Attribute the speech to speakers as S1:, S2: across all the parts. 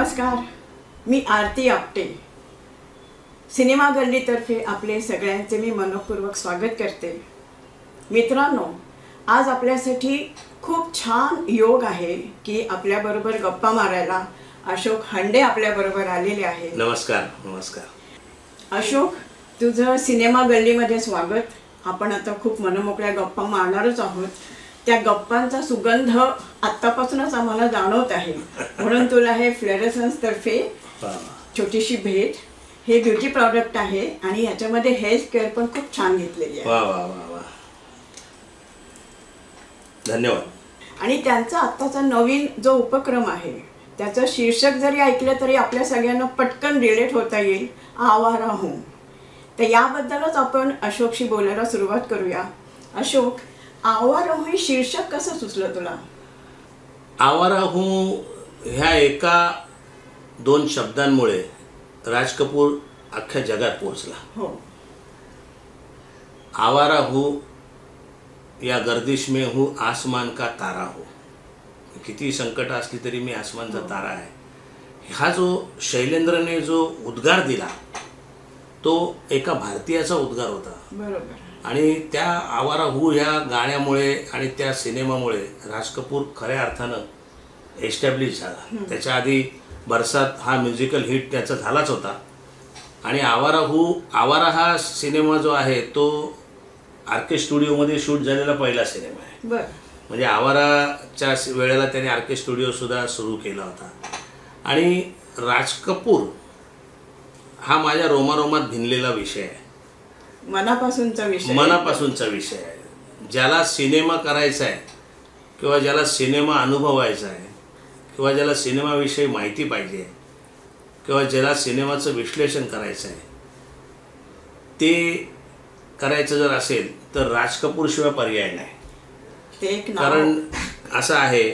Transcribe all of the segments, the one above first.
S1: नमस्कार, मी आरती आपटे. सिनेमा गल्लीतर्फे आपले सगळ्यांचे मी मनपूर्वक स्वागत करते. मित्रांनो, आज आपल्यासाठी खूप छान योग आहे की आपल्याबरोबर गप्पा मारायला अशोक हंडे आपल्याबरोबर आलेले आहेत.
S2: नमस्कार. नमस्कार
S1: अशोक, तुझं सिनेमा गल्लीमध्ये स्वागत. आपण आता खूप मनमोकळ्या गप्पा मारणारच आहोत. त्या गप्पांचा सुगंध आत्तापासूनच आम्हाला जाणवत आहे, म्हणून तुला हे फ्लोरेसन्स तर्फे छोटीशी भेट. हे ब्युटी प्रॉडक्ट आहे आणि याच्यामध्ये हेल्थ केअर पण खूप छान घेतलेली आहे.
S2: वा वा वा वा, धन्यवाद.
S1: आणि त्यांचा आत्ताचा नवीन जो उपक्रम आहे त्याचं शीर्षक जरी ऐकलं तरी आपल्या सगळ्यांना पटकन रिलेट होता येईल, आवारा हूँ. तर याबद्दलच आपण अशोकशी बोलायला सुरुवात करूया. अशोक, आवारा हूँ हे शीर्षक कसं सुचलं तुला?
S2: आवारा हूँ ह्या एका दोन शब्दांमुळे राज कपूर अख्ख्या जगात पोहोचला.
S1: हो.
S2: आवारा हूँ या गर्दिश में हूँ आसमान का तारा हूँ. किती संकट असली तरी मी आसमानचा तारा आहे. हा जो शैलेंद्रने जो उद्गार दिला तो एका भारतीयाचा उद्गार होता.
S1: बरोबर. आणि
S2: त्या आवारा हूँ ह्या गाण्यामुळे आणि त्या सिनेमामुळे राज कपूर खऱ्या अर्थानं एस्टॅब्लिश झाला. त्याच्या आधी बरसात हा म्युझिकल हिट त्याचा झालाच होता. आणि आवारा हा सिनेमा जो आहे तो आर के स्टुडिओमध्ये शूट झालेला पहिला सिनेमा आहे.
S1: बरं.
S2: म्हणजे आवाराच्या वेळेला त्याने आर के स्टुडिओसुद्धा सुरू केला होता. आणि राज कपूर हा माझ्या रोमारोमात भिनलेला विषय आहे.
S1: मनापासूनचा
S2: विषय आहे. ज्याला सिनेमा करायचा आहे किंवा ज्याला सिनेमा अनुभवायचा आहे किंवा ज्याला सिनेमाविषयी माहिती पाहिजे किंवा ज्याला सिनेमाचं विश्लेषण करायचं आहे ते करायचं जर असेल तर राज कपूर शिवाय पर्याय नाही. कारण असं आहे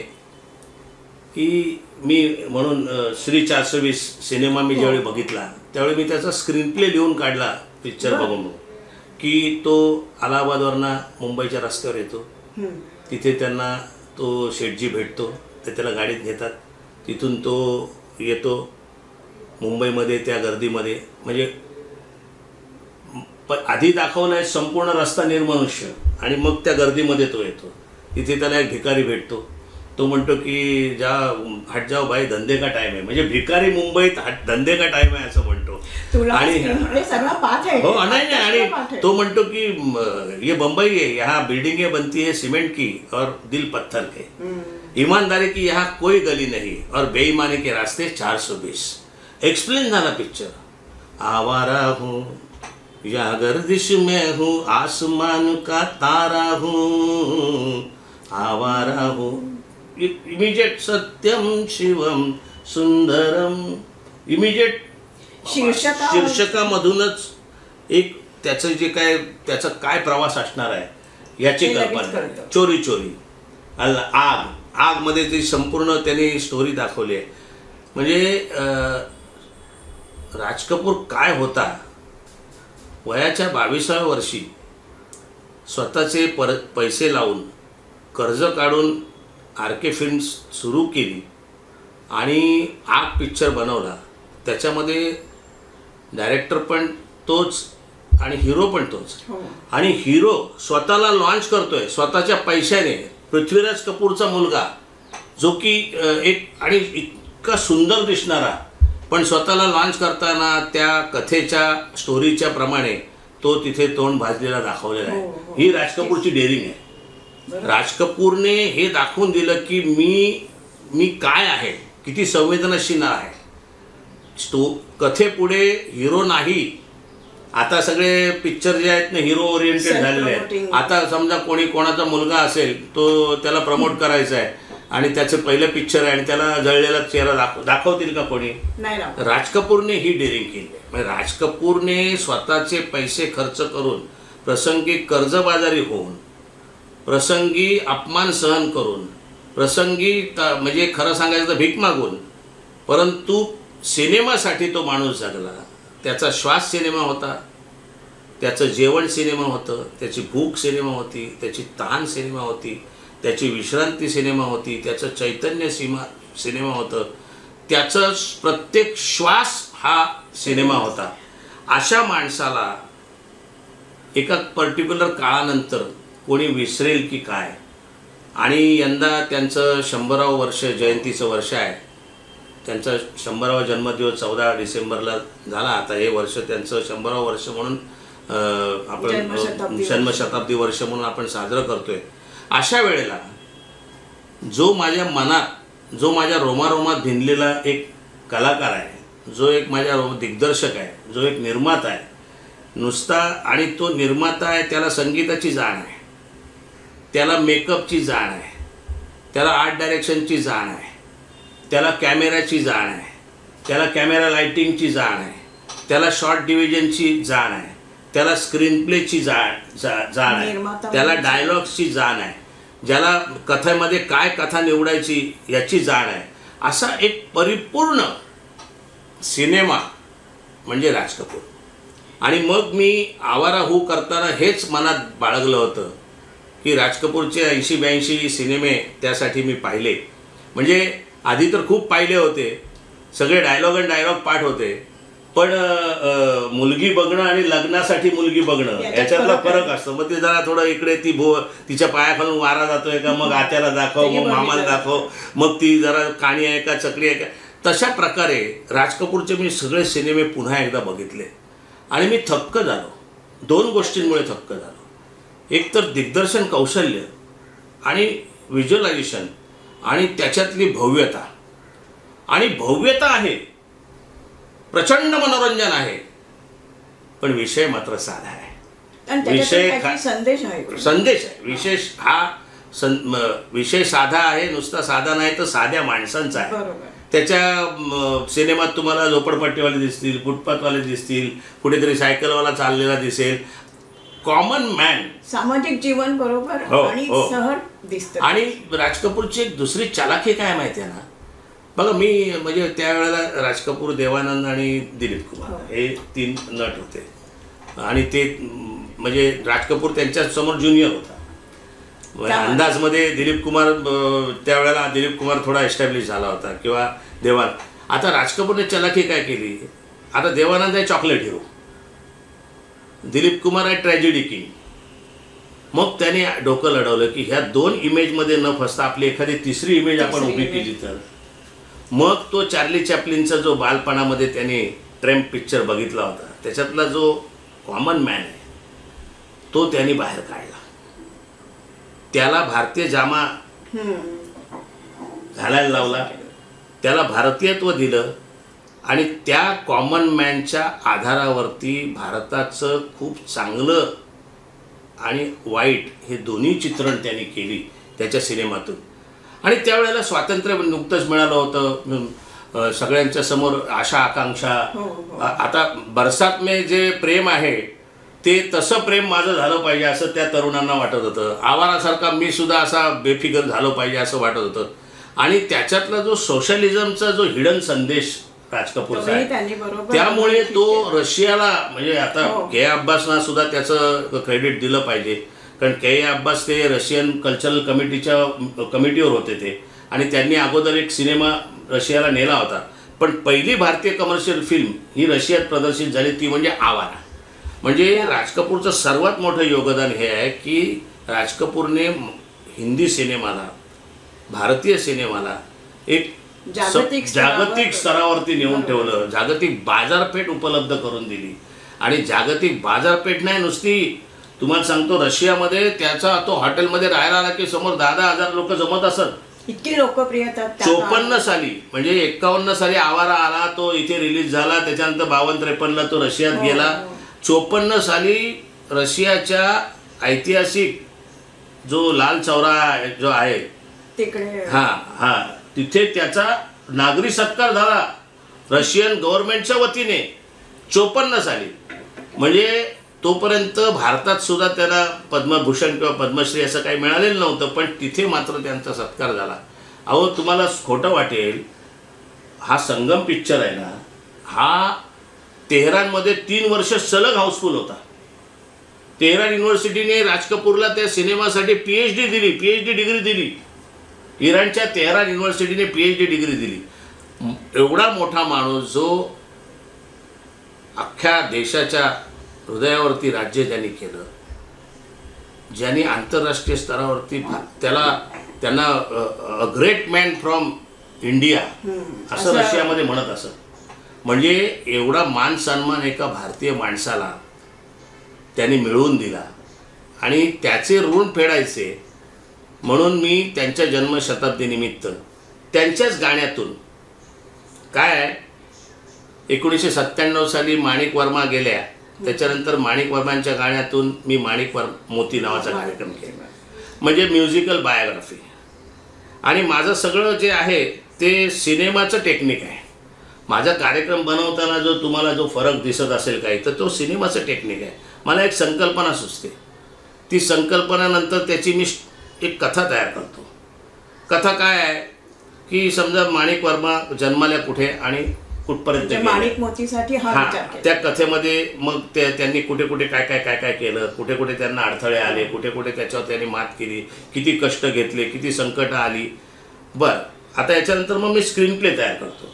S2: की मी म्हणून श्री 420 सिनेमा मी ज्यावेळी बघितला त्यावेळी मी त्याचा स्क्रीन प्ले लिहून काढला पिक्चर बघून की तो अलाहाबादवरनं मुंबईच्या रस्त्यावर येतो. तिथे त्यांना तो शेठजी भेटतो, ते त्याला गाडीत घेतात. तिथून तो येतो मुंबईमध्ये त्या गर्दीमध्ये. म्हणजे आधी दाखवलं आहे संपूर्ण रस्ता निर्मनुष्य आणि मग त्या गर्दीमध्ये तो येतो. तिथे त्याला एक भिकारी भेटतो. तो म्हणतो की हट जाओ भाई, धंदे का टाइम आहे. म्हणजे भिकारी मुंबईत धंदे का टाइम आहे असं म्हणतो. आणि हो नाही, आणि तो म्हणतो की ये बंबई है, यहाँ बिल्डिंगें बनती है सीमेंट की और दिल पत्थर के, ईमानदारी की यहाँ कोई गली नहीं और बेईमानी के रास्ते 420. एक्सप्लेन झाला पिक्चर. आवारा हूँ या गर्दिश में हूँ आसमान का तारा हूँ, आवारा हूँ. इमिजिएट सत्यम शिवम सुंदरम. इमिजिएट शीर्षकामधूनच एक त्याचं जे काय त्याचा काय प्रवास असणार आहे याची कल्पना. चोरी चोरी आग मध्ये जी संपूर्ण त्यांनी स्टोरी दाखवली आहे. म्हणजे राज कपूर काय होता, वयाच्या 22व्या वर्षी स्वतःचे पैसे लावून कर्ज काढून आर के फिल्म्स सुरू केली आणि आग पिक्चर बनवला. त्याच्यामध्ये डायरेक्टर पण तोच आणि हिरो पण तोच. आणि हिरो स्वतःला लॉन्च करतोय स्वतःच्या पैशाने. पृथ्वीराज कपूरचा मुलगा जो की एक आणि इतका सुंदर दिसणारा, पण स्वतःला लॉन्च करताना त्या कथेच्या स्टोरीच्या प्रमाणे तो तिथे तोंड भाजलेला दाखवलेला आहे. ही राज कपूरची डेअरिंग आहे. राज कपूरने हे दाखवून दिलं की मी काय आहे, किती संवेदनशील आहे. कथेपुढे हिरो नाही. आता सगळे पिक्चर जे आहेत ना हिरो ओरिएंटेड झालेले आहेत. आता समजा कोणाचा मुलगा असेल तो त्याला प्रमोट करायचा आहे आणि त्याचं पहिलं पिक्चर आहे आणि त्याला जळलेला चेहरा दाखवतील का कोणी? राज कपूरने ही डेअरिंग केली. म्हणजे राज कपूरने स्वतःचे पैसे खर्च करून, प्रसंगी कर्जबाजारी होऊन, प्रसंगी अपमान सहन करून, प्रसंगी म्हणजे खरं सांगायचं तर भीक मागून, परंतु सिनेमासाठी तो माणूस जगला. त्याचा श्वास सिनेमा होता, त्याचं जेवण सिनेमा होतं, त्याची भूक सिनेमा होती, त्याची तहान सिनेमा होती, त्याची विश्रांती सिनेमा होती, त्याचं चैतन्य सिनेमा होतं. त्याचं प्रत्येक श्वास हा सिनेमा होता. अशा माणसाला एका पर्टिक्युलर काळानंतर कोणी विसरेल की काय. आणि यंदा त्यांचं 100वे वर्ष जयंतीचं वर्ष आहे. त्यांचा 100वा जन्मदिवस 14 डिसेंबरला झाला. आता हे वर्ष त्यांचं 100वे वर्ष म्हणून आपण जन्मशताब्दी वर्ष म्हणून आपण साजरं करतोय. अशा वेळेला जो माझ्या मनात, जो माझ्या रोमारोमात भिनलेला एक कलाकार आहे, जो एक माझ्या दिग्दर्शक आहे, जो एक निर्माता आहे नुसता, आणि तो निर्माता आहे त्याला संगीताची जाण आहे, त्याला मेकअपची जाण आहे, त्याला आर्ट डायरेक्शनची जाण आहे, त्याला कॅमेऱ्याची जाण आहे, त्याला कॅमेरा लाइटिंगची जाण आहे, त्याला शॉर्ट डिव्हिजनची जाण आहे, त्याला स्क्रीन प्लेची जाण आहे, त्याला डायलॉग्सची जाण आहे, ज्याला कथेमध्ये काय कथा निवडायची याची जाण आहे. असा एक परिपूर्ण सिनेमा म्हणजे राज कपूर. आणि मग मी आवारा हू करताना हेच मनात बाळगलं होतं की राज कपूरचे 80-82 सिनेमे त्यासाठी मी पाहिले. म्हणजे आधी तर खूप पाहिले होते, सगळे डायलॉग पाठ होते, पण मुलगी बघणं आणि लग्नासाठी मुलगी बघणं याच्यातला फरक असतो. मग ते जरा थोडं इकडे ती तिच्या पायाखालून वारा जातोय का, मग आत्याला दाखव, मग मामाला दाखव, मग ती जरा काणी आहे का चकडी आहे का. तशा प्रकारे राज कपूरचे मी सगळे सिनेमे पुन्हा एकदा बघितले आणि मी थक्क झालो. 2 गोष्टींमुळे थक्क झालो. एक तर दिग्दर्शन कौशल्य आणि व्हिज्युअलायझेशन आणि त्याच्यातली भव्यता. आणि भव्यता आहे, प्रचंड मनोरंजन आहे, पण विषय मात्र साधा आहे.
S1: संदेश आहे.
S2: संदेश आहे. विशेष हा विषय साधा आहे, नुसता साधा नाही तर साध्या माणसांचा आहे. त्याच्या सिनेमात तुम्हाला झोपडपट्टीवाले दिसतील, फुटपाथवाले दिसतील, कुठेतरी सायकलवाला चाललेला दिसेल, कॉमन मॅन,
S1: सामाजिक जीवन बरोबर आणि सहज दिसतं.
S2: आणि राज कपूरची एक दुसरी चालाखी काय माहिती आहे ना, बघा मी म्हणजे त्यावेळेला राज कपूर, देवानंद आणि दिलीप कुमार हे 3 नट होते. आणि ते म्हणजे राज कपूर त्यांच्यासमोर ज्युनियर होता. अंदाजमध्ये दिलीप कुमार, त्यावेळेला दिलीप कुमार थोडा एस्टॅब्लिश झाला होता किंवा देवानंद. आता राज कपूरने चलाखी काय केली, आता देवानंद आहे चॉकलेट हिरो, दिलीप कुमार आहे ट्रॅजेडी किंग. मग त्याने डोकं लढवलं की ह्या 2 इमेजमध्ये न फसता आपली एखादी तिसरी इमेज आपण उभी केली तर. मग तो चार्ली चॅपलिनचा जो बालपणामध्ये त्याने ट्रेम्प पिक्चर बघितला होता, त्याच्यातला जो कॉमन मॅन आहे तो त्यांनी बाहेर काढला. त्याला भारतीय जामा घालायला लावला, त्याला भारतीयत्व दिलं आणि त्या कॉमन मॅनच्या आधारावरती भारताचं खूप चांगलं आणि वाईट हे दोन्ही चित्रण त्यांनी केली त्याच्या सिनेमातून. आणि त्यावेळेला स्वातंत्र्य नुकतंच मिळालं होतं, सगळ्यांच्या समोर आशा आकांक्षा. आता बरसात में जे प्रेम आहे ते तसं प्रेम माझं झालं पाहिजे असं त्या तरुणांना वाटत होतं. आवारासारखा मी सुद्धा असा बेफिकर झालो पाहिजे असं वाटत होतं. आणि त्याच्यातला जो सोशलिझमचा जो हिडन संदेश राज कपूरचा आहे, त्यामुळे तो रशियाला, म्हणजे आता के अब्बासना सुद्धा त्याचं क्रेडिट दिलं पाहिजे, कारण के अब्बास ते रशियन कल्चरल कमिटीवर होते ते, आणि त्यांनी अगोदर एक सिनेमा रशियाला नेला होता. पण पहिली भारतीय कमर्शियल फिल्म ही रशियात प्रदर्शित झाली ती म्हणजे आवारा. म्हणजे राज कपूरचं सर्वात मोठं योगदान हे आहे की राज कपूरने हिंदी सिनेमाला, भारतीय सिनेमाला एक जागतिक स्तरावरती नेऊन ठेवलं, जागतिक बाजारपेठ उपलब्ध करून दिली. आणि जागतिक बाजारपेठ नाही नुसती, तुम्हाला सांगतो रशियामध्ये त्याचा तो हॉटेलमध्ये राहायला आला की समोर 10,000 लोक जमत असत,
S1: इतकी लोकप्रियता.
S2: 54 साली म्हणजे 51 साली आवारा आला, तो इथे रिलीज झाला, त्याच्यानंतर 52-53ला तो रशियात गेला. 54 साली रशियाच्या ऐतिहासिक जो लाल चौरा जो आहे
S1: तिकडे,
S2: तिथे त्याचा नागरी सत्कार झाला रशियन गव्हर्नमेंटच्या वतीने 54 साली. म्हणजे तोपर्यंत भारतात सुद्धा त्याला पद्मभूषण किंवा पद्मश्री असं काही मिळालेलं नव्हतं, पण तिथे मात्र त्यांचा सत्कार झाला. अहो तुम्हाला खोटं वाटेल, हा संगम पिक्चर आहे ना, हा तेहरानमध्ये 3 वर्ष सलग हाऊसफुल होता. तेहरान युनिव्हर्सिटीने राज कपूरला त्या सिनेमासाठी PhD डिग्री दिली. इराणच्या तेहरान युनिव्हर्सिटीने PhD डिग्री दिली. एवढा मोठा माणूस जो अख्ख्या देशाच्या हृदयावरती राज्य ज्यांनी केलं, ज्यांनी आंतरराष्ट्रीय स्तरावरती त्यांना a great man from India असं रशियामध्ये म्हणत असत. म्हणजे एवढा मान सन्मान एका भारतीय माणसाला त्यांनी मिळवून दिला आणि त्याचे ऋण फेडायचे म्हणून मी त्यांच्या जन्मशताब्दीनिमित्त त्यांच्याच गाण्यातून काय 1997 साली माणिक वर्मा गेल्या, त्याच्यानंतर माणिक वर्मांच्या गाण्यातून मी माणिक मोती नावाचा कार्यक्रम केला, म्हणजे म्युझिकल बायोग्राफी. आणि माझं सगळं जे आहे ते सिनेमाचं टेक्निक आहे. माझा कार्यक्रम बनवताना जो तुम्हाला जो फरक दिसत असेल काही, तर तो सिनेमाचं टेक्निक आहे. मला एक संकल्पना सुचते, ती संकल्पनानंतर त्याची मी एक कथा तयार करतो. कथा काय आहे की समजा माणिक वर्मा जन्माला कुठे आणि कुठपर्यंत
S1: माणिक मोतीसाठी
S2: त्या कथेमध्ये मग त्यांनी कुठे कुठे काय काय काय काय केलं, कुठे कुठे त्यांना अडथळे आले, कुठे कुठे त्याच्यावर त्यांनी मात केली, किती कष्ट घेतले, किती संकट आली. बरं, आता याच्यानंतर मग मी स्क्रीन प्ले तयार करतो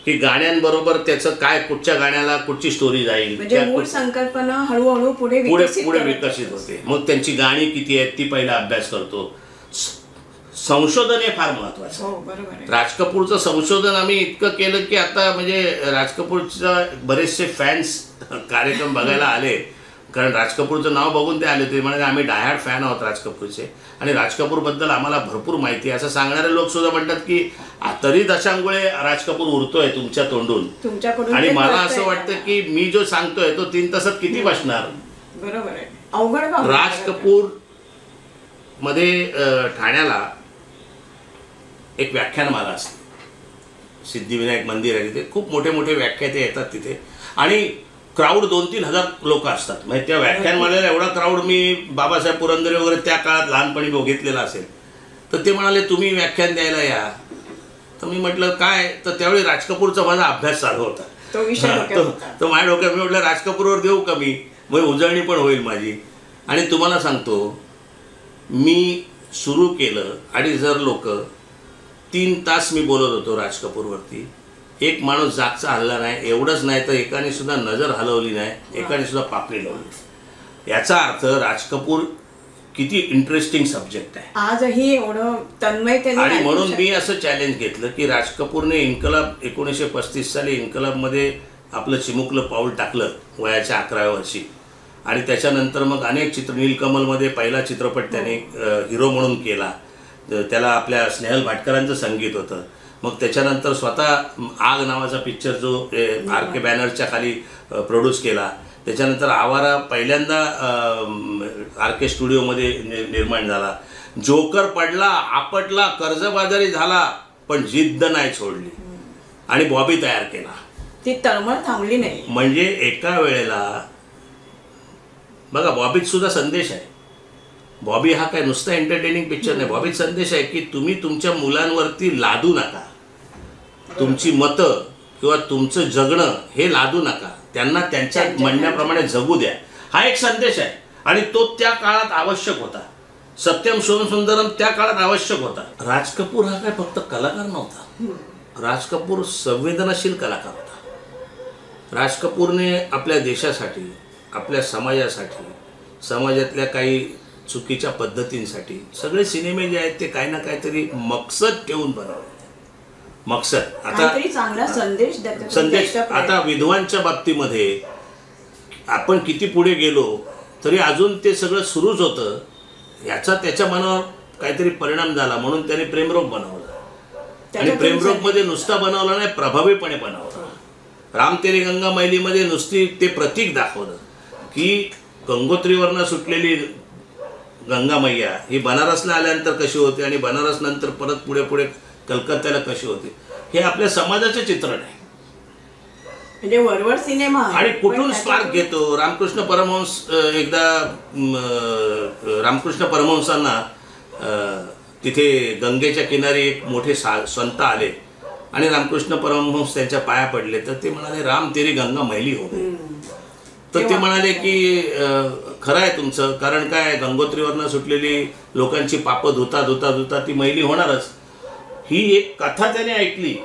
S2: की गाण्यांबरोबर त्याचं काय, कुठच्या गाण्याला कुठची स्टोरी जाईल,
S1: म्हणजे मूळ संकल्पना हळूहळू पुढे
S2: विकसित होते. मग त्यांची गाणी किती आहेत ती पहिला अभ्यास करतो. संशोधन हे फार महत्वाचं. राज कपूरचं संशोधन आम्ही इतकं केलं की आता म्हणजे राज कपूरचा बरेचसे फॅन्स कार्यक्रम बघायला आले, कारण राज कपूरचं नाव बघून ते आले. ते म्हणजे आम्ही डायहार्ड फॅन आहोत राज कपूरचे आणि राज कपूरबद्दल आम्हाला भरपूर माहिती आहे असं सांगणारे लोक सुद्धा म्हणतात की तरी दशांगुळे राज कपूर उरतोय तुमच्या तोंडून. आणि मला असं वाटतं की मी जो सांगतोय तो 3 तासात किती बसणार.
S1: बरोबर आहे, अवघड.
S2: राज कपूर मध्ये ठाण्याला एक व्याख्यानमाला असते, सिद्धिविनायक मंदिर आहे तिथे, खूप मोठे मोठे व्याख्याते येतात तिथे आणि क्राऊड 2-3 हजार लोक असतात. म्हणजे त्या व्याख्यानमालेला एवढा क्राऊड मी बाबासाहेब पुरंदरे वगैरे त्या काळात लहानपणी बघितलेला असेल. तर ते म्हणाले तुम्ही व्याख्यान द्यायला या. तर मी म्हटलं काय, तर त्यावेळी राज कपूरचा माझा अभ्यास चालू होता. तो माझ्या डोक्यात, मी म्हटलं राज कपूरवर देऊ का मी, मग उजळणी पण होईल माझी. आणि तुम्हाला सांगतो मी सुरू केलं आणि जर लोक 3 तास मी बोलत होतो राज कपूरवरती, एक माणूस जागचा हल्ला नाही. एवढंच नाही तर एकाने सुद्धा नजर हलवली नाही, एकाने सुद्धा पापणी लावली. याचा अर्थ राज कपूर किती इंटरेस्टिंग सब्जेक्ट आहे
S1: आजही एवढं तन्मयतेने.
S2: आणि म्हणून मी असं चॅलेंज घेतलं की राज कपूरने इन्कलाब 1935 साली इन्कलाबमध्ये आपलं चिमुकलं पाऊल टाकलं वयाच्या 11व्या वर्षी. आणि त्याच्यानंतर मग अनेक नीलकमलमध्ये पहिला चित्रपट त्याने हिरो म्हणून केला. त्याला आपल्या स्नेहल भाटकरांचं संगीत होतं. मग त्याच्यानंतर स्वतः आग नावाचा पिक्चर जो RK बॅनरच्या खाली प्रोड्यूस केला. त्याच्यानंतर आवारा पहिल्यांदा RK स्टुडिओमध्ये निर्माण झाला. जोकर पडला, आपटला, कर्जबाजारी झाला, पण जिद्द नाही सोडली आणि बॉबी तयार केला.
S1: ती तळमळ थांबली नाही.
S2: म्हणजे एका वेळेला बघा बॉबीत सुद्धा संदेश आहे. बॉबी हा काय नुसता एंटरटेनिंग पिक्चर नाही. बॉबीत संदेश आहे की तुम्ही तुमच्या मुलांवरती लादू नका, तुमची मतं किंवा तुमचं जगणं हे लादू नका, त्यांना त्यांच्या म्हणण्याप्रमाणे जगू द्या. हा एक संदेश आहे आणि तो त्या काळात आवश्यक होता. सत्यम सोमसुंदरम त्या काळात आवश्यक होता. राज कपूर हा काय फक्त कलाकार नव्हता, राज कपूर संवेदनशील कलाकार होता. राज कपूरने आपल्या देशासाठी, आपल्या समाजासाठी, समाजातल्या काही चुकीच्या पद्धतींसाठी सगळे सिनेमे जे आहेत ते काही ना काहीतरी मकसद ठेवून बनवले. मकसद आता
S1: चांगला संदेश.
S2: आता विधवांच्या बाबतीमध्ये आपण किती पुढे गेलो तरी अजून ते सगळं सुरूच होतं. याचा त्याच्या मनावर काहीतरी परिणाम झाला म्हणून त्याने प्रेमरोग बनवला आणि प्रेमरोगमध्ये नुसता बनवला नाही, प्रभावीपणे बनवला. राम तेरी गंगा मैलीमध्ये नुसती ते प्रतीक दाखवलं की गंगोत्रीवरनं सुटलेली गंगा मैया ही बनारसला आल्यानंतर कशी होते आणि बनारस नंतर परत पुढे पुढे कलकत्त्याला कशी होते, हे आपल्या समाजाचे चित्रण आहे.
S1: म्हणजे वरवर सिनेमा
S2: आणि कुठून स्पार्क घेतो. रामकृष्ण परमहंस एकदा रामकृष्ण परमहंसांना तिथे गंगेच्या किनारी एक मोठे संत आले आणि रामकृष्ण परमहंस त्यांच्या पाया पडले. तर ते म्हणाले राम तेरी गंगा मैली हो गई. तर ते म्हणाले की खरं आहे तुमचं, कारण काय गंगोत्रीवरनं सुटलेली लोकांची पापं धुता धुता धुता ती मैली होणारच. ही एक कथा त्याने ऐकली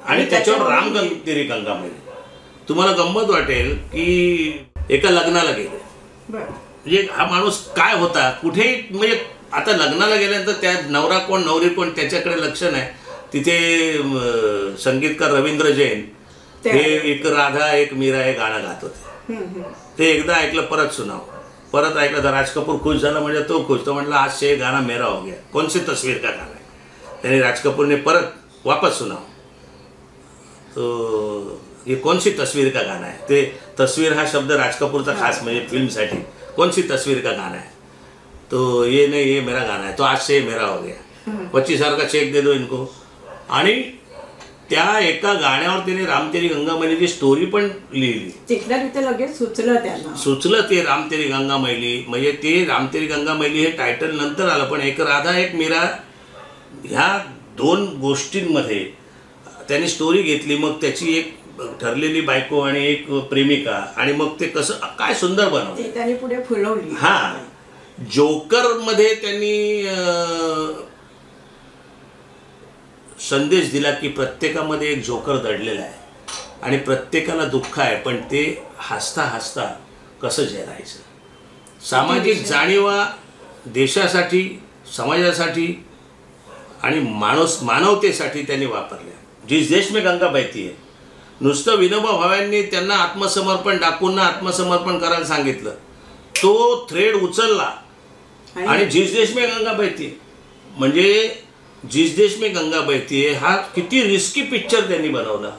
S2: आणि त्याच्यावर राम तेरी गंगा मैली. तुम्हाला गंमत वाटेल की एका लग्नाला गेले, म्हणजे हा माणूस काय होता कुठेही, म्हणजे आता लग्नाला गेल्यानंतर त्या नवरा कोण नवरी कोण त्याच्याकडे लक्ष नाही. तिथे संगीतकार रवींद्र जैन हे एक राधा एक मीरा हे गाणं गात होते. ते एकदा ऐकलं परत सुनाव, परत ऐकलं तर राज कपूर खुश झाला, म्हणजे तो खुश. तो म्हटलं आज से गाना मेरा हो गया, कौन सी तस्वीर का गाना है. त्याने राज कपूरने परत वापस सुनाव, तो ये कौन सी तस्वीर का गाना है. ते तस्वीर हा शब्द राज कपूरचा खास म्हणजे फिल्मसाठी, कौन सी तस्वीर का गाना है. तो ये नहीं ये मेरा गाना है, तो आज से मेरा हो गया, 25,000 का चेक दे दो इनको. आणि त्या एका गाण्यावर तिने रामतेरी गंगा मैलीची स्टोरी पण लिहिली.
S1: तिथल्या तिथे लगेच
S2: सुचलं ते रामतेरी गंगा मैली. म्हणजे ते रामतेरी गंगा मैली हे टायटल नंतर आलं, पण एक राधा एक मीरा ह्या दोन गोष्टींमध्ये त्यांनी स्टोरी घेतली. मग त्याची एक ठरलेली बायको आणि एक प्रेमिका, आणि मग ते कसं काय सुंदर बनवलं
S1: त्यांनी पुढे फुलवली.
S2: हा, जोकर मध्ये त्यांनी संदेश दिला की प्रत्येकामध्ये एक जोकर दडलेला आहे आणि प्रत्येकाला दुःख आहे, पण ते हसता हसता कसं झेलायचं. सामाजिक जाणीवा देशासाठी, समाजासाठी आणि मानवतेसाठी त्यांनी वापरल्या. जिस देश में गंगा बहती है. नुसतं विनोबा भावेंनी त्यांना आत्मसमर्पण, डाकूंना आत्मसमर्पण करायला सांगितलं, तो थ्रेड उचलला आणि जिस देश में गंगा बहती है, म्हणजे जिस देश में गंगा बहती है हा किती रिस्की पिक्चर त्यांनी बनवला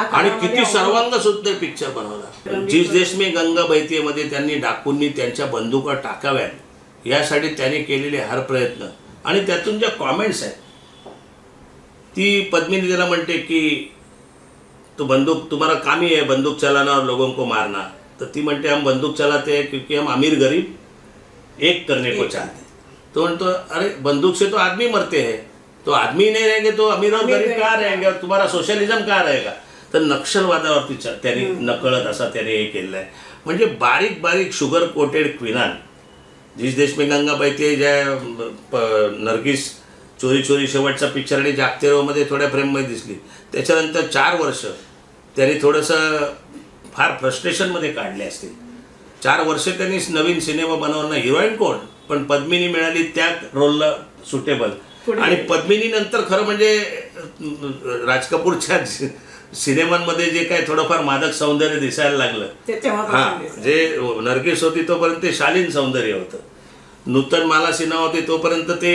S2: आणि किती सर्वांग सुंदर पिक्चर बनवला. जिस देश में गंगा बहती है मध्ये त्यांनी डाकूंनी त्यांच्या बंदुका टाकाव्यात यासाठी त्यांनी केलेले हर प्रयत्न, आणि त्यातून ज्या कॉमेंट्स आहेत, ती पद्मिनी त्याला म्हणते की तो बंदूक तुम्हारा काम ही है बंदूक चलाना और लोगों को मारना. तर ती म्हणते हम बंदूक चलाते हैं क्योंकि हम अमीर गरीब एक करने को चाहते हैं. तो म्हणतो अरे बंदूक से तो आदमी मरते हैं, तो आदमी नहीं रहेंगे तो अमीर और गरीब कहाँ रहेंगे, और तुम्हारा सोशलिझम कहाँ रहेगा. तर नक्षलवादावरती त्यांनी नकळत असा त्याने हे केलेलं आहे. म्हणजे बारीक बारीक शुगर कोटेड क्विनान. जिस देश में गंगा बहती है, ज्या नर्गिस चोरी चोरी शेवटचा पिक्चर आणि जागते रहोमध्ये थोड्या फ्रेममध्ये दिसली. त्याच्यानंतर 4 वर्ष त्यांनी थोडंसं फार फ्रस्ट्रेशनमध्ये काढले असतील. 4 वर्ष त्यांनी नवीन सिनेमा बनवला. हिरोईन कोण, पण पद्मिनी मिळाली त्या रोलला सुटेबल. आणि पद्मिनी नंतर खरं म्हणजे राज कपूरच्या सिनेमांमध्ये जे काय थोडंफार मादक सौंदर्य दिसायला लागलं, हां, जे नर्गिस होती तोपर्यंत ते शालीन सौंदर्य होतं. नूतन माला सिन्हा होती तोपर्यंत ते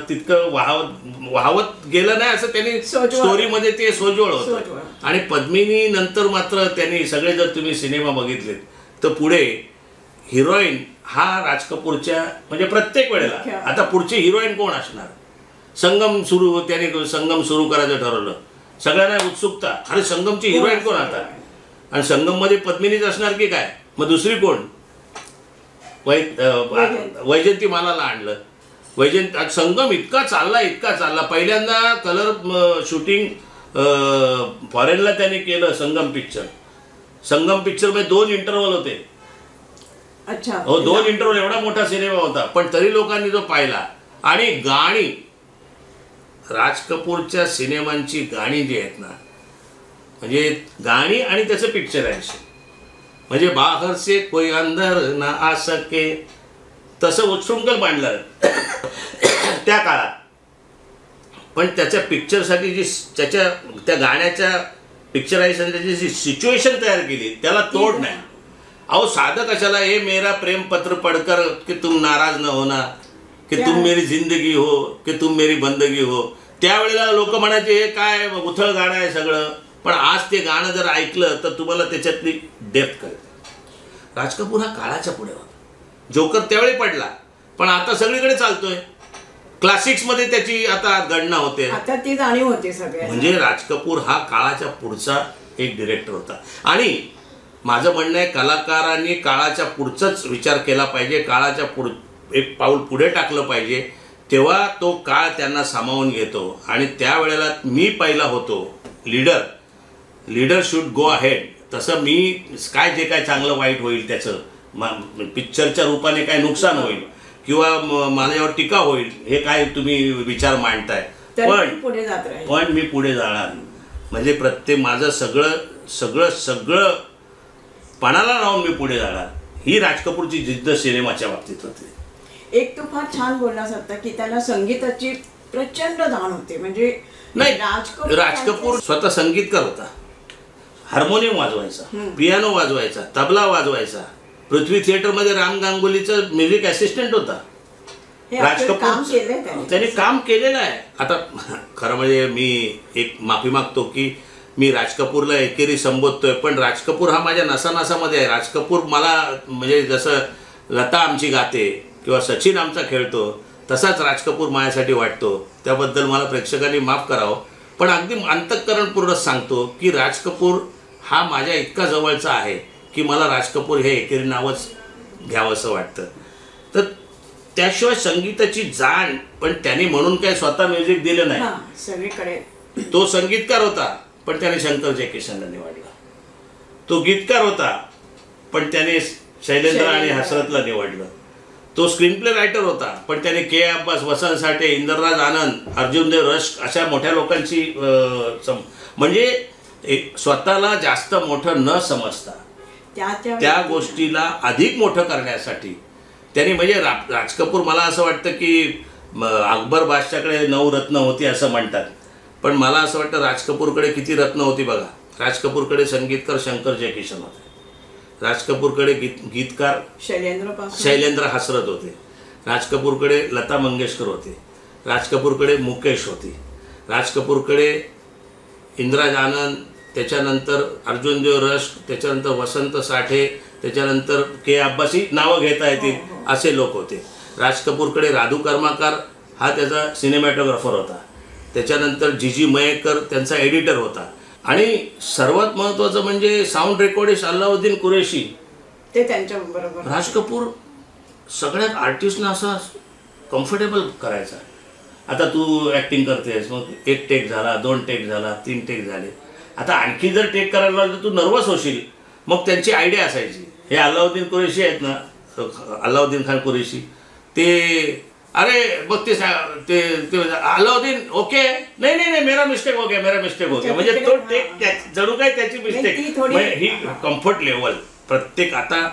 S2: तितकं वाहवत गेलं नाही असं त्यांनी स्टोरीमध्ये ते सोज्वळ होतं. आणि पद्मिनी नंतर मात्र त्यांनी सगळे जर तुम्ही सिनेमा बघितलेत तर पुढे हिरोईन हा राज कपूरच्या म्हणजे प्रत्येक वेळेला आता पुढची हिरोईन कोण असणार. त्यांनी संगम सुरू करायचं ठरवलं. सगळ्यांना उत्सुकता, अरे संगमची हिरोईन कोण आता, आणि संगममध्ये पद्मिनीच असणार की काय, मग दुसरी कोण. वैजयंती मालाला आणलं. संगम इतका चालला. पहिल्यांदा कलर शूटिंग फॉरेनला त्यांनी केलं. संगम पिक्चरमध्ये 2 इंटरव्हल होते.
S1: अच्छा,
S2: हो, 2 इंटरव्हल, एवढा मोठा सिनेमा होता, पण तरी लोकांनी तो पाहिला. आणि गाणी, राज कपूरच्या सिनेमांची गाणी जी आहेत ना, म्हणजे गाणी आणि त्याचं पिक्चरायझेशन, म्हणजे बाहर से कोई अंदर ना आ सके तसं उच्चृंखल मांडलं त्या काळात. पण त्याच्या पिक्चरसाठी जी त्या गाण्याच्या पिक्चरायझेशनची जी सिच्युएशन तयार केली त्याला तोड नाही. अहो साधं कशाला, हे मेरा प्रेम पत्र पढ़कर कि तुम नाराज न होना, कि तुम मेरी जिंदगी हो, कि तुम मेरी बंदगी हो. त्यावेळेला लोक म्हणायचे हे काय उथळ गाणं आहे सगळं, पण आज ते गाणं जर ऐकलं तर तुम्हाला त्याच्यातली डेप्थ कळते. राज कपूर हा काळाच्या पुढे होता. जोकर त्यावेळी पडला, पण आता सगळीकडे चालतोय. क्लासिक्समध्ये त्याची आता गणना होते,
S1: आता ती जाणीव होते सगळ्या.
S2: म्हणजे राज कपूर हा काळाच्या पुढचा एक डिरेक्टर होता. आणि माझं म्हणणं आहे कलाकारांनी काळाच्या पुढचाच विचार केला पाहिजे, काळाच्या एक पाऊल पुढे टाकलं पाहिजे, तेव्हा तो काळ त्यांना सामावून घेतो. आणि त्यावेळेला मी पहिला होतो लीडर शुड गो अहेड. तसं मी काय जे काय चांगलं वाईट होईल त्याचं पिक्चरच्या रूपाने काय नुकसान होईल किंवा माझ्यावर टीका होईल हे काय तुम्ही विचार मांडताय, पण मी पुढे जाणार. म्हणजे प्रत्येक माझं सगळं सगळं सगळं पणाला लावून मी पुढे जाणार, ही राज कपूरची जिद्द सिनेमाच्या बाबतीत होती.
S1: एक तू फार छान बोललास आता की त्याला संगीताची प्रचंड जाण होते. म्हणजे
S2: नाही, राज कपूर स्वतः संगीतकार होता, हार्मोनियम वाजवायचा, पियानो वाजवायचा, तबला वाजवायचा. पृथ्वी थिएटरमध्ये राम गांगुलीचा म्युझिक असिस्टंट होता. राज कपूर त्याने काम केलेलं आहे. आता खरं म्हणजे मी एक माफी मागतो की मी राज कपूरला एकेरी संबोधतोय, पण राज कपूर हा माझ्या नसानसामध्ये आहे. राज कपूर मला म्हणजे जसं लता आमची गाते किंवा सचिन आमचा खेळतो तसाच राज कपूर माझ्यासाठी वाटतो. त्याबद्दल मला प्रेक्षकांनी माफ करावं, पण अगदी अंतःकरणपूर्ण सांगतो की राज कपूर हा माझ्या इतका जवळचा आहे की मला राज कपूर हे एकेरी नावच घ्यावं असं वाटतं. तर त्याशिवाय संगीताची जाण, पण त्याने म्हणून काय स्वतः म्युझिक दिलं नाही.
S1: सगळीकडे
S2: तो संगीतकार होता पण त्याने शंकर जयकिशनला निवडला. तो गीतकार होता पण त्याने शैलेंद्र आणि हसरतला निवडलं. तो स्क्रीन प्ले रायटर होता पण त्याने के अब्बास, वसंत साठे, इंद्रराज आनंद, अर्जुन देव रश्क अशा मोठ्या लोकांची म्हणजे स्वतःला जास्त मोठं न समजता त्या गोष्टीला अधिक मोठं करण्यासाठी त्यांनी म्हणजे राज कपूर मला असं वाटतं की अकबर बादशाहकडे 9 रत्न होती असं म्हणतात, पण मला असं वाटतं राज कपूरकडे किती रत्न होती बघा. राज कपूरकडे संगीतकार शंकर जयकिशन होते, राज कपूरकडे गीतकार शैलेंद्र हसरत होते, राज कपूरकडे लता मंगेशकर होते, राज कपूरकडे मुकेश होती, राज कपूरकडे इंद्रराज आनंद, त्याच्यानंतर अर्जुन देव रश्क, त्याच्यानंतर वसंत साठे, त्याच्यानंतर के अब्बास, ही नावं घेता येतील असे लोक होते. राज कपूरकडे राधू कर्माकार हा त्याचा सिनेमॅटोग्राफर होता, त्याच्यानंतर जीजी मयेकर त्यांचा एडिटर होता, आणि सर्वात महत्त्वाचं म्हणजे साऊंड रेकॉर्डिस्ट अल्लाउद्दीन कुरेशी,
S1: ते त्यांच्या बरोबर.
S2: राज कपूर सगळ्यात आर्टिस्टना असा कम्फर्टेबल करायचा. आता तू ॲक्टिंग करतेस, मग 1 टेक झाला, 2 टेक झाला, 3 टेक झाले, आता आणखी जर टेक करायला लागलं तर तू नर्वस होशील. मग त्यांची आयडिया असायची, हे अल्लाउद्दीन कुरेशी आहेत ना, अल्लाउद्दीन खान कुरेशी, ते अरे बघ ते अल्लाउद्दीन ओके, नाही नाही नाही मेरा मिस्टेक हो गया, मेरा मिस्टेक हो गया, म्हणजे तो टेक जणू काय त्याची मिस्टेक. ही कम्फर्ट लेवल प्रत्येक. आता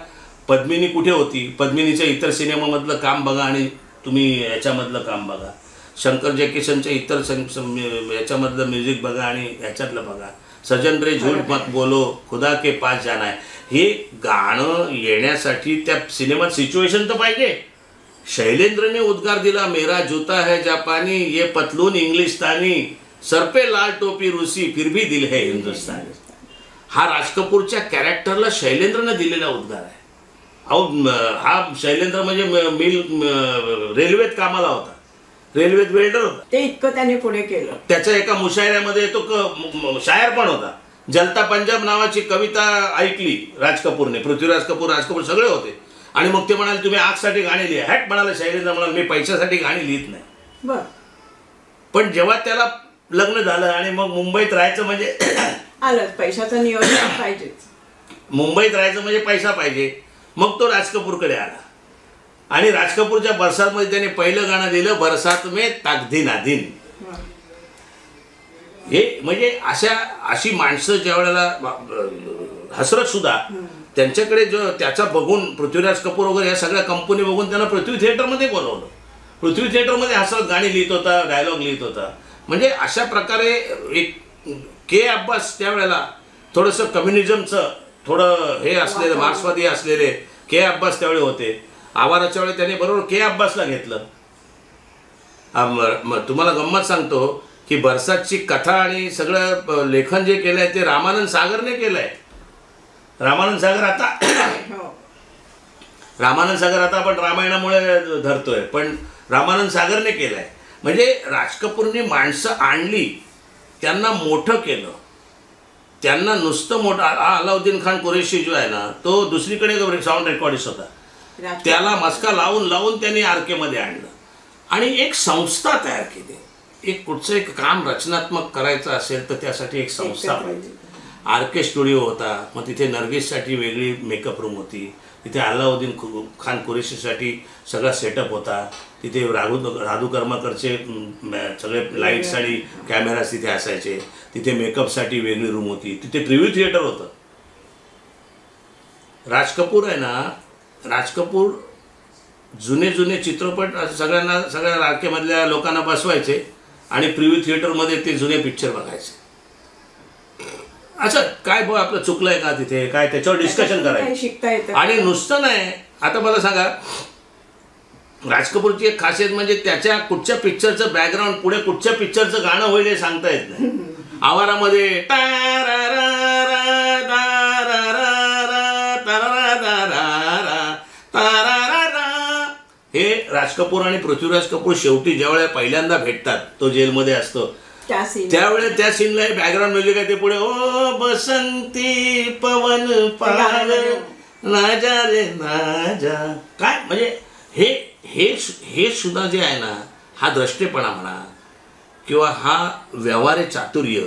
S2: पद्मिनी कुठे होती, पद्मिनीच्या इतर सिनेमामधलं काम बघा आणि तुम्ही याच्यामधलं काम बघा, शंकर जयकिशनच्या इतर याच्यामधलं म्युझिक बघा आणि ह्याच्यातलं बघा. सजन रे झूठ मत बोलो, खुदा के पास जाना है, हे गाणं येण्यासाठी त्या सिनेमात सिच्युएशन तर पाहिजे. शैलेंद्रने उद्गार दिला, मेरा जूता है जापानी, ये पतलून इंग्लिशतानी, सर पे लाल टोपी रूसी, फिर भी दिल है हिंदुस्तानी. हा राज कपूरच्या कॅरेक्टरला शैलेंद्रने दिलेला उद्गार आहे. अहो हा शैलेंद्र म्हणजे रेल्वेत कामाला होता, रेल्वेत वेल्डर होता,
S1: ते इतकं त्याने पुढे केलं.
S2: त्याच्या एका मुशायऱ्यामध्ये तो शायर पण होता. जलता पंजाब नावाची कविता ऐकली राज कपूरने, पृथ्वीराज कपूर, राज कपूर सगळे होते, आणि मग ते म्हणाले तुम्ही आगसाठी गाणी लिहा. हॅट म्हणाले शैलेंद्र, म्हणाले मी पैशासाठी गाणी लिहित नाही.
S1: बर.
S2: पण जेव्हा त्याला लग्न झालं आणि मग मुंबईत राहायचं म्हणजे
S1: आलं पैशाचं नियोजन पाहिजे,
S2: मुंबईत राहायचं म्हणजे पैसा पाहिजे, मग तो राज कपूरकडे आला. आणि राज कपूरच्या बरसातमध्ये त्याने पहिलं गाणं दिलं, बरसात में ताकदीन आदीन. हे म्हणजे अशी माणसं ज्या वेळेला हसरत सुद्धा त्यांच्याकडे जो त्याचा बघून पृथ्वीराज कपूर वगैरे या सगळ्या कंपनी बघून त्यांना पृथ्वी थिएटरमध्ये बोलवलं. पृथ्वी थिएटरमध्ये हसरत गाणी लिहित होता, डायलॉग लिहित होता. म्हणजे अशा प्रकारे एक के अब्बास त्यावेळेला थोडंसं कम्युनिझमचं थोडं हे असलेलं, मार्क्सवादी असलेले के अब्बास त्यावेळी होते. आवाराच्या वेळी त्याने बरोबर के अब्बासला घेतलं. तुम्हाला गंमत सांगतो की बरसातची कथा आणि सगळं लेखन जे केलं आहे ते रामानंद सागरने केलं आहे. रामानंद सागर आता आपण रामायणामुळे धरतोय, पण रामानंद सागरने केलं आहे. म्हणजे राज कपूरने माणसं आणली, त्यांना मोठं केलं, त्यांना नुसतं मोठं. अलाउद्दीन खान कुरेशी जो आहे ना, तो दुसरीकडे साऊंड रेकॉर्डिस्ट होता, त्याला मस्का लावून लावून त्यांनी आरकेमध्ये आणलं आणि एक संस्था तयार केली. एक कुठचं एक काम रचनात्मक करायचं असेल तर त्यासाठी एक संस्था पाहिजे. आरके स्टुडिओ होता, मग तिथे नर्गिससाठी वेगळी मेकअप रूम होती, तिथे अल्लाउद्दीन खान कुरेशीसाठी सगळा सेटअप होता. तिथे राधू कर्माकरचे सगळे लाईट्स आणि कॅमेराज तिथे असायचे. तिथे मेकअपसाठी वेगळी रूम होती. तिथे प्रिव्ह्यू थिएटर होतं. राज कपूर आहे ना, राज कपूर जुने चित्रपट सगळ्या राजकीयमधल्या लोकांना बसवायचे आणि प्रिव्ह्यू थिएटरमध्ये ते जुने पिक्चर बघायचे. असं काय बघ आपलं चुकलंय का तिथे काय त्याच्यावर डिस्कशन करायचं. आणि नुसतं नाही, आता मला सांगा, राज कपूरची एक खासियत म्हणजे त्याच्या कुठच्या पिक्चरचं बॅकग्राऊंड पुढे कुठच्या पिक्चरचं गाणं होईल हे सांगता येत नाही. आवारामध्ये हे राज कपूर आणि पृथ्वीराज कपूर शेवटी ज्यावेळेला पहिल्यांदा भेटतात, तो जेलमध्ये असतो, त्यावेळेस त्या सीनला बॅकग्राऊंड म्युझिक आहे. ते पुढे ओ बसंती पवन पाल ना जा रे ना जा, काय म्हणजे हे सुद्धा जे आहे ना, हा द्रष्टेपणा म्हणा किंवा हा व्यवहारे चातुर्य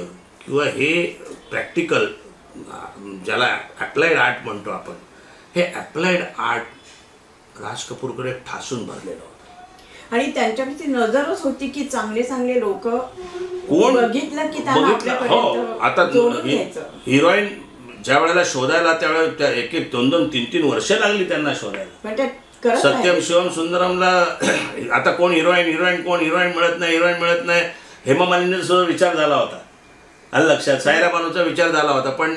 S2: किंवा हे प्रॅक्टिकल ज्याला ॲप्लाइड आर्ट म्हणतो आपण, हे ॲप्लाइड आर्ट राज कपूरकडे ठासून भरलेलं होतं.
S1: आणि त्यांच्याकडची नजरच होती की चांगले लोक कोण बघितलं की
S2: हो. आता हिरोईन ज्या वेळेला शोधायला त्यावेळेला एक 2-3 वर्ष लागली त्यांना शोधायला. सत्यम शिवम सुंदरमला आता कोण हिरोईन मिळत नाही. हेमा मालिनीचा विचार झाला होता, आलं लक्षात. सायरा बानूचा विचार झाला होता, पण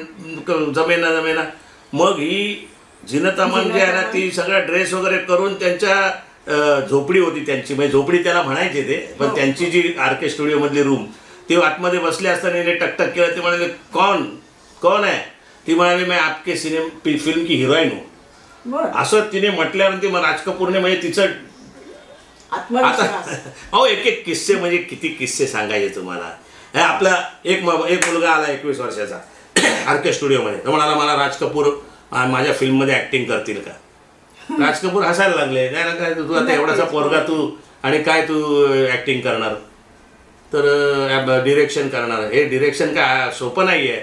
S2: जमेना. मग ही झीनत अमान जी आहे ना, ती सगळा ड्रेस वगैरे करून त्यांच्या झोपडी होती त्यांची, म्हणजे झोपडी त्याला म्हणायचे ते, पण त्यांची जी आरके स्टुडिओ मधली रूम, ते आतमध्ये बसले असताना टकटक केलं. ते म्हणाले कौन आहे? ती म्हणाली मैं आपके फिल्म की हिरोईन हूँ. असं तिने म्हटल्यानंतर मग राज कपूरने म्हणजे तिचं आता अहो एक किस्से, म्हणजे किती किस्से सांगायचे तुम्हाला. आपला एक मुलगा आला 21 वर्षाचा आरके स्टुडिओमध्ये, तो म्हणाला मला राज कपूर माझ्या फिल्ममध्ये ॲक्टिंग करतील का? राज कपूर हसायला लागले. काय तू आता एवढासा पोरगा तू आणि काय तू ॲक्टिंग करणार, तर डिरेक्शन करणार. हे डिरेक्शन काय सोपं नाही आहे.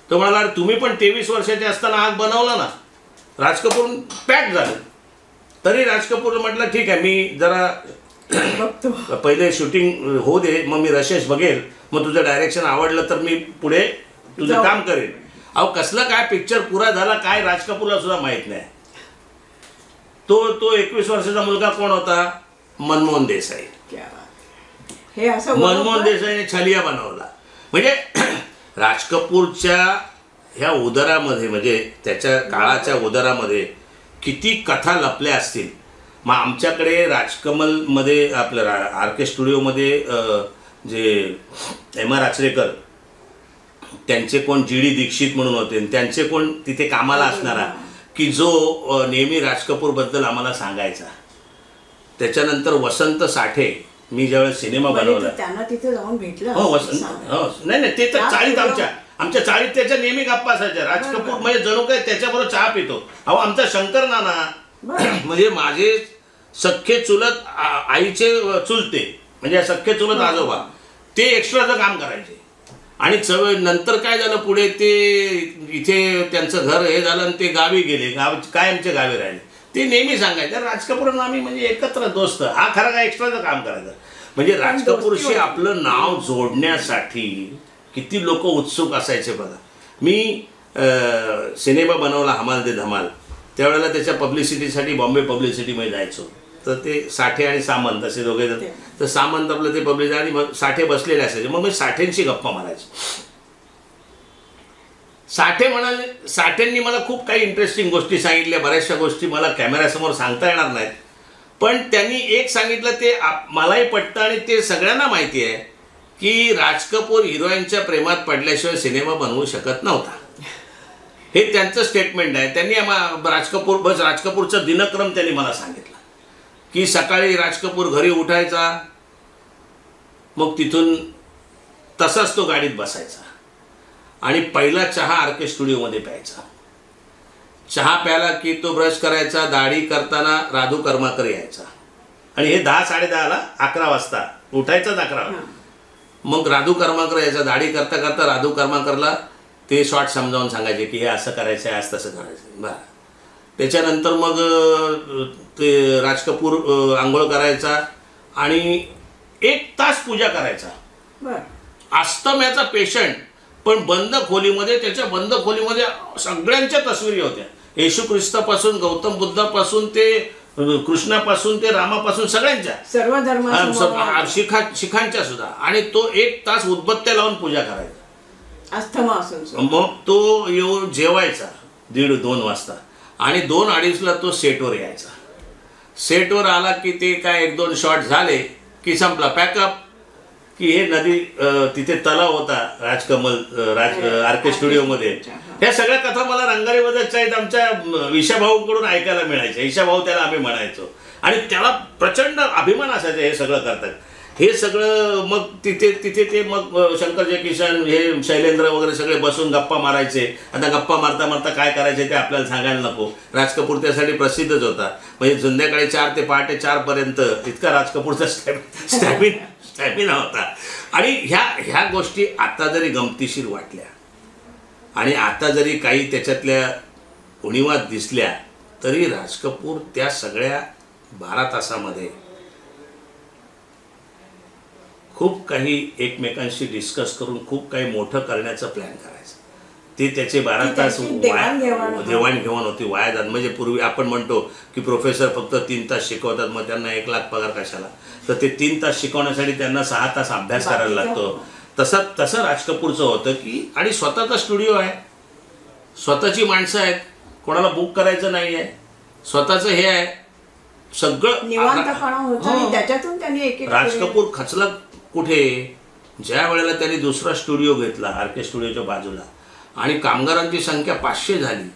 S2: तो म्हणाला तुम्ही पण 23 वर्षाचे असताना आग बनवला ना. राज कपूर पॅक झाले. तरी राज कपूर म्हटलं ठीक आहे, मी जरा पहिले शूटिंग होऊ दे, मग मी रशेश बघेल, मग तुझं डायरेक्शन आवडलं तर मी पुढे तुझं काम करेन. अहो कसला काय पिक्चर पुरा झाला काय राज कपूरला सुद्धा माहीत नाही. तो 21 वर्षाचा मुलगा कोण होता? मनमोहन देसाई. मनमोहन देसाईने छलिया बनवला. म्हणजे राज कपूरच्या ह्या उदरामध्ये, म्हणजे त्याच्या काळाच्या उदरामध्ये किती कथा लपल्या असतील. मग आमच्याकडे राजकमलमध्ये आपल्या आरके स्टुडिओमध्ये जे एम आर आचरेकर, त्यांचे कोण GD दीक्षित म्हणून होते, त्यांचे कोण तिथे कामाला असणारा, की जो नेहमी राज कपूरबद्दल आम्हाला सांगायचा. त्याच्यानंतर वसंत साठे, मी ज्यावेळेस सिनेमा बनवला
S1: त्यांना तिथे जाऊन भेटलं.
S2: हो नाही ते तर चाळीत आमच्या चाळीत त्याच्या नेहमी गप्पा असायच्या. राज कपूर म्हणजे जणू काय त्याच्याबरोबर चहा पितो. अहो आमचा शंकर नाना म्हणजे माझे सख्खे चुलत आईचे चुलते, म्हणजे सख्खे चुलत आजोबा, ते एक्स्ट्राचं काम करायचे. आणि नंतर काय झालं पुढे, ते इथे त्यांचं घर हे झालं आणि ते गावी गेले, कायमचे गावी राहिले. ते नेहमी सांगायचं राज कपूर आम्ही म्हणजे एकत्र दोस्त. हा खरा काय एक्स्ट्राचं काम करायचं. म्हणजे राज कपूरशी आपलं नाव जोडण्यासाठी किती लोक उत्सुक असायचे बघा. मी सिनेमा बनवला हमाल दे धमाल, त्यावेळेला त्याच्या पब्लिसिटीसाठी बॉम्बे पब्लिसिटीमध्ये जायचो. तर ते साठे आणि सामंत असे दोघे जण, तर सामंत आपलं ते पब्लिसिटी आणि मग साठे बसलेले असायचे. मग मी साठेंशी गप्पा मारायचो. साठेंनी मला खूप काही इंटरेस्टिंग गोष्टी सांगितल्या. बऱ्याचशा गोष्टी मला कॅमेऱ्यासमोर सांगता येणार नाहीत, पण त्यांनी एक सांगितलं ते मलाही पटतं आणि ते सगळ्यांना माहिती आहे की राज कपूर हिरोईनच्या प्रेमात पडल्याशिवाय सिनेमा बनवू शकत नव्हता. हे त्यांचं स्टेटमेंट आहे. त्यांनी राज कपूरचा दिनक्रम त्यांनी मला सांगितला की सकाळी राज कपूर घरी उठायचा, मग तिथून तसाच तो गाडीत बसायचा आणि पहिला चहा आरके स्टुडिओमध्ये प्यायचा. चहा प्याला की तो ब्रश करायचा, दाढी करताना राधू कर्माकर यायचा आणि हे 10-10:30ला 11 वाजता उठायचाच 11. मग राधू कर्माकर यायचा. दाढी करता करता राधू कर्माकरला ते शॉर्ट समजावून सांगायचे की हे असं करायचं आहे, आज तसं करायचं. बरं त्याच्यानंतर मग ते राज कपूर आंघोळ करायचा आणि 1 तास पूजा करायचा.
S1: बर.
S2: अस्थम्याचा पेशंट, पण बंद खोलीमध्ये, त्याच्या बंद खोलीमध्ये सगळ्यांच्या तस्वीरी होत्या. येशू ख्रिस्तापासून, गौतम बुद्धापासून ते कृष्णापासून ते रामापासून सगळ्यांच्या,
S1: सर्व धर्म
S2: शिखांच्या सुद्धा. आणि तो 1 तास उदबत्त्या लावून पूजा करायचा
S1: अस्थमा असून.
S2: मग तो येऊन जेवायचा 1:30-2 वाजता आणि 2-2:30ला तो सेटवर यायचा. सेटवर आला की ते काय 1-2 शॉट झाले की संपला, पॅकअप. की हे नदी, तिथे तलाव होता राजकमल आर.के. स्टुडिओमध्ये. ह्या सगळ्या कथा मला रंगारीमध्येच आहेत आमच्या ईशाभाऊंकडून ऐकायला मिळायच्या. ईशाभाऊ त्याला आम्ही म्हणायचो आणि त्याला प्रचंड अभिमान असायचा हे सगळं करतात. हे सगळं मग तिथे ते मग शंकर जयकिशन, हे शैलेंद्र वगैरे सगळे बसून गप्पा मारायचे. आता गप्पा मारता मारता काय करायचे ते आपल्याला सांगायला नको. राज कपूर त्यासाठी प्रसिद्धच होता. म्हणजे संध्याकाळी 4 ते पहाटे 4 पर्यंत इतका राज कपूरचा स्टॅमिना होता. आणि ह्या गोष्टी आता जरी गमतीशीर वाटल्या आणि आता जरी काही त्याच्यातल्या उणिवा दिसल्या तरी राज कपूर त्या सगळ्या 12 तासामध्ये खूप काही एकमेकांशी डिस्कस करून खूप काही मोठं करण्याचा प्लॅन करायचं. ते त्याचे 12 तास देवाणघेवाण होती, वाया जात. म्हणजे पूर्वी आपण म्हणतो की प्रोफेसर फक्त 3 तास शिकवतात, मग त्यांना 1 लाख पगार कशाला. तर ते 3 तास शिकवण्यासाठी त्यांना 6 तास अभ्यास करायला लागतो. तसं राज कपूरचं होतं की, आणि स्वतःचा स्टुडिओ आहे, स्वतःची माणसं आहेत, कोणाला बुक करायचं नाही आहे, स्वतःचं हे आहे सगळं
S1: निवांतपणा होता आणि त्याच्यातून त्यांनी
S2: राज कपूर खचला कुठे, ज्या वेळेला त्यांनी दुसरा स्टुडिओ घेतला आर.के. स्टुडिओच्या बाजूला आणि कामगारांची संख्या 500 झाली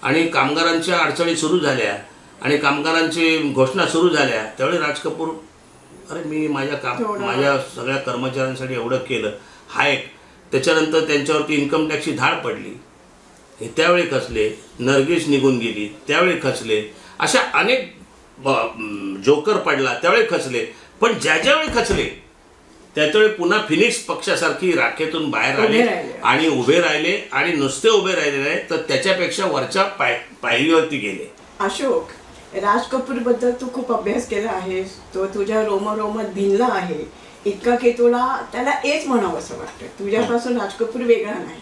S2: आणि कामगारांच्या अडचणी सुरू झाल्या आणि कामगारांची घोषणा सुरू झाल्या. त्यावेळी राज कपूर, अरे मी माझ्या सगळ्या कर्मचाऱ्यांसाठी एवढं केलं, हा एक. त्याच्यानंतर त्यांच्यावरती इन्कम टॅक्सची धाड पडली, हे त्यावेळी खचले. नर्गिस निघून गेली, त्यावेळी खचले. अशा अनेक जोकर पडला, त्यावेळी खचले. पण ज्यावेळी खचले त्यावेळी पुन्हा फिनिक्स पक्षासारखी राखेतून बाहेर आले आणि उभे राहिले. आणि नुसते उभे राहिले नाही तर त्याच्यापेक्षा वरच्या पायरीवरती गेले.
S1: अशोक, राज कपूर बद्दल तू खूप अभ्यास केला आहेस, तो तुझ्या रोमरोमात भिनला आहे इतका की तुला त्याला एच म्हणावं असं वाटतं. तुझ्यापासून राज कपूर वेगळा नाही.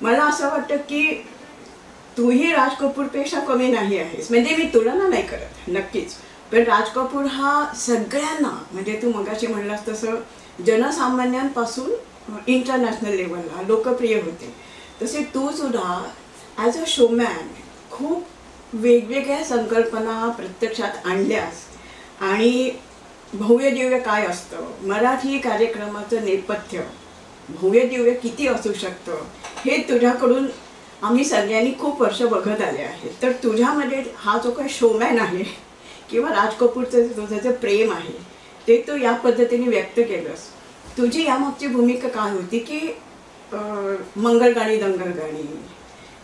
S1: मला असं वाटतं की तूही राज कपूरपेक्षा कमी नाही आहेस. म्हणजे मी तुलना नाही करत नक्कीच, पण राज कपूर हा सगळ्यांना, म्हणजे तू मगाशी म्हणलास तसं जनसामान्यांपासून इंटरनॅशनल लेवलला लोकप्रिय होते. तसे तू सुद्धा ॲज अ शोमॅन खूप वेगवेगळ्या संकल्पना प्रत्यक्षात आणल्यास. आणि भव्य दिव्य काय असतं, मराठी कार्यक्रमाचं नेपथ्य भव्य दिव्य किती असू शकतं हे तुझ्याकडून आम्ही सगळ्यांनी खूप वर्ष बघत आले आहेत. तर तुझ्यामध्ये हा जो काही शोमॅन आहे किंवा राज कपूरचं तुझं जे प्रेम आहे ते तू या पद्धतीने व्यक्त केलंस. तुझी यामागची भूमिका काय होती की मंगलगाणी दंगलगाणी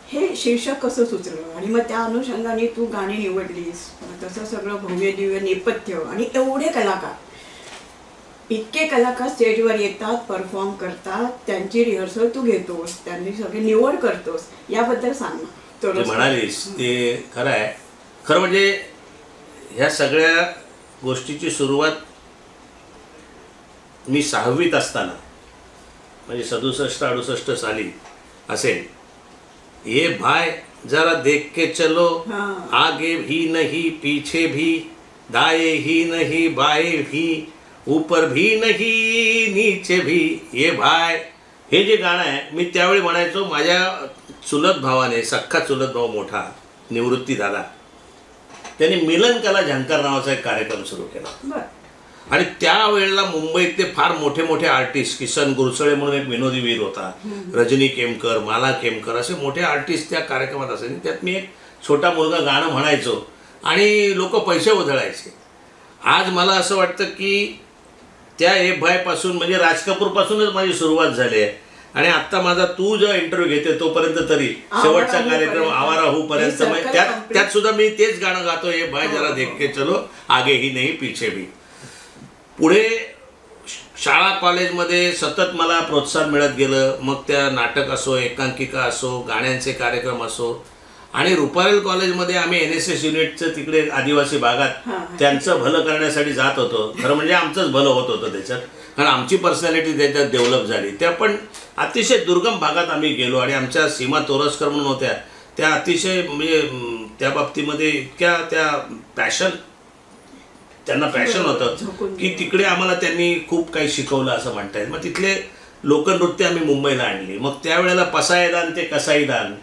S1: हे शीर्षक कसं सुचलं आणि मग त्या अनुषंगाने तू गाणी निवडलीस. तसं सगळं भव्य दिव्य नेपथ्य आणि एवढे कलाकार, इतके कलाकार स्टेजवर येतात, परफॉर्म करतात, त्यांची रिहर्सल तू घेतोस, त्यांनी सगळी निवड करतोस, याबद्दल सांग ना.
S2: म्हणालीस ते खरं आहे. खरं म्हणजे ह्या सगळ्या गोष्टीची सुरुवात मी 6वीत असताना, म्हणजे 67-68 साली असेल. ये भाई जरा देख के चलो, आगे भी नहीं पीछे भी, दाएं ही नहीं बाएं भी, ऊपर भी नहीं नीचे भी, ये भाई, हे जे गाणं आहे मी त्यावेळी म्हणायचो. माझ्या चुलत भावाने, सख्खा चुलत भाऊ मोठा निवृत्ती झाला, त्यांनी मिलन कला झंकार नावाचा एक कार्यक्रम सुरू केला. आणि त्यावेळेला मुंबईतले फार मोठे मोठे आर्टिस्ट, किसन गुरसळे म्हणून एक विनोदी वीर होता, रजनी केमकर, माला केमकर, असे मोठे आर्टिस्ट त्या कार्यक्रमात असायचे. त्यात मी एक छोटा मुलगा गाणं म्हणायचो आणि लोक पैसे उधळायचे. आज मला असं वाटतं की त्या ए भाईपासून, म्हणजे राज कपूरपासूनच माझी सुरुवात झाली आहे. आणि आत्ता माझा तू जो इंटरव्ह्यू घेते तोपर्यंत तरी शेवटचा कार्यक्रम आवारा होऊपर्यंत त्यात सुद्धा मी तेच गाणं गातो, हे भाई जरा देख के चलो, आगे ही नाही पीछे भी. पुढे शाळा कॉलेजमध्ये सतत मला प्रोत्साहन मिळत गेलं. मग त्या नाटक असो, एकांकिका असो, गाण्यांचे कार्यक्रम असो. आणि रुपारेल कॉलेजमध्ये आम्ही NSS युनिटचं तिकडे आदिवासी भागात त्यांचं भलं करण्यासाठी जात होतो. खरं म्हणजे आमचंच भलं होत होतं त्याच्यात, कारण आमची पर्सनॅलिटी त्याच्यात डेव्हलप झाली. त्या पण अतिशय दुर्गम भागात आम्ही गेलो आणि आमच्या सीमा तोरसकर म्हणून होत्या, त्या अतिशय म्हणजे त्या बाबतीमध्ये इतक्या त्या त्यांना पॅशन होतं की तिकडे आम्हाला त्यांनी खूप काही शिकवलं असं म्हणता येईल. मग तिथले लोकनृत्य आम्ही मुंबईला आणली. मग त्यावेळेला पसायदान ते कसाईदान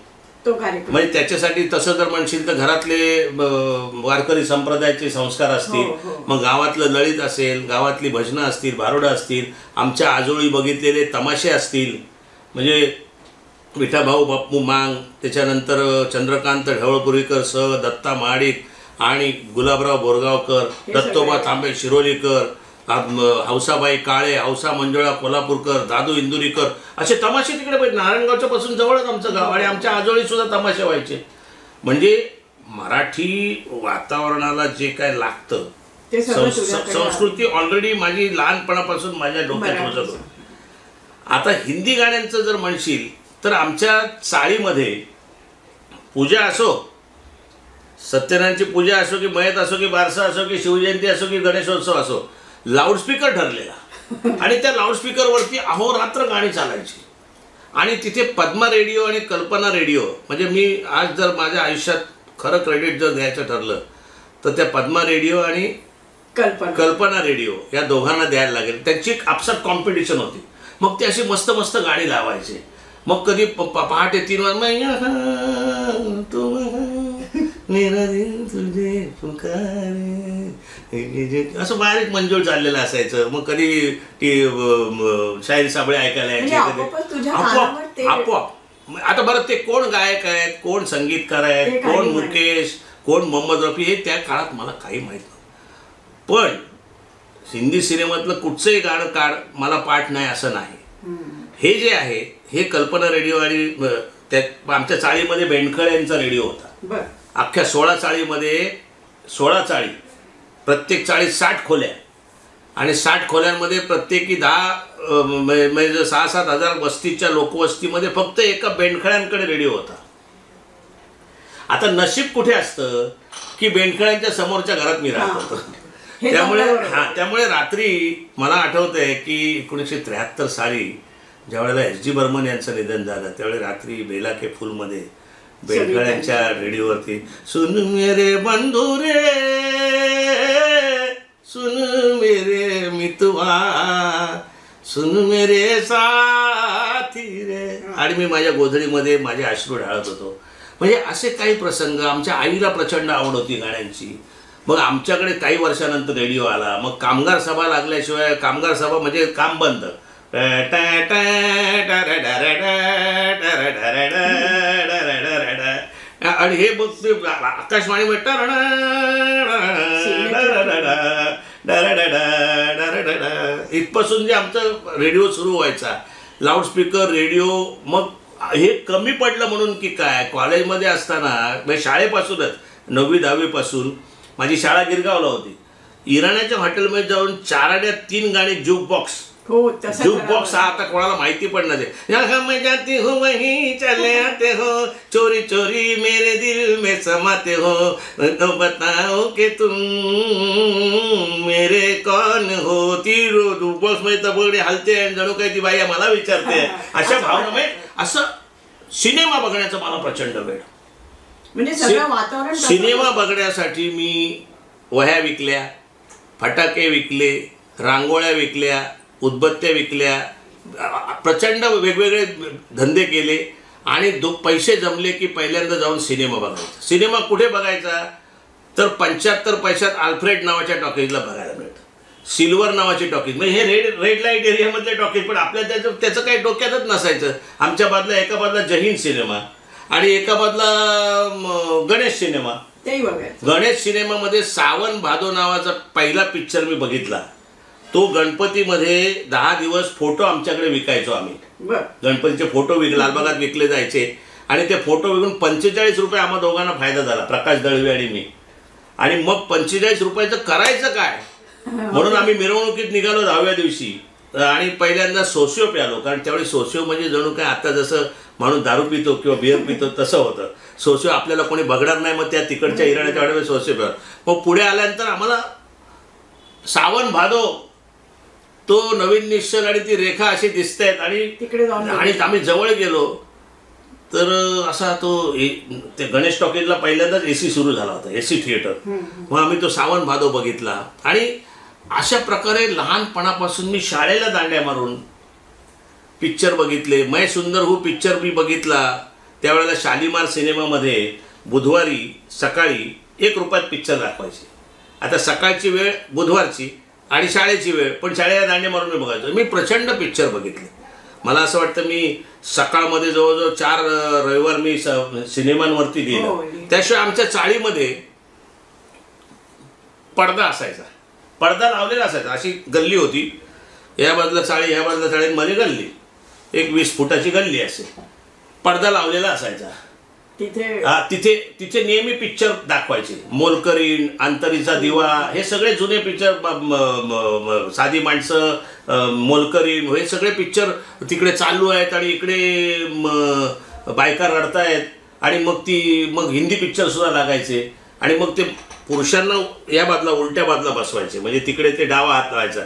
S2: म्हणजे त्याच्यासाठी तसं जर म्हणशील तर घरातले वारकरी संप्रदायाचे संस्कार असतील, मग गावातलं ललित असेल, गावातली भजनं असतील, भारुडं असतील, आमच्या आजोळी बघितलेले तमाशे असतील, म्हणजे विठाभाऊ बाप्पू मांग, त्याच्यानंतर चंद्रकांत ढवळपुरीकर सह दत्ता महाडिक आणि गुलाबराव बोरगावकर, दत्तोबा तांबे शिरोलीकर, हौसाबाई काळे, हौसा मंजुळा कोल्हापूरकर, दादू इंदुरीकर, असे तमाशे तिकडे नारायणगावच्या पासून जवळच आमचं गाव आणि आमच्या आजोळी सुद्धा तमाशे व्हायचे. म्हणजे मराठी वातावरणाला जे काय लागतं संस्कृती ऑलरेडी माझी लहानपणापासून माझ्या डोक्यात रुजत होती. आता हिंदी गाण्यांचं जर म्हणशील तर आमच्या चाळीमध्ये पूजा असो, सत्यनारायणची पूजा असो की मयत असो की बारसा असो की शिवजयंती असो की गणेशोत्सव असो, लाऊडस्पीकर ठरलेला आणि त्या लाऊडस्पीकरवरती अहोरात्र गाणी चालायची. आणि तिथे पद्मा रेडिओ आणि कल्पना रेडिओ, म्हणजे मी आज जर माझ्या आयुष्यात खरं क्रेडिट जर द्यायचं ठरलं तर त्या पद्मा रेडिओ आणि कल्पना रेडिओ या दोघांना द्यायला लागेल. त्यांची एक आपसात कॉम्पिटिशन होती. मग ते अशी मस्त मस्त गाणी लावायचे. मग कधी पहाटे 3 वाजता मेरा दिल तुझे पुकारे असं बारीक मंजूळ चाललेलं असायचं. मग कधी ती शाहीर साबळे ऐकायला यायचे, आपोआप. आता बरं ते कोण गायक आहेत, कोण संगीतकार आहेत, कोण मुकेश, कोण मोहम्मद रफी, हे त्या काळात मला काही माहीत नव्हतं. पण हिंदी सिनेमातलं कुठचंही गाणं काढ मला पाठ नाही असं नाही. हे जे आहे हे कल्पना रेडिओ आणि त्यात आमच्या चाळीमध्ये बेंडखळ यांचा रेडिओ होता. अख्ख्या 16 चाळीमध्ये 16 चाळी, प्रत्येक चाळीत 60 खोल्या आणि 60 खोल्यांमध्ये प्रत्येकी 10 म्हणजे 6-7 हजार वस्तीच्या लोकवस्तीमध्ये फक्त एका बेंडखळ्यांकडे रेडिओ होता. आता नशीब कुठे असतं की बेंडखळ्यांच्या समोरच्या घरात मी राहत होतो. त्यामुळे रात्री मला आठवतंय की 1973 साली ज्यावेळेला SG बर्मन यांचं निधन झालं त्यावेळी रात्री बेला के फुलमध्ये बेंडखळ्यांच्या रेडिओवरती सुन मेरे बंधू रे, सुन मेरे मितवा, सुन मेरे साथी रे, आणि मी माझ्या गोधडीमध्ये माझे अश्रू ढाळत होतो. म्हणजे असे काही प्रसंग. आमच्या आईला प्रचंड आवड होती गाण्यांची. मग आमच्याकडे काही वर्षानंतर रेडिओ आला. मग कामगार सभा लागल्याशिवाय, कामगार सभा म्हणजे काम बंद, आणि हे मग ते आकाशवाणी इथपासून जे आमचं रेडिओ सुरू व्हायचा, लाऊडस्पीकर रेडिओ. मग हे कमी पडलं म्हणून की काय, कॉलेजमध्ये असताना म्हणजे शाळेपासूनच 9वी-10वी पासून माझी शाळा गिरगावला होती. इराण्याच्या हॉटेलमध्ये जाऊन 4 आड्यात 3 गाणी ज्यूक बॉक्स. हा आता कोणाला माहिती पण नसेल. मैं जाती हूँ वहीं चले आते हो, चोरी चोरी मेरे दिल में समाते हो, तो बताओ कि तुम मेरे कौन हो. ती बॉक्स मध्ये तबगडे हलते आणि जणू काही ती बाई मला विचारते. अशा भावना. असं सिनेमा बघण्याचा मला प्रचंड वेळ.
S1: म्हणजे
S2: सिनेमा बघण्यासाठी मी वह्या विकल्या, फटाके विकले, रांगोळ्या विकल्या, उदबत्त्या विकल्या, प्रचंड वेगवेगळे धंदे केले आणि पैसे जमले की पहिल्यांदा जाऊन सिनेमा बघायचा. सिनेमा कुठे बघायचा तर 75 पैशात अल्फ्रेड नावाच्या टॉकीजला बघायला मिळतं. सिल्वर नावाची टॉकीज, म्हणजे हे रेड लाईट एरियामधले टॉकीज. पण आपल्या त्याचं काही डोक्यातच नसायचं. आमच्या बाजूला एका बाजूला जहीन सिनेमा आणि एका बाजूला गणेश सिनेमा. गणेश सिनेमामध्ये सावन भादो नावाचा पहिला पिक्चर मी बघितला. तो गणपतीमध्ये 10 दिवस फोटो आमच्याकडे विकायचो आम्ही. गणपतीचे फोटो लालबागात विकले जायचे आणि ते फोटो विकून 45 रुपये आम्हा दोघांना फायदा झाला, प्रकाश दळवे आणि मी. आणि मग 45 रुपयाचं करायचं काय म्हणून आम्ही मिरवणुकीत निघालो 10व्या दिवशी आणि पहिल्यांदा सोशिओ प्यालो, कारण त्यावेळी सोशिओ म्हणजे जणू काय आता जसं माणूस दारू पितो किंवा बिअर पितो तसं होतं. सोशिओ आपल्याला कोणी बघणार नाही, मग त्या तिकडच्या इराण्याच्या वेळेला सोशिओ प्यालो. मग पुढे आल्यानंतर आम्हाला सावन भादो तो नवीन निश्चल आणि ती रेखा अशी दिसत आहेत आणि आम्ही जवळ गेलो तर असा तो ते गणेश टॉकीजला पहिल्यांदाच AC सुरू झाला होता, AC थिएटर. मग आम्ही तो सावन भादो बघितला. आणि अशा प्रकारे लहानपणापासून मी शाळेला दांड्या मारून पिक्चर बघितले. मैं सुंदर हूँ पिक्चर मी बघितला. त्यावेळेला शालीमार सिनेमामध्ये बुधवारी सकाळी 1 रुपयात पिक्चर दाखवायचे. आता सकाळची वेळ बुधवारची आणि शाळेची वेळ, पण शाळेला दांड्या मारून मी बघायचो. मी प्रचंड पिक्चर बघितले. मला असं वाटतं मी सकाळमध्ये जवळजवळ 4 रविवार मी सिनेमांवरती गेलो. त्याशिवाय आमच्या चाळीमध्ये पडदा असायचा, पडदा लावलेला असायचा. अशी गल्ली होती, या बाजूला चाळी या बाजूला चाळी, मध्ये गल्ली, एक 20 फुटाची गल्ली असे, पडदा लावलेला असायचा. तिथे नेहमी पिक्चर दाखवायचे. मोलकरीण, अंतरीचा दिवा, हे सगळे जुने पिक्चर, साधी माणसं, मोलकरीण, हे सगळे पिक्चर तिकडे चालू आहेत आणि इकडे बायका रडतायत. आणि मग हिंदी पिक्चर सुद्धा लागायचे. आणि मग ते पुरुषांना या बाजूला उलट्या बाजूला बसवायचे, म्हणजे तिकडे ते डावा हात लावायचा.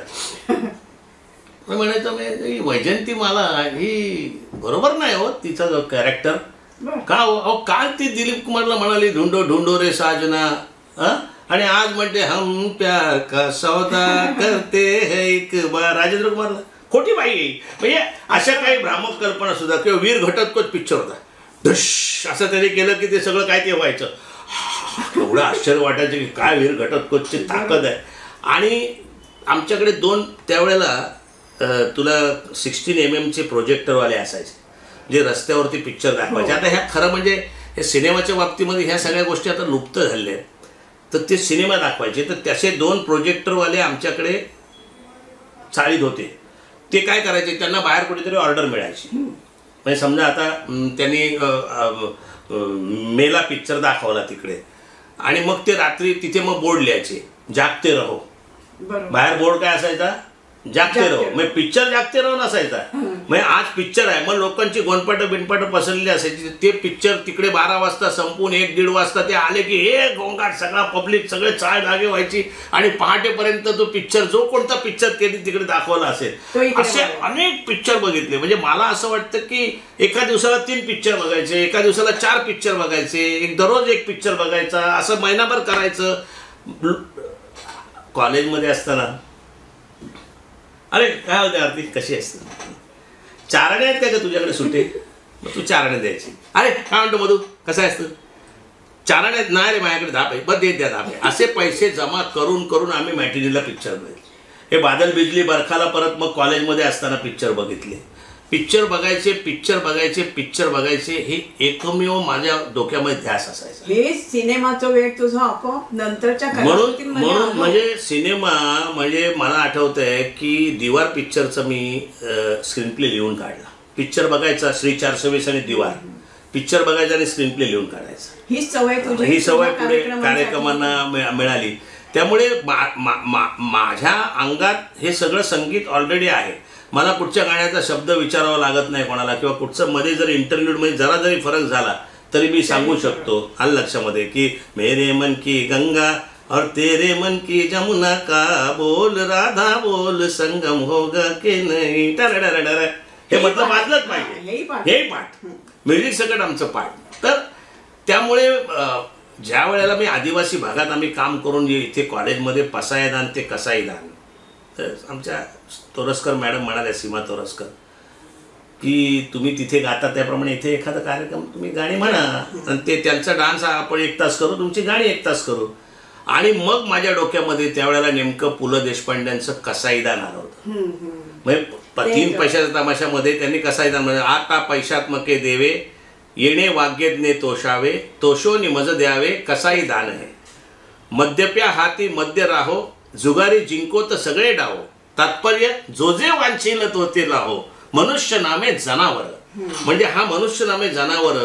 S2: म्हणायचं मी वैजयंती माला ही बरोबर नाही हो तिचं कॅरेक्टर. का हो, काल ती दिलीप कुमारला म्हणाली ढूंढो ढूंढो रे साजना, आणि आज म्हणते हम प्यार का सौदा करते है एक बार. राजेंद्र कुमारला खोटी बाई. म्हणजे अशा काही भ्रामक कल्पना सुद्धा. किंवा वीर घटोत्कच पिक्चर होता, धश असं त्याने केलं की ते सगळं काय ते व्हायचं. एवढं आश्चर्य वाटायचं की काय वीर घटोत्कचची ताकद आहे. आणि आमच्याकडे 2 त्यावेळेला तुला 16 mm प्रोजेक्टरवाले असायचे जे रस्त्यावरती पिक्चर दाखवायचे. आता ह्या खरं म्हणजे हे सिनेमाच्या बाबतीमध्ये ह्या सगळ्या गोष्टी आता लुप्त झालेल्या आहेत. तर ते सिनेमा दाखवायचे. तर त्याचे 2 प्रोजेक्टरवाले आमच्याकडे चाळीत होते. ते काय करायचे, त्यांना बाहेर कुठेतरी ऑर्डर मिळायची. म्हणजे समजा आता त्यांनी मेला पिक्चर दाखवला तिकडे, आणि मग ते रात्री तिथे मग बोर्ड लिहायचे, जागते रहो. बाहेर बोर्ड काय असायचा, जागते रहो. मग पिक्चर जागते रहो नसायचा. मग आज पिक्चर आहे, मग लोकांची गोंडपाटं बिनपाटं पसरलेली असायची. ते पिक्चर तिकडे 12 वाजता संपून 1-1.5 वाजता ते आले की हे गोंगाट, सगळा पब्लिक, सगळे चाळ जागे व्हायची. आणि पहाटेपर्यंत तो पिक्चर, जो कोणता पिक्चर त्यांनी तिकडे दाखवला असेल, असे अनेक पिक्चर बघितले. म्हणजे मला असं वाटतं की एका दिवसाला 3 पिक्चर बघायचे, एका दिवसाला 4 पिक्चर बघायचे, दररोज 1 पिक्चर बघायचा, असं महिनाभर करायचं. कॉलेजमध्ये असताना अरे काय होते आरती, कशी असते, चारणे आहेत काय का तुझ्याकडे सुटे, मग तू चारणे द्यायची. अरे काय म्हणतो मधू, कसं असतं, चारणे आहेत नाही रे माझ्याकडे 10 पैसे, बस देत द्या 10 पैसे. असे पैसे जमा करून करून आम्ही मॅटिनीला पिक्चर बघितले. हे बादल बिजली बरखाला परत मग कॉलेजमध्ये असताना पिक्चर बघितले. पिक्चर बघायचे, पिक्चर बघायचे, पिक्चर बघायचे, हे एकमेव माझ्या डोक्यामध्ये ध्यास असायचा.
S1: हे सिनेमाचं वेळ तुझं आपोआप नंतरच्या
S2: म्हणून म्हणजे सिनेमा म्हणजे मला आठवतंय की दिवार पिक्चरचं मी स्क्रीनप्ले लिहून काढला. पिक्चर बघायचा, श्री 420 आणि दिवार पिक्चर बघायचा आणि स्क्रीनप्ले लिहून काढायचा. ही सवय पुढे कार्यक्रमांना मिळाली. त्यामुळे माझ्या अंगात हे सगळं संगीत ऑलरेडी आहे. मला कुठच्या गाण्याचा शब्द विचारावा लागत नाही कोणाला, किंवा कुठचं मध्ये जर इंटरव्ह्यूमध्ये जरा जरी फरक झाला तरी मी सांगू शकतो. आलं लक्षामध्ये की मेरे मन की गंगा और तेरे मन की जमुना का बोल राधा बोल संगम होगा की नाही, हे मतलब वाजलंच पाहिजे. हे पाठ म्युझिक सकट आमचं पाठ. तर त्यामुळे ज्या वेळेला मी आदिवासी भागात आम्ही काम करून इथे कॉलेजमध्ये पसायदान ते कसाईदान, तर आमच्या तोरसकर मॅडम म्हणाल्या, सीमा तोरसकर, की तुम्ही तिथे गाता त्याप्रमाणे इथे एखादा कार्यक्रम तुम्ही गाणी म्हणा, आणि ते त्यांचा डान्स आपण 1 तास करू, तुमची गाणी 1 तास करू. आणि मग माझ्या डोक्यामध्ये त्यावेळेला नेमकं पु ल देशपांड्यांचं कसाईदान आलं होतं. म्हणजे 3 पैशाच्या तमाशामध्ये त्यांनी कसाईदान म्हणजे, आता पैशात्मके देवे येणे वाग्यज्ञे तोषावे, तोषोनी मज द्यावे कसाई दान है, मद्यप्या हाती मद्य राहो, जुगारी जिंको तर सगळे डाहो, तात्पर्य जो जे वांछील तो ते लाहो, मनुष्य नामे जनावर. म्हणजे हा मनुष्य नामे जनावर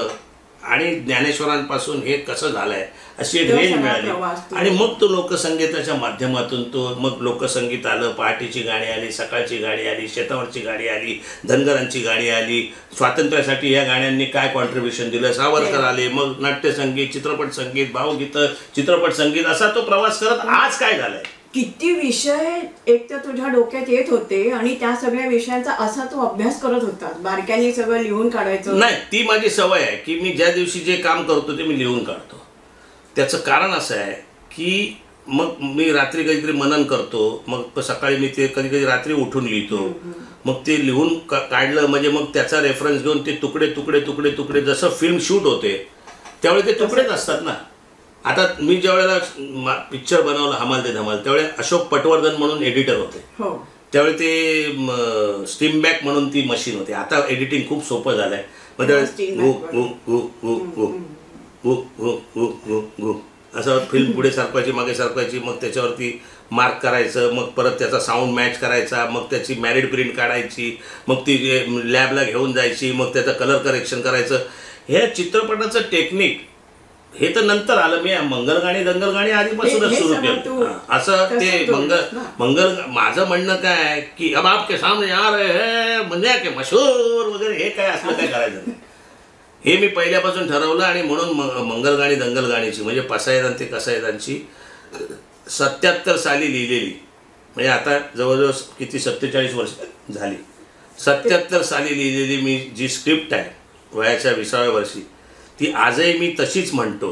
S2: आणि ज्ञानेश्वरांपासून हे कसं झालंय अशी एक
S1: तो
S2: रेंज
S1: सगळा
S2: मिळाली.
S1: प्रवास तो.
S2: आणि मग तो लोकसंगीताच्या माध्यमातून तो मग लोकसंगीत आलं, पहाटेची गाणी आली, सकाळची गाणी आली, शेतावरची गाणी आली, धनगरांची गाणी आली, स्वातंत्र्यासाठी या गाण्यांनी काय कॉन्ट्रीब्युशन दिलं, सावरकर आले, मग नाट्यसंगीत, चित्रपट संगीत, भावगीतं, चित्रपट संगीत, असा तो प्रवास करत आज काय झालंय.
S1: किती विषय एक तर तुझ्या डोक्यात येत होते आणि त्या सगळ्या विषयांचा असा तू अभ्यास करत होता, बारक्याने सगळं लिहून काढायचं.
S2: नाही, ती माझी सवय आहे की मी ज्या दिवशी जे काम करतो ते मी लिहून काढतो. त्याचं कारण असं आहे की मग मी रात्री कधीतरी मनन करतो, मग सकाळी मी ते कधी कधी रात्री उठून लिहितो, मग ते लिहून काढलं म्हणजे मग त्याचा रेफरन्स घेऊन ते तुकडे तुकडे तुकडे तुकडे जसं फिल्म शूट होते त्यावेळी ते तुकडेच असतात ना. आता मी ज्या वेळेला पिक्चर बनवलं हमाल ते धमाल त्यावेळी अशोक पटवर्धन म्हणून एडिटर होते. त्यावेळी ते स्टीमबॅक म्हणून ती मशीन होती. आता एडिटिंग खूप सोपं झालं आहे. मग त्यावेळेस असं फिल्म पुढे सरकवायची मागे सरकवायची, मग त्याच्यावरती मार्क करायचं, मग परत त्याचा साऊंड मॅच करायचा, मग त्याची मॅरिड प्रिंट काढायची, मग ती लॅबला घेऊन जायची, मग त्याचं कलर करेक्शन करायचं. हे चित्रपटाचं टेक्निक हे तर नंतर आलं. मी मंगलगाणी दंगलगाणी आधीपासूनच सुरू केलं. असं ते मंगल माझं म्हणणं काय की अब आपके सामने आ रहे हैं म्हणजे की मशहूर वगैरे हे काय असलं काय करायचं नाही. हे मी पहिल्यापासून ठरवलं आणि म्हणून मंगलगाणी दंगलगाणीची म्हणजे पसायदान ते कसायदानची 77 साली लिहिलेली, म्हणजे आता जवळजवळ किती 47 वर्ष झाली, 77 साली लिहिलेली मी जी स्क्रिप्ट आहे वयाच्या 20व्या वर्षी ती आजही मी तशीच म्हणतो.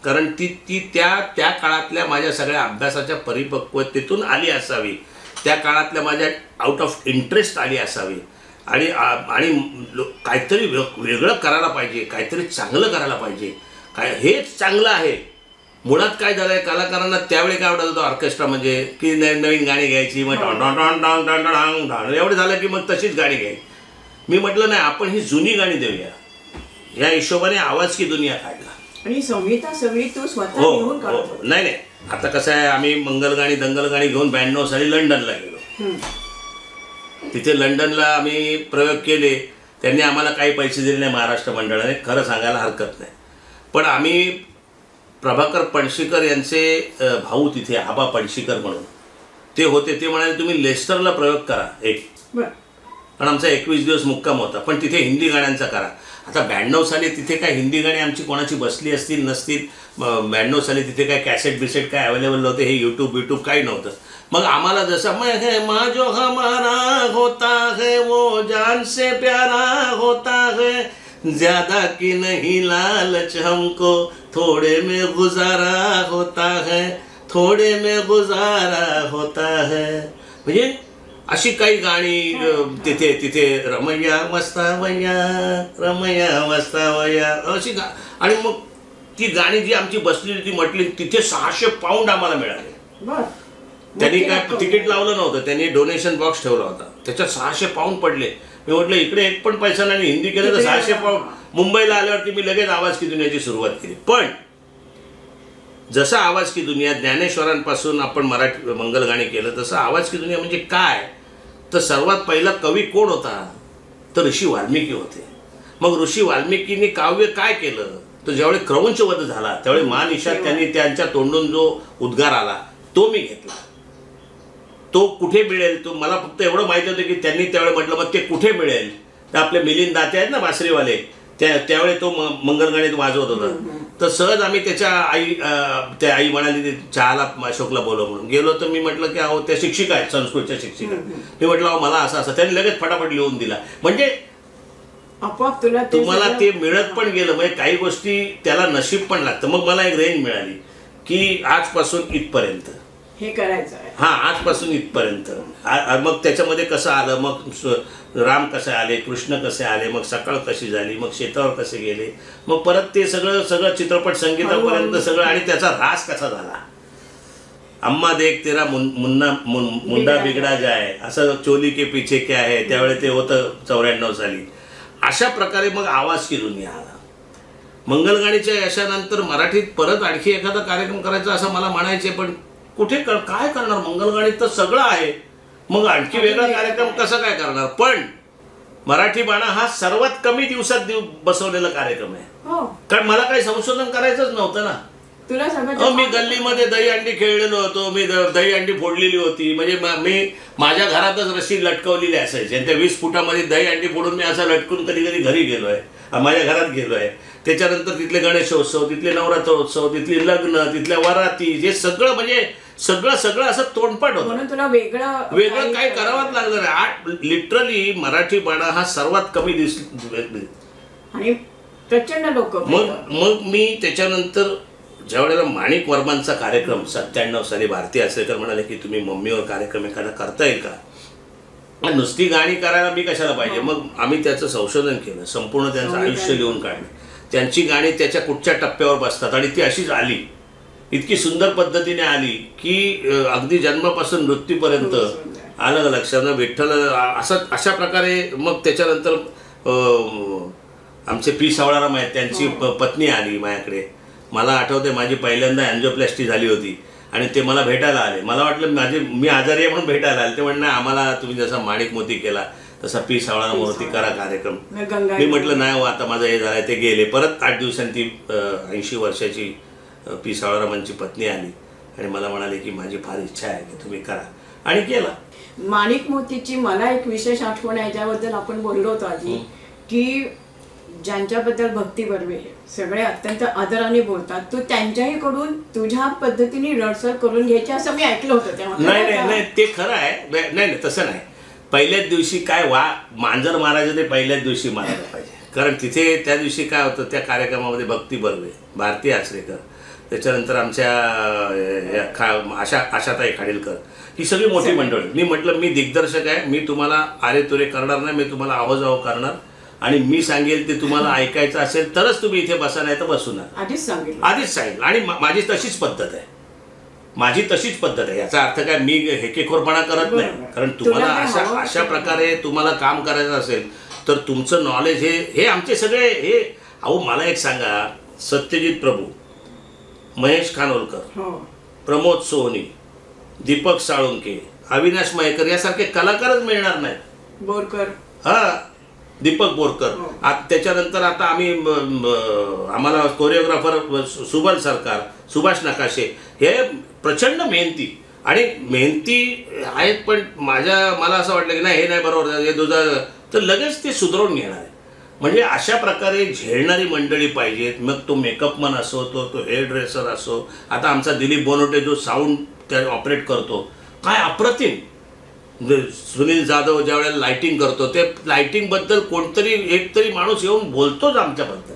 S2: कारण ती त्या काळातल्या माझ्या सगळ्या अभ्यासाच्या परिपक्वतेतून आली असावी, त्या काळातल्या माझ्या आउट ऑफ इंटरेस्ट आली असावी आणि काहीतरी वेगळं करायला पाहिजे, काहीतरी चांगलं करायला पाहिजे. काय हेच चांगलं आहे. मुळात काय झालं आहे कलाकारांना त्यावेळी काय आवडत होतं ऑर्केस्ट्रा म्हणजे की नवीन गाणी घ्यायची, मग एवढं झालं की मग तशीच गाणी घ्यायची. मी म्हटलं नाही, आपण ही जुनी गाणी देऊया. या हिशोबाने आवाज की दुनिया काढला
S1: आणि संहिता सगळी तू स्वतः लिहून काढतो.
S2: नाही नाही, आता कसं आहे आम्ही मंगलगाणी दंगलगाणी घेऊन 92 साली लंडनला गेलो. तिथे लंडनला आम्ही प्रयोग केले. त्यांनी आम्हाला काही पैसे दिले नाही महाराष्ट्र मंडळाने, खरं सांगायला हरकत नाही. पण आम्ही प्रभाकर पणशीकर यांचे भाऊ तिथे आबा पणशीकर म्हणून ते होते, ते म्हणाले तुम्ही लेस्टरला प्रयोग करा एक, पण आमचा 21 दिवस मुक्काम होता, पण तिथे हिंदी गाण्यांचा करा. आता 92 साली तिथे काय हिंदी गाणी आमची कोणाची बसली असतील नसतील. 92 साली तिथे काय कॅसेट बिसेट काय अवेलेबल नव्हते, हे यूट्यूब काही नव्हतं. मग आम्हाला जसं मैं है माँ जो हमारा होता है वो जान से प्यारा होता है, ज्यादा की नहीं लालच हमको थोड़े में गुजारा होता है, थोड़े में गुजारा होता है. म्हणजे अशी काही गाणी तिथे रमैया मस्तावया रमैया मस्तावया अशी आणि मग ती गाणी जी आमची बसली ती म्हटली तिथे 600 पाऊंड आम्हाला मिळाले. त्यांनी काय तिकीट लावलं नव्हतं, त्यांनी डोनेशन बॉक्स ठेवला होता, त्याच्यात 600 पाऊंड पडले. मी म्हटलं इकडे एक पण पैसा नाही, हिंदी केलं तर 600 पाऊंड. मुंबईला आल्यावरती मी लगेच आवाज की दुनियाची सुरुवात केली. पण जसं आवाज की दुनिया ज्ञानेश्वरांपासून आपण मराठी मंगलगाणी केलं तसं आवाज की दुनिया म्हणजे काय तर सर्वात पहिला कवी कोण होता तर ऋषी वाल्मिकी होते. मग ऋषी वाल्मिकींनी काव्य काय केलं तर ज्यावेळी क्रौंचवध झाला त्यावेळी महानिशात त्यांनी त्यांच्या तोंडून जो उद्गार आला तो मी घेतला. तो कुठे मिळेल तो मला फक्त एवढं माहिती होतं की त्यांनी त्यावेळी म्हटलं मग ते कुठे मिळेल तर आपले मिलिंद दाते आहेत ना बासरीवाले त्यावेळी तो मंगलगाणी वाजवत होता. तर सहज आम्ही त्या आई म्हणाली चहाला अशोकला बोलव म्हणून गेलो. तर मी म्हटलं की अहो त्या शिक्षिका आहेत संस्कृतच्या शिक्षिका. मी म्हटलं अहो मला असं त्यांनी लगेच फटाफट लिहून दिला. म्हणजे
S1: आपोआप
S2: तुम्हाला ते मिळत पण गेलं. म्हणजे काही गोष्टी त्याला नशीब पण लागतं. मग मला एक रेंज मिळाली की आजपासून इथपर्यंत
S1: हे करायचं आहे.
S2: हां आजपासून इथपर्यंत. मग त्याच्यामध्ये कसं आलं, मग राम कसे आले, कृष्ण कसे आले, मग सकाळ कशी झाली, मग शेतावर कसे गेले, मग परत ते सगळं चित्रपट संगीतापर्यंत सगळं आणि त्याचा रास कसा झाला. अम्मा देख तेरा मुंडा बिगडा जाय असं चोली के पीछे क्या है त्यावेळी ते होतं 94 साली. अशा प्रकारे मग आवाज की दुनिया आला. मंगलगाणीच्या यशानंतर मराठीत परत आणखी एखादा कार्यक्रम करायचा असं मला म्हणायचे, पण कुठे काय करणार, मंगलगाणीत तर सगळं आहे, मग आणखी वेगळा कार्यक्रम कसा काय करणार. पण मराठी बाणा हा सर्वात कमी दिवसात बसवलेला कार्यक्रम आहे.
S1: हो,
S2: कारण मला काही संशोधन करायचंच नव्हतं ना.
S1: तुला सगळं
S2: मी गल्लीमध्ये दही अंडी खेळलेलो होतो, मी दही अंडी फोडलेली होती. म्हणजे मी माझ्या घरातच रस्सी लटकवलेली असायची आणि त्या 20 फुटामध्ये दही अंडी फोडून मी असं लटकून कधी कधी घरी गेलो आहे, माझ्या घरात गेलो आहे. त्याच्यानंतर तिथले गणेशोत्सव, तिथले नवरात्रोत्सव, तिथली लग्न, तिथल्या वराती, हे सगळं म्हणजे सगळं सगळं असं तोंडपाठ होतं.
S1: म्हणून तुला वेगळं
S2: काही करावंच लागलं नाही. लिटरली मराठीपणा हा सर्वात कमी
S1: आणि प्रचंड लोक.
S2: मग मी त्याच्यानंतर ज्यावेळेला माणिक वर्मांचा कार्यक्रम 97 साली भारती आचरेकर म्हणाले की तुम्ही मम्मीवर कार्यक्रम एखादा करता येईल का. नुसती गाणी करायला मी कशाला पाहिजे. मग आम्ही त्याचं संशोधन केलं, संपूर्ण त्यांचं आयुष्य लिहून काढलं. त्यांची गाणी त्याच्या कुठच्या टप्प्यावर बसतात आणि ती अशीच आली, इतकी सुंदर पद्धतीने आली की अगदी जन्मापासून मृत्यूपर्यंत आलं लक्षात. विठ्ठल अशा प्रकारे. मग त्याच्यानंतर आमचे पी सावळाराम आहेत, त्यांची पत्नी आली माझ्याकडे. मला आठवते माझी पहिल्यांदा अँजिओप्लास्टी झाली होती आणि ते मला भेटायला आले. मला वाटलं मी आजारी आहे म्हणून भेटायला आले. ते म्हणणं आम्हाला तुम्ही जसा माणिक मोती केला तसा पी सावळारामवरती करा कार्यक्रम. मी म्हटलं नाही हो, आता माझं हे झालं. ते गेले. परत 8 दिवसांनी ती 80 वर्षाची पी सावळारामांची पत्नी आली आणि मला म्हणाले की माझी फार इच्छा आहे की तुम्ही करा, आणि केला.
S1: माणिक मोतीची मला एक विशेष आठवण आहे, ज्याबद्दल आपण बोललो होतो आधी, की ज्यांच्याबद्दल भक्ती बर्वे सगळे अत्यंत आदराने बोलतात, तू त्यांच्याही कडून तुझ्या पद्धतीने रडसड करून घ्यायची असं मी ऐकलं होतं. तेव्हा
S2: नाही ते खरं आहे. नाही तसं नाही. पहिल्याच दिवशी काय मांजर मारायचं ते पहिल्याच दिवशी मारायला पाहिजे. कारण तिथे त्या दिवशी काय होतं, त्या कार्यक्रमामध्ये भक्ती बर्वे, भारती आचरेकर, त्याच्यानंतर आमच्या आशाताई खाडीलकर, ही सगळी मोठी मंडळी. मी म्हटलं मी दिग्दर्शक आहे, मी तुम्हाला आरे तुरे करणार नाही, मी तुम्हाला आवाजाव करणार आणि मी सांगेल ते तुम्हाला ऐकायचं असेल तरच तुम्ही इथे बसा, नाही तर बसू नका. आधीच सांगितलं. आणि माझी तशीच पद्धत आहे. याचा अर्थ काय मी हेकेखोरपणा करत नाही. कारण तुम्हाला अशा प्रकारे तुम्हाला काम करायचं असेल तर तुमचं नॉलेज हे आमचे सगळे हे. अहो मला एक सांगा, सत्यजित प्रभू, महेश खानोलकर, प्रमोद सोहनी, दीपक साळुंके, अविनाश मयेकर यासारखे कलाकारच मिळणार नाहीत.
S1: बोरकर,
S2: दीपक बोरकर. त्याच्यानंतर आता आम्हाला कोरिओग्राफर सुबल सरकार, सुभाष नकाशे, हे प्रचंड मेहनती आहेत. पण मला असं वाटलं की नाही हे नाही बरोबर, हे तुझं तर लगेच ते सुधारून घेणार आहे. म्हणजे अशा प्रकारे झेलणारी मंडळी पाहिजेत. मग तो मेकअपमन असो, तो हेअर ड्रेसर असो. आता आमचा दिलीप बोनोटे जो साऊंड त्या ऑपरेट करतो, काय अप्रतिम. सुनील जाधव ज्या वेळेला लाइटिंग करतो, ते लाइटिंगबद्दल कोणतरी एकतरी माणूस येऊन बोलतोच आमच्याबद्दल.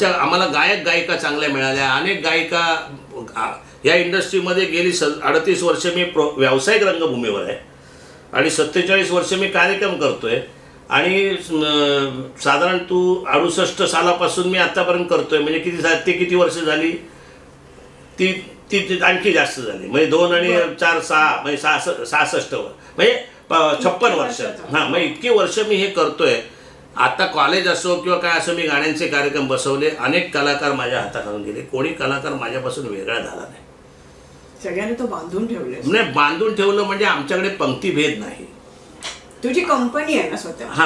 S2: आम्हाला गायिका चांगल्या मिळाल्या. अनेक गायिका या इंडस्ट्रीमध्ये गेली 38 वर्ष मी व्यावसायिक रंगभूमीवर आहे आणि 47 वर्ष मी कार्यक्रम करतोय. आणि साधारण 68 सालापासून मी आतापर्यंत करतोय. म्हणजे किती वर्ष झाली, ती आणखी जास्त झाली. म्हणजे 2 आणि 4 6 म्हणजे 66 म्हणजे 56 वर्ष. मग इतकी वर्ष मी हे करतोय. आता कॉलेज असो किंवा काय असो, मी गाण्यांचे कार्यक्रम बसवले. अनेक कलाकार माझ्या हाताखालून गेले. कोणी कलाकार माझ्यापासून वेगळा झाला नाही.
S1: सगळ्यांनी तो बांधून ठेवले.
S2: नाही बांधून ठेवलं म्हणजे आमच्याकडे पंक्तीभेद नाही.
S1: तुझी कंपनी आहे ना स्वतः?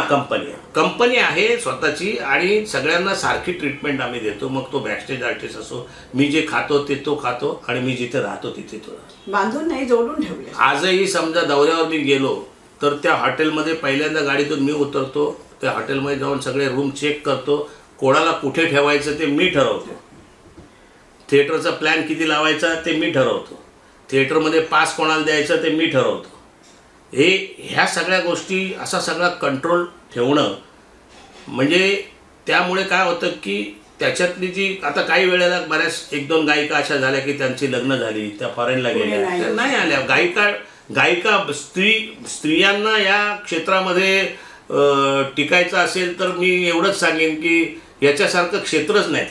S2: कंपनी आहे स्वतःची आणि सगळ्यांना सारखी ट्रीटमेंट आम्ही देतो. मग तो बॅकस्टेज आर्टिस्ट असो, मी जे खातो ते तो खातो आणि मी जिथे राहतो तिथे तो राहतो.
S1: बांधून नाही, जोडून ठेवले.
S2: आजही समजा दौऱ्यावर मी गेलो तर त्या हॉटेलमध्ये पहिल्यांदा गाडीतून मी उतरतो, त्या हॉटेलमध्ये जाऊन सगळे रूम चेक करतो. कोणाला कुठे ठेवायचं ते मी ठरवतो. थिएटरचा प्लॅन किती लावायचा ते मी ठरवतो. थिएटरमध्ये पास कोणाला द्यायचं ते मी ठरवतो. ह्या सगळ्या गोष्टी असा सगळा कंट्रोल ठेवणं, म्हणजे त्यामुळे काय होतं की त्याच्यातली जी आता काही वेळेला बऱ्याच 1-2 गायिका अशा झाल्या की त्यांची लग्न झाली, त्या फॉरेनला गेल्या, नाही आल्या. गायिका स्त्रियांना या क्षेत्रामध्ये टिकायचं असेल तर मी एवढंच सांगेन की याच्यासारखं क्षेत्रच नाही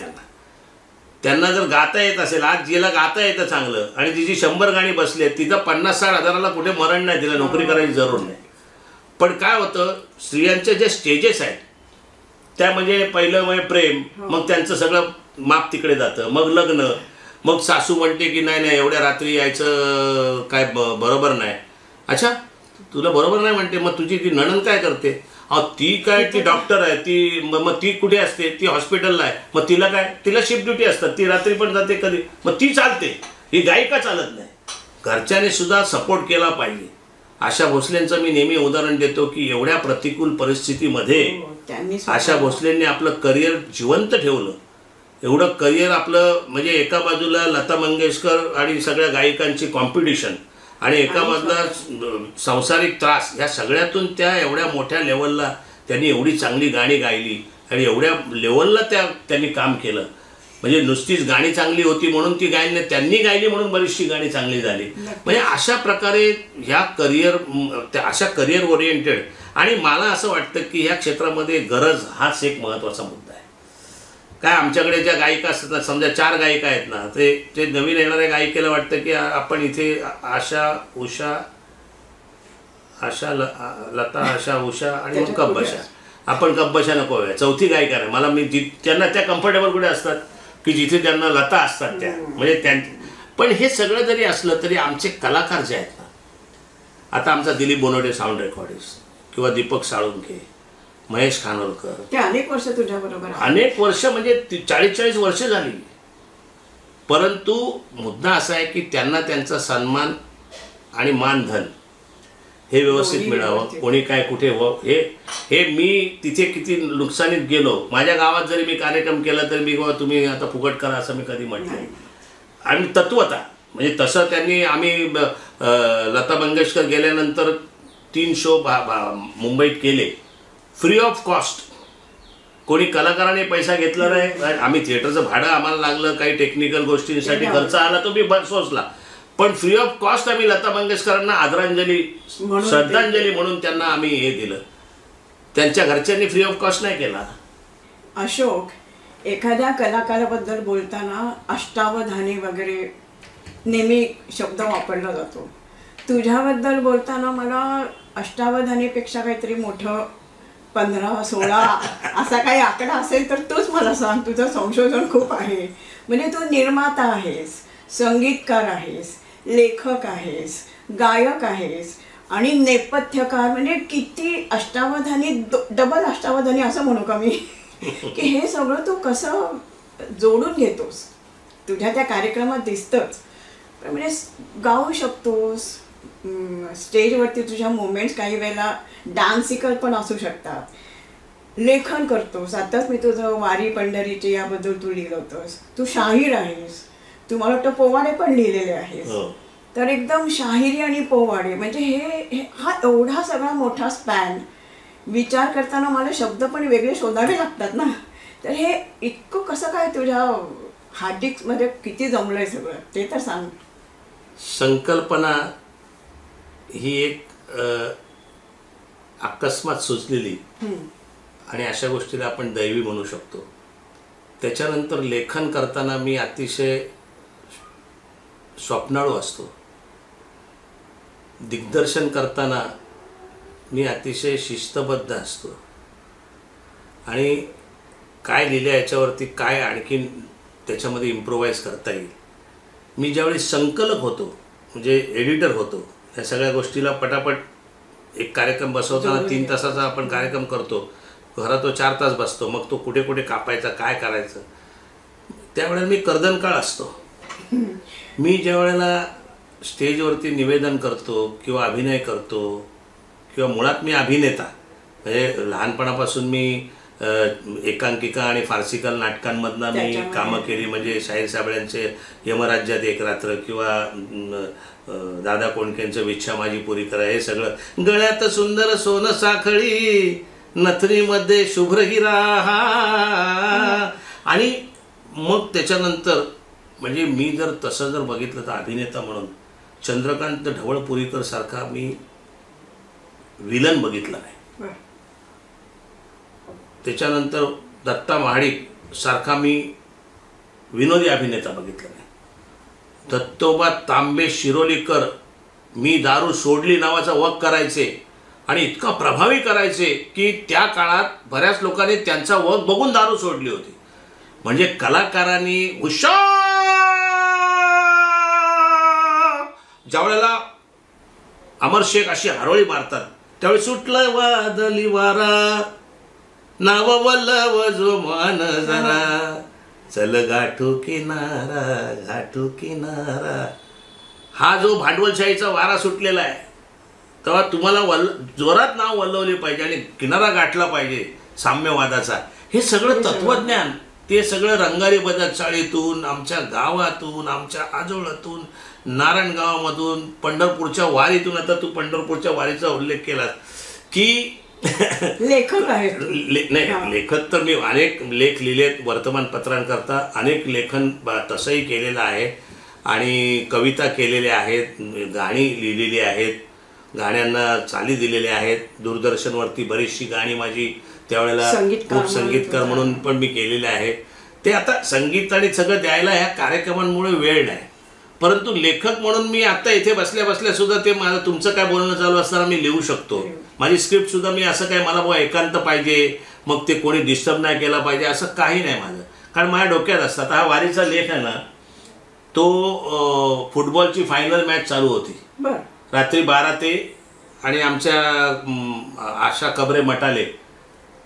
S2: त्यांना जर गाता येत असेल, आज जिला गाता येतं चांगलं आणि जिची 100 गाणी बसली आहेत, तिथं 50-60 हजाराला कुठे मरण नाही, तिला नोकरी करायची जरूर नाही. पण काय होतं, स्त्रियांचे जे स्टेजेस आहेत त्या म्हणजे पहिलं म्हणजे प्रेम, मग त्यांचं सगळं माप तिकडे जातं, मग लग्न, मग सासू म्हणते की नाही एवढ्या रात्री यायचं काय बरोबर नाही. अच्छा, तुला बरोबर नाही म्हणते. मग तुझी ती नणंद काय करते? ती काय, ती डॉक्टर आहे, ती मग ती कुठे असते? ती हॉस्पिटलला आहे. मग तिला काय, तिला शिफ्ट ड्युटी असतात, ती रात्री पण जाते कधी, मग ती चालते. ही गायिका चालत नाही. घरच्याने सुद्धा सपोर्ट केला पाहिजे. आशा भोसलेंचं मी नेहमी उदाहरण देतो की एवढ्या प्रतिकूल परिस्थितीमध्ये आशा भोसलेंनी आपलं करिअर जिवंत ठेवलं. एवढं करिअर आपलं, म्हणजे एका बाजूला लता मंगेशकर आणि सगळ्या गायिकांची कॉम्पिटिशन आणि एका बाजूला सांसारिक त्रास, या सगळ्यातून त्या एवढ्या मोठ्या लेवलला त्यांनी एवढी चांगली गाणी गायली आणि एवढ्या लेवलला त्यांनी काम केलं. म्हणजे नुसतीच गाणी चांगली होती म्हणून ती गायली नाही, त्यांनी गायली म्हणून बरीचशी गाणी चांगली झाली. म्हणजे अशा प्रकारे ह्या अशा करिअर ओरिएंटेड, आणि मला असं वाटतं की ह्या क्षेत्रामध्ये गरज हाच एक महत्त्वाचा मुद्दा आहे. काय आमच्याकडे ज्या गायिका असतात ना, समजा 4 गायिका आहेत ना, ते नवीन येणाऱ्या गायिकेला वाटतं की आपण इथे लता, आशा, उषा आणि मग कब्बशा, आपण कब्बशा नको आहे, चौथी गायिका नाही. मला त्यांना त्या कम्फर्टेबल कुठे असतात की जिथे त्यांना लता असतात त्या, म्हणजे पण हे सगळं जरी असलं तरी आमचे कलाकार जे आहेत ना, आता आमचा दिलीप बोनोडे साऊंड रेकॉर्डिस्ट किंवा दीपक साळुंखे, महेश खानोलकर,
S1: ते अनेक वर्ष तुझ्या बरोबर,
S2: अनेक वर्ष म्हणजे 40-40 वर्ष झाली. परंतु मुद्दा असा आहे की त्यांना त्यांचा सन्मान आणि मानधन हे व्यवस्थित मिळावं. कोणी काय कुठे हे मी तिथे किती नुकसानीत गेलो, माझ्या गावात जरी मी कार्यक्रम केला तरी मी बाबा तुम्ही आता फुकट करा असं मी कधी म्हटलं नाही. आणि तत्वता म्हणजे तसं त्यांनी, आम्ही लता मंगेशकर गेल्यानंतर 3 शो मुंबईत केले फ्री ऑफ कॉस्ट. कोणी कलाकाराने पैसा घेतला नाही. आम्ही थिएटरचं भाडं आम्हाला लागलं, काही टेक्निकल गोष्टींसाठी खर्च आला तो मी सोचला, पण फ्री ऑफ कॉस्ट आम्ही लता मंगेशकरांना आदरांजली, श्रद्धांजली म्हणून त्यांना आम्ही हे दिलं. त्यांच्या घरच्यांनी फ्री ऑफ कॉस्ट नाही केला.
S1: अशोक, एखाद्या कलाकाराबद्दल बोलताना अष्टावधानी वगैरे नेहमी शब्द वापरला जातो. तुझ्याबद्दल बोलताना मला अष्टावधानीपेक्षा काहीतरी मोठं 15-16 असा काही आकडा असेल तर तूच मला सांग. तुझं संशोधन खूप आहे. म्हणजे तू निर्माता आहेस, संगीतकार आहेस, लेखक आहेस, गायक आहेस आणि नेपथ्यकार. म्हणजे किती अष्टावधानी, डबल अष्टावधानी असं म्हणू का मी, की हे सगळं तू कसं जोडून घेतोस. तुझ्या त्या कार्यक्रमात दिसतंच. म्हणजे गाऊ शकतोस, स्टेजवरती तुझ्या मुवमेंट्स काही वेळेला डान्सिकल पण असू शकतात, लेखन करतोस. आताच मी तुझं वारी पंढरीची याबद्दल तू लिहिलं होतंस. तू शाहीर आहेस, तू मला वाटतं पोवाडे पण लिहिलेले आहेस. तर एकदम शाहिरी आणि पोवाडे म्हणजे हा एवढा सगळा मोठा स्पॅन विचार करताना मला शब्द पण वेगळे शोधावे लागतात ना. तर हे इतकं कसं काय तुझ्या हार्डिक्समध्ये किती जमलंय सगळं ते तर सांग.
S2: संकल्पना ही एक अकस्मात सुचलेली आणि अशा गोष्टीला आपण दैवी म्हणू शकतो. त्याच्यानंतर लेखन करताना मी अतिशय स्वप्नाळू असतो. दिग्दर्शन करताना मी अतिशय शिस्तबद्ध असतो आणि काय लिहिलं याच्यावरती काय आणखीन त्याच्यामध्ये इम्प्रोवाइज करता येईल. मी ज्यावेळी संकलक होतो म्हणजे एडिटर होतो, या सगळ्या गोष्टीला पटापट एक कार्यक्रम बसवताना 3 तासाचा आपण कार्यक्रम करतो, घरात तो 4 तास बसतो, मग तो कुठे कुठे कापायचा, काय करायचं, त्यावेळेला मी कर्दनकाळ असतो. मी ज्या वेळेला स्टेजवरती निवेदन करतो किंवा अभिनय करतो किंवा मुळात मी अभिनेता, म्हणजे लहानपणापासून मी एकांकिका आणि फार्सिकल नाटकांमधनं मी कामं केली. म्हणजे शाहीर साबळ्यांचे यमराज्यात एक रात्र किंवा दादा कोंडकेंचं विच्छा माझी पुरी करा, हे सगळं. गळ्यात सुंदर सोनं साखळी, नथनीमध्ये शुभ्र हिरा. आणि मग त्याच्यानंतर म्हणजे मी जर तसं जर बघितलं तर अभिनेता म्हणून चंद्रकांत ढवळपुरीकर सारखा मी विलन बघितला नाही. त्याच्यानंतर दत्ता महाडिक सारखा मी विनोदी अभिनेता बघितला नाही. दत्तोबा तांबे शिरोलीकर मी दारू सोडली नावाचा वक करायचे आणि इतका प्रभावी करायचे की त्या काळात बऱ्याच लोकांनी त्यांचा वक बघून दारू सोडली होती. म्हणजे कलाकारांनी ज्या वेळेला अमर शेख अशी हरोळी मारतात त्यावेळी सुटलंय वादली वारा नाव वल्लव जो मान जरा चल गाठू किनारा हा जो भांडवलशाहीचा वारा सुटलेला आहे तेव्हा तुम्हाला जोरात नाव वल्लवले पाहिजे आणि किनारा गाठला पाहिजे साम्यवादाचा. हे सगळं तत्वज्ञान ते सगळं रंगारी बजाज चाळीतून आमच्या गावातून आमच्या आजोळातून नारायणगावामधून पंढरपूरच्या वारीतून. आता तू पंढरपूरच्या वारीचा उल्लेख केलास की
S1: लेखक आहे
S2: नाही लेखक तर मी अनेक लेख लिहिलेत वर्तमानपत्रांकरता अनेक लेखन तसंही केलेलं आहे आणि कविता केलेल्या आहेत गाणी लिहिलेली आहेत गाण्यांना चाली दिलेल्या आहेत दूरदर्शनवरती बरीचशी गाणी माझी त्यावेळेला खूप संगीतकार म्हणून पण मी केलेले आहे. ते आता संगीत आणि सगळं द्यायला ह्या कार्यक्रमांमुळे वेळ नाही परंतु लेखक म्हणून मी आता इथे बसल्या बसल्या सुद्धा ते माझं तुमचं काय बोलणं चालू असताना मी लिहू शकतो. माझी स्क्रिप्ट सुद्धा मी असं काय मला बुवा एकांत पाहिजे मग ते कोणी डिस्टर्ब नाही केला पाहिजे असं काही नाही माझं कारण माझ्या डोक्यात असतात. हा वारीचा लेख आहे ना तो फुटबॉलची फायनल मॅच चालू होती रात्री 12 ते आणि आमच्या आशा कबरे मटाले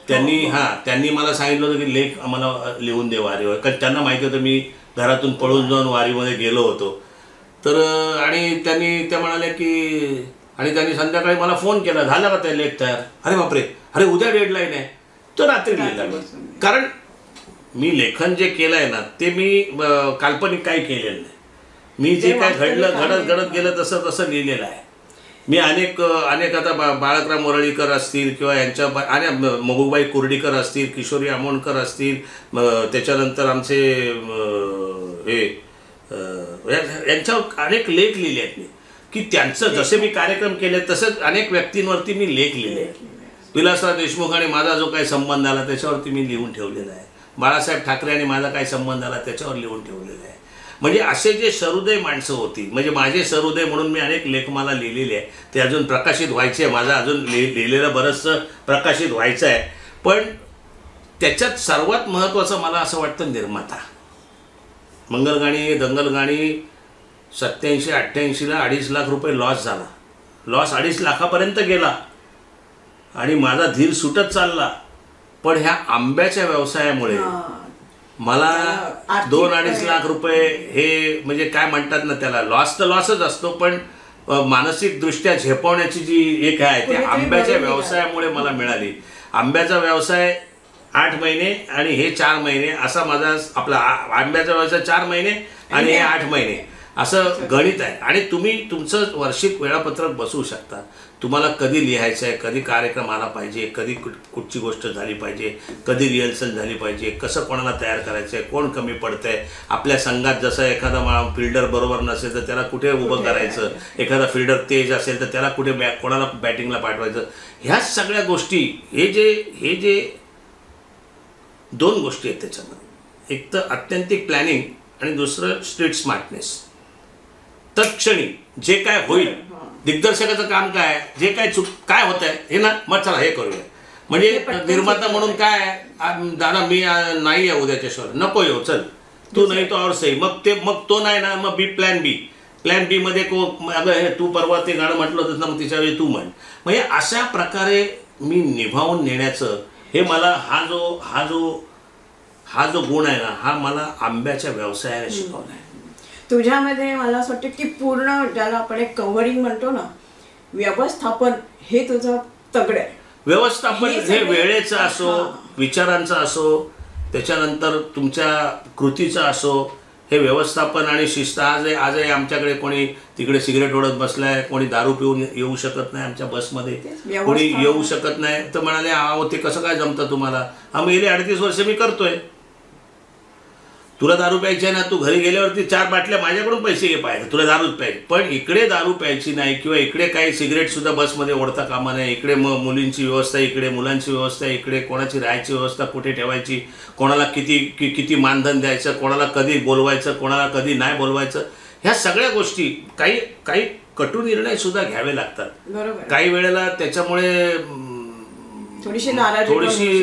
S2: त्यांनी मला सांगितलं होतं की लेख आम्हाला लिहून दे वारीवर कारण त्यांना माहिती होतं मी घरातून पळून जाऊन वारीमध्ये गेलो होतो. तर आणि त्या म्हणाल्या की आणि त्यांनी संध्याकाळी मला फोन केला झाला का त्या लेख तयार. अरे बापरे अरे उद्या डेडलाईन आहे तो रात्री लिहिला कारण मी लेखन जे केलं आहे ना ते मी काल्पनिक काही केलेलं नाही. मी जे काय घडत गेलं तसं तसं लिहिलेलं आहे. मी अनेक आता बाळकराम मोरळीकर असतील किंवा यांच्या अनेक मगुबाई कुर्डीकर असतील किशोरी आमोणकर असतील त्याच्यानंतर आमचे हे यांच्यावर अनेक लेख लिहिले आहेत मी की त्यांचं जसे मी कार्यक्रम केले तसंच अनेक व्यक्तींवरती मी लेख लिहिले. विलासराव देशमुख आणि माझा जो काही संबंध आला त्याच्यावरती मी लिहून ठेवलेला आहे. बाळासाहेब ठाकरे आणि माझा काय संबंध आला त्याच्यावर लिहून ठेवलेला आहे. म्हणजे असे जे सहृदय माणसं होती म्हणजे माझे सहृदय म्हणून मी अनेक लेखमाला लिहिलेले आहे ते अजून प्रकाशित व्हायचे आहे. माझं अजून लिहिलेलं बरंचसं प्रकाशित व्हायचं आहे पण त्याच्यात सर्वात महत्त्वाचं मला असं वाटतं निर्माता. मंगलगाणी दंगलगाणी 87-88ला 2.5 लाख रुपये लॉस झाला. लॉस 2.5 लाखापर्यंत गेला आणि माझा धीर सुटत चालला पण ह्या आंब्याच्या व्यवसायामुळे मला 2-2.5 लाख रुपये हे म्हणजे काय म्हणतात ना त्याला लॉस तर लॉसच असतो पण मानसिकदृष्ट्या झेपवण्याची जी एक आहे ते आंब्याच्या व्यवसायामुळे मला मिळाली. आंब्याचा व्यवसाय 8 महिने आणि हे 4 महिने असा माझा आपला आंब्याचा व्यवसाय 4 महिने आणि हे 8 महिने असं गणित आहे. आणि तुम्ही तुमचं वार्षिक वेळापत्रक बसवू शकता. तुम्हाला कधी लिहायचं आहे कधी कार्यक्रम आला पाहिजे कधी कुठची गोष्ट झाली पाहिजे कधी रिहर्सल झाली पाहिजे कसं कोणाला तयार करायचं आहे कोण कमी पडतं आहे आपल्या संघात जसं एखादा फिल्डर बरोबर नसेल तर त्याला कुठे उभं करायचं एखादा फिल्डर तेज असेल तर त्याला कुठे कोणाला बॅटिंगला पाठवायचं ह्या सगळ्या गोष्टी हे जे 2 गोष्टी आहेत त्याच्यामध्ये. एक तर अत्यंतिक प्लॅनिंग आणि दुसरं स्ट्रीट स्मार्टनेस. तत्क्षणी जे काय होईल दिग्दर्शकाचं काम काय जे काय काय होत आहे हे ना मग चला हे करूया म्हणजे निर्माता म्हणून काय दादा मी नाही आहे उद्याच्या शोला नको येऊ चल तू नाही तो और सही मग तो नाही ना मग प्लॅन बी मध्ये अगं हे तू परवा ते गाणं म्हटलं होतं ना मग तिच्यावेळी तू म्हण. म्हणजे अशा प्रकारे मी निभावून नेण्याचं हे मला हा जो गुण आहे ना हा मला आंब्याच्या व्यवसायाने शिकवला आहे.
S1: तुझ्यामध्ये मला असं वाटतं की पूर्ण ज्याला आपण एक कव्हरिंग म्हणतो ना व्यवस्थापन हे तुझं तगडं आहे.
S2: व्यवस्थापन हे वेळेचं असो विचारांचं असो त्याच्यानंतर तुमच्या कृतीचं असो हे व्यवस्थापन आणि शिस्त. आजही आमच्याकडे कोणी तिकडे सिगरेट ओढत बसलाय कोणी दारू पिऊन येऊ शकत नाही आमच्या बसमध्ये कोणी येऊ शकत नाही तर म्हणाले अहो ते कसं काय जमतं तुम्हाला. आम्ही गेले 38 वर्ष मी करतोय. तुला दारू प्यायची आहे ना तू घरी गेल्यावरती 4 बाटल्या माझ्याकडून पैसे घे पाहिजे तुला दारूच प्यायची पण इकडे दारू प्यायची नाही किंवा इकडे काही सिगरेटसुद्धा बसमध्ये ओढता कामा नाही. इकडे मुलींची व्यवस्था इकडे मुलांची व्यवस्था इकडे कोणाची राहायची व्यवस्था कुठे ठेवायची कोणाला किती मानधन द्यायचं कोणाला कधी बोलवायचं कोणाला कधी नाही बोलवायचं ह्या सगळ्या गोष्टी काही कटू निर्णयसुद्धा घ्यावे लागतात. काही वेळेला त्याच्यामुळे थोडीशी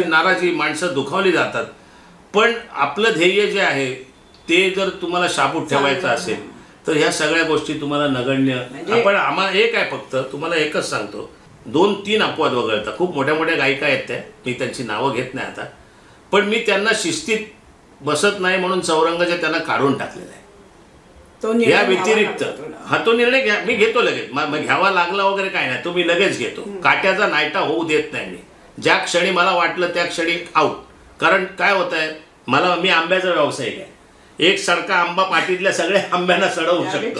S2: नाराजी माणसं दुखावली जातात. पण आपलं ध्येय जे आहे ते जर तुम्हाला शाबूत ठेवायचं असेल तर ह्या सगळ्या गोष्टी तुम्हाला नगण्य आपण आम्हाला एक आहे फक्त तुम्हाला एकच सांगतो 2-3 अपवाद वगळता खूप मोठ्या मोठ्या गायिका आहेत त्या मी त्यांची नावं घेत नाही आता पण मी त्यांना शिस्तीत बसत नाही म्हणून चौरंगाच्या त्यांना काढून टाकलेला आहे या व्यतिरिक्त तो निर्णय घ्या मी घेतो लगेच मग घ्यावा लागला वगैरे काय नाही तो मी लगेच घेतो काट्याचा नायटा होऊ देत नाही मी ज्या क्षणी मला वाटलं त्या क्षणी आऊट कारण काय होत आहे मी आंब्याचा व्यावसायिक आहे एक सडका आंबा पाठीतल्या सगळ्या आंब्यांना सडवू शकतो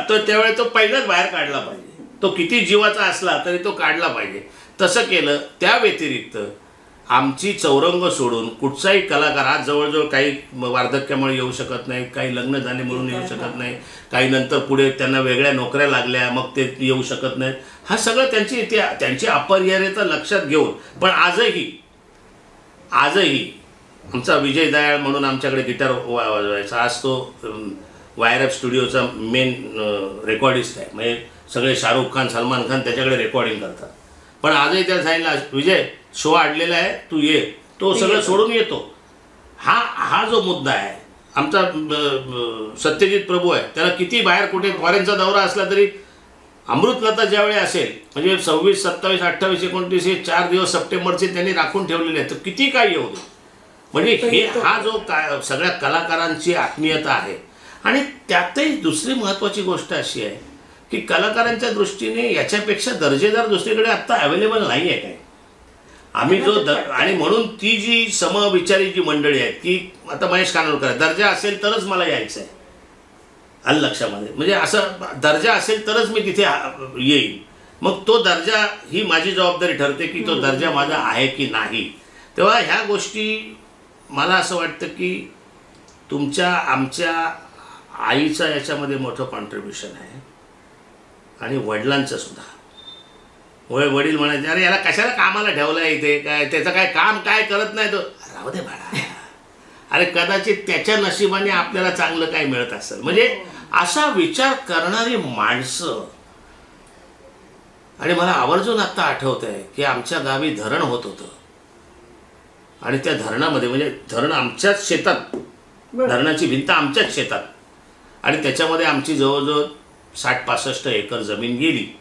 S2: तो त्यावेळी तो पहिलाच बाहेर काढला पाहिजे तो किती जीवाचा असला तरी तो काढला पाहिजे तसं केलं त्या व्यतिरिक्त आमची चौरंग सोडून कुठचाही कलाकार आज जवळजवळ काही वार्धक्यामुळे येऊ शकत नाही काही लग्न झाले म्हणून येऊ शकत नाही काही नंतर पुढे त्यांना वेगळ्या नोकऱ्या लागल्या मग ते येऊ शकत नाहीत हा सगळं त्यांची अपरिहार्यता लक्षात घेऊन पण आजही आमचा विजय दयाळ म्हणून आमच्याकडे गिटार वाजवायचा आज तो वायरअप स्टुडिओचा मेन रेकॉर्डिस्ट आहे म्हणजे सगळे शाहरुख खान सलमान खान त्याच्याकडे रेकॉर्डिंग करतात पण आजही त्या सांगितलं विजय शो आणलेला आहे तू ये तो सगळं सोडून येतो हा जो मुद्दा आहे आमचा सत्यजित प्रभू आहे त्याला किती बाहेर कुठे फॉरेनचा दौरा असला तरी अमृतलता ज्यावेळी असेल म्हणजे 26, 27, 28, 29 हे 4 दिवस सप्टेंबरचे त्यांनी राखून ठेवलेले आहेत तर किती काय येऊ दे म्हणजे हा जो काय सगळ्या कलाकारांची आत्मीयता आहे आणि त्यातही दुसरी महत्त्वाची गोष्ट अशी आहे की कलाकारांच्या दृष्टीने याच्यापेक्षा दर्जेदार दुसरीकडे आत्ता अवेलेबल नाही आहे काय आम्ही आणि म्हणून ती जी समविचारी जी मंडळी आहेत की आता महेश कानोलकर दर्जा असेल तरच मला यायचं आहे आलं लक्षामध्ये म्हणजे असं दर्जा असेल तरच मी तिथे येईन मग तो दर्जा ही माझी जबाबदारी ठरते की तो दर्जा माझा आहे की नाही तेव्हा ह्या गोष्टी मला असं वाटतं की आमच्या आईचं याच्यामध्ये मोठं कॉन्ट्रीब्युशन आहे आणि वडिलांचं सुद्धा वडील म्हणायचे अरे याला कशाला कामाला ठेवलं आहे इथे काय त्याचं काय काम काय करत नाही तो राहू दे बाळा अरे कदाचित त्याच्या नशिबाने आपल्याला चांगलं काय मिळत असेल म्हणजे असा विचार करणारी माणसं आणि मला आवर्जून आत्ता आठवत आहे की आमच्या गावी धरण होत होतं आणि त्या धरणामध्ये म्हणजे धरण आमच्याच शेतात धरणाची भिंत आमच्याच शेतात आणि त्याच्यामध्ये आमची जवळजवळ 60-65 एकर जमीन गेली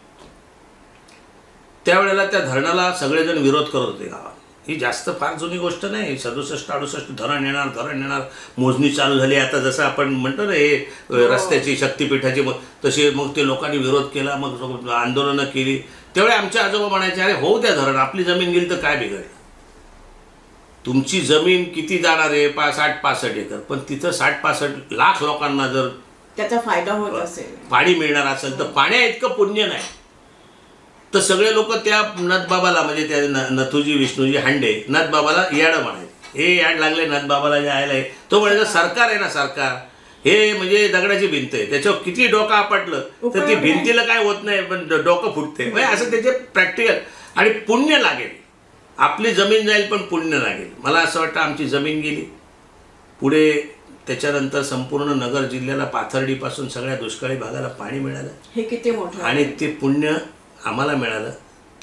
S2: त्यावेळेला त्या धरणाला सगळेजण विरोध करत होते गावात ही जास्त फार जुनी गोष्ट नाही 67-68 धरण येणार मोजणी चालू झाली आता जसं आपण म्हणतो ना हे रस्त्याची शक्तिपीठाची तशी मग ते लोकांनी विरोध केला मग आंदोलनं केली त्यावेळी आमचे आजोबा म्हणायचे अरे होऊ द्या धरण आपली जमीन गेली तर काय बिघडलं तुमची जमीन किती जाणार आहे 60-65 एकर पण तिथं 60-65 लाख लोकांना जर
S1: त्याचा फायदा होत असेल
S2: पाणी मिळणार असेल तर पाण्या इतकं पुण्य नाही तर सगळे लोक त्या नथबाबाला म्हणजे त्या नथुजी विष्णूजी हांडे नथबाबाला याड म्हणायचे हे याड लागले नथबाबाला जायला तो म्हणायचं सरकार आहे ना सरकार हे म्हणजे दगडाची भिंत आहे त्याच्यावर किती डोकं आपटलं तर ती भिंतीला काय होत नाही पण डोकं फुटते म्हणजे असं त्याचे प्रॅक्टिकल आणि पुण्य लागेल आपली जमीन जाईल पण पुण्य लागेल मला असं वाटतं आमची जमीन गेली पुढे त्याच्यानंतर संपूर्ण नगर जिल्ह्याला पाथर्डीपासून सगळ्या दुष्काळी भागाला पाणी मिळालं
S1: हे किती मोठं
S2: आणि ते पुण्य आम्हाला मिळालं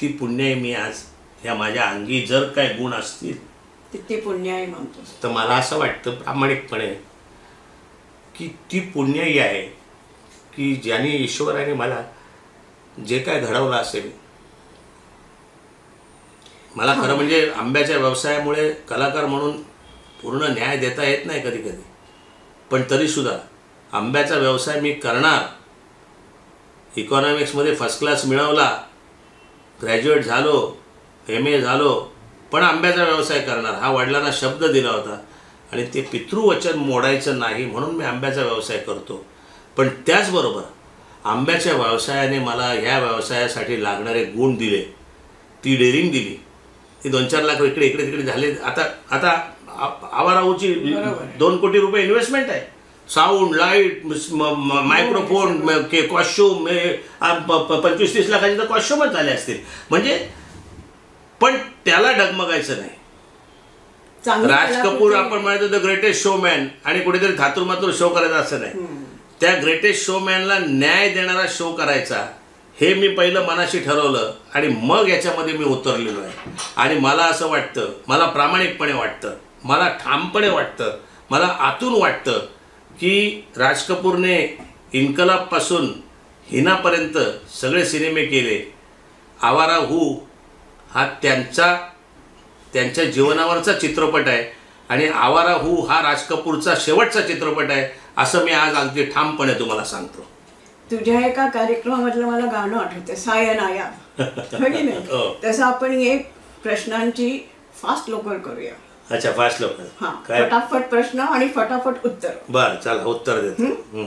S2: ती पुण्य आहे मी आज ह्या माझ्या अंगी जर काय गुण असतील
S1: ती पुण्य आहे म्हणतो
S2: तर मला असं वाटतं प्रामाणिकपणे की ती पुण्यही आहे की ज्याने ईश्वराने मला जे काय घडवलं असेल मला खरं म्हणजे आंब्याच्या व्यवसायामुळे कलाकार म्हणून पूर्ण न्याय देता येत नाही कधी कधी पण तरीसुद्धा आंब्याचा व्यवसाय मी करणार इकॉनॉमिक्समध्ये फर्स्ट क्लास मिळवला ग्रॅज्युएट झालो MA झालो पण आंब्याचा व्यवसाय करणार हा वडिलांना शब्द दिला होता आणि ते पितृवचन मोडायचं नाही म्हणून मी आंब्याचा व्यवसाय करतो पण त्याचबरोबर आंब्याच्या व्यवसायाने मला ह्या व्यवसायासाठी लागणारे गुण दिले ती डेअरिंग दिली ती 2-4 लाख इकडे तिकडे झाले आता आवाराऊची 2 कोटी रुपये इन्व्हेस्टमेंट आहे साऊंड लाईट मायक्रोफोन कॉस्ट्यूम 25-30 लाखाचे तर कॉस्ट्यूमच झाले असतील म्हणजे पण त्याला डगमगायचं नाही राज कपूर आपण म्हणतो द ग्रेटेस्ट शोमॅन आणि कुठेतरी थातूरमातूर शो करायचा असं नाही त्या ग्रेटेस्ट शोमॅनला न्याय देणारा शो करायचा हे मी पहिलं मनाशी ठरवलं आणि मग याच्यामध्ये मी उतरलेलो आहे आणि मला असं वाटतं मला प्रामाणिकपणे वाटतं मला ठामपणे वाटतं मला आतून वाटतं की राज कपूरने इन्कलाबपासून हिनापर्यंत सगळे सिनेमे केले. आवारा हू हा त्यांच्या जीवनावरचा चित्रपट आहे आणि आवारा हू हा राज कपूरचा शेवटचा चित्रपट आहे असं मी आज अगदी ठामपणे तुम्हाला सांगतो.
S1: तुझ्या एका कार्यक्रमामधलं मला गाणं आठवतं, सायनाया. हो की नाही? तसं आपण एक प्रश्नांची फास्ट लवकर करूया.
S2: अच्छा, फास्ट लवकर.
S1: हा,
S2: काय?
S1: फटाफट प्रश्न आणि फटाफट उत्तर.
S2: बर, चला उत्तर देतो.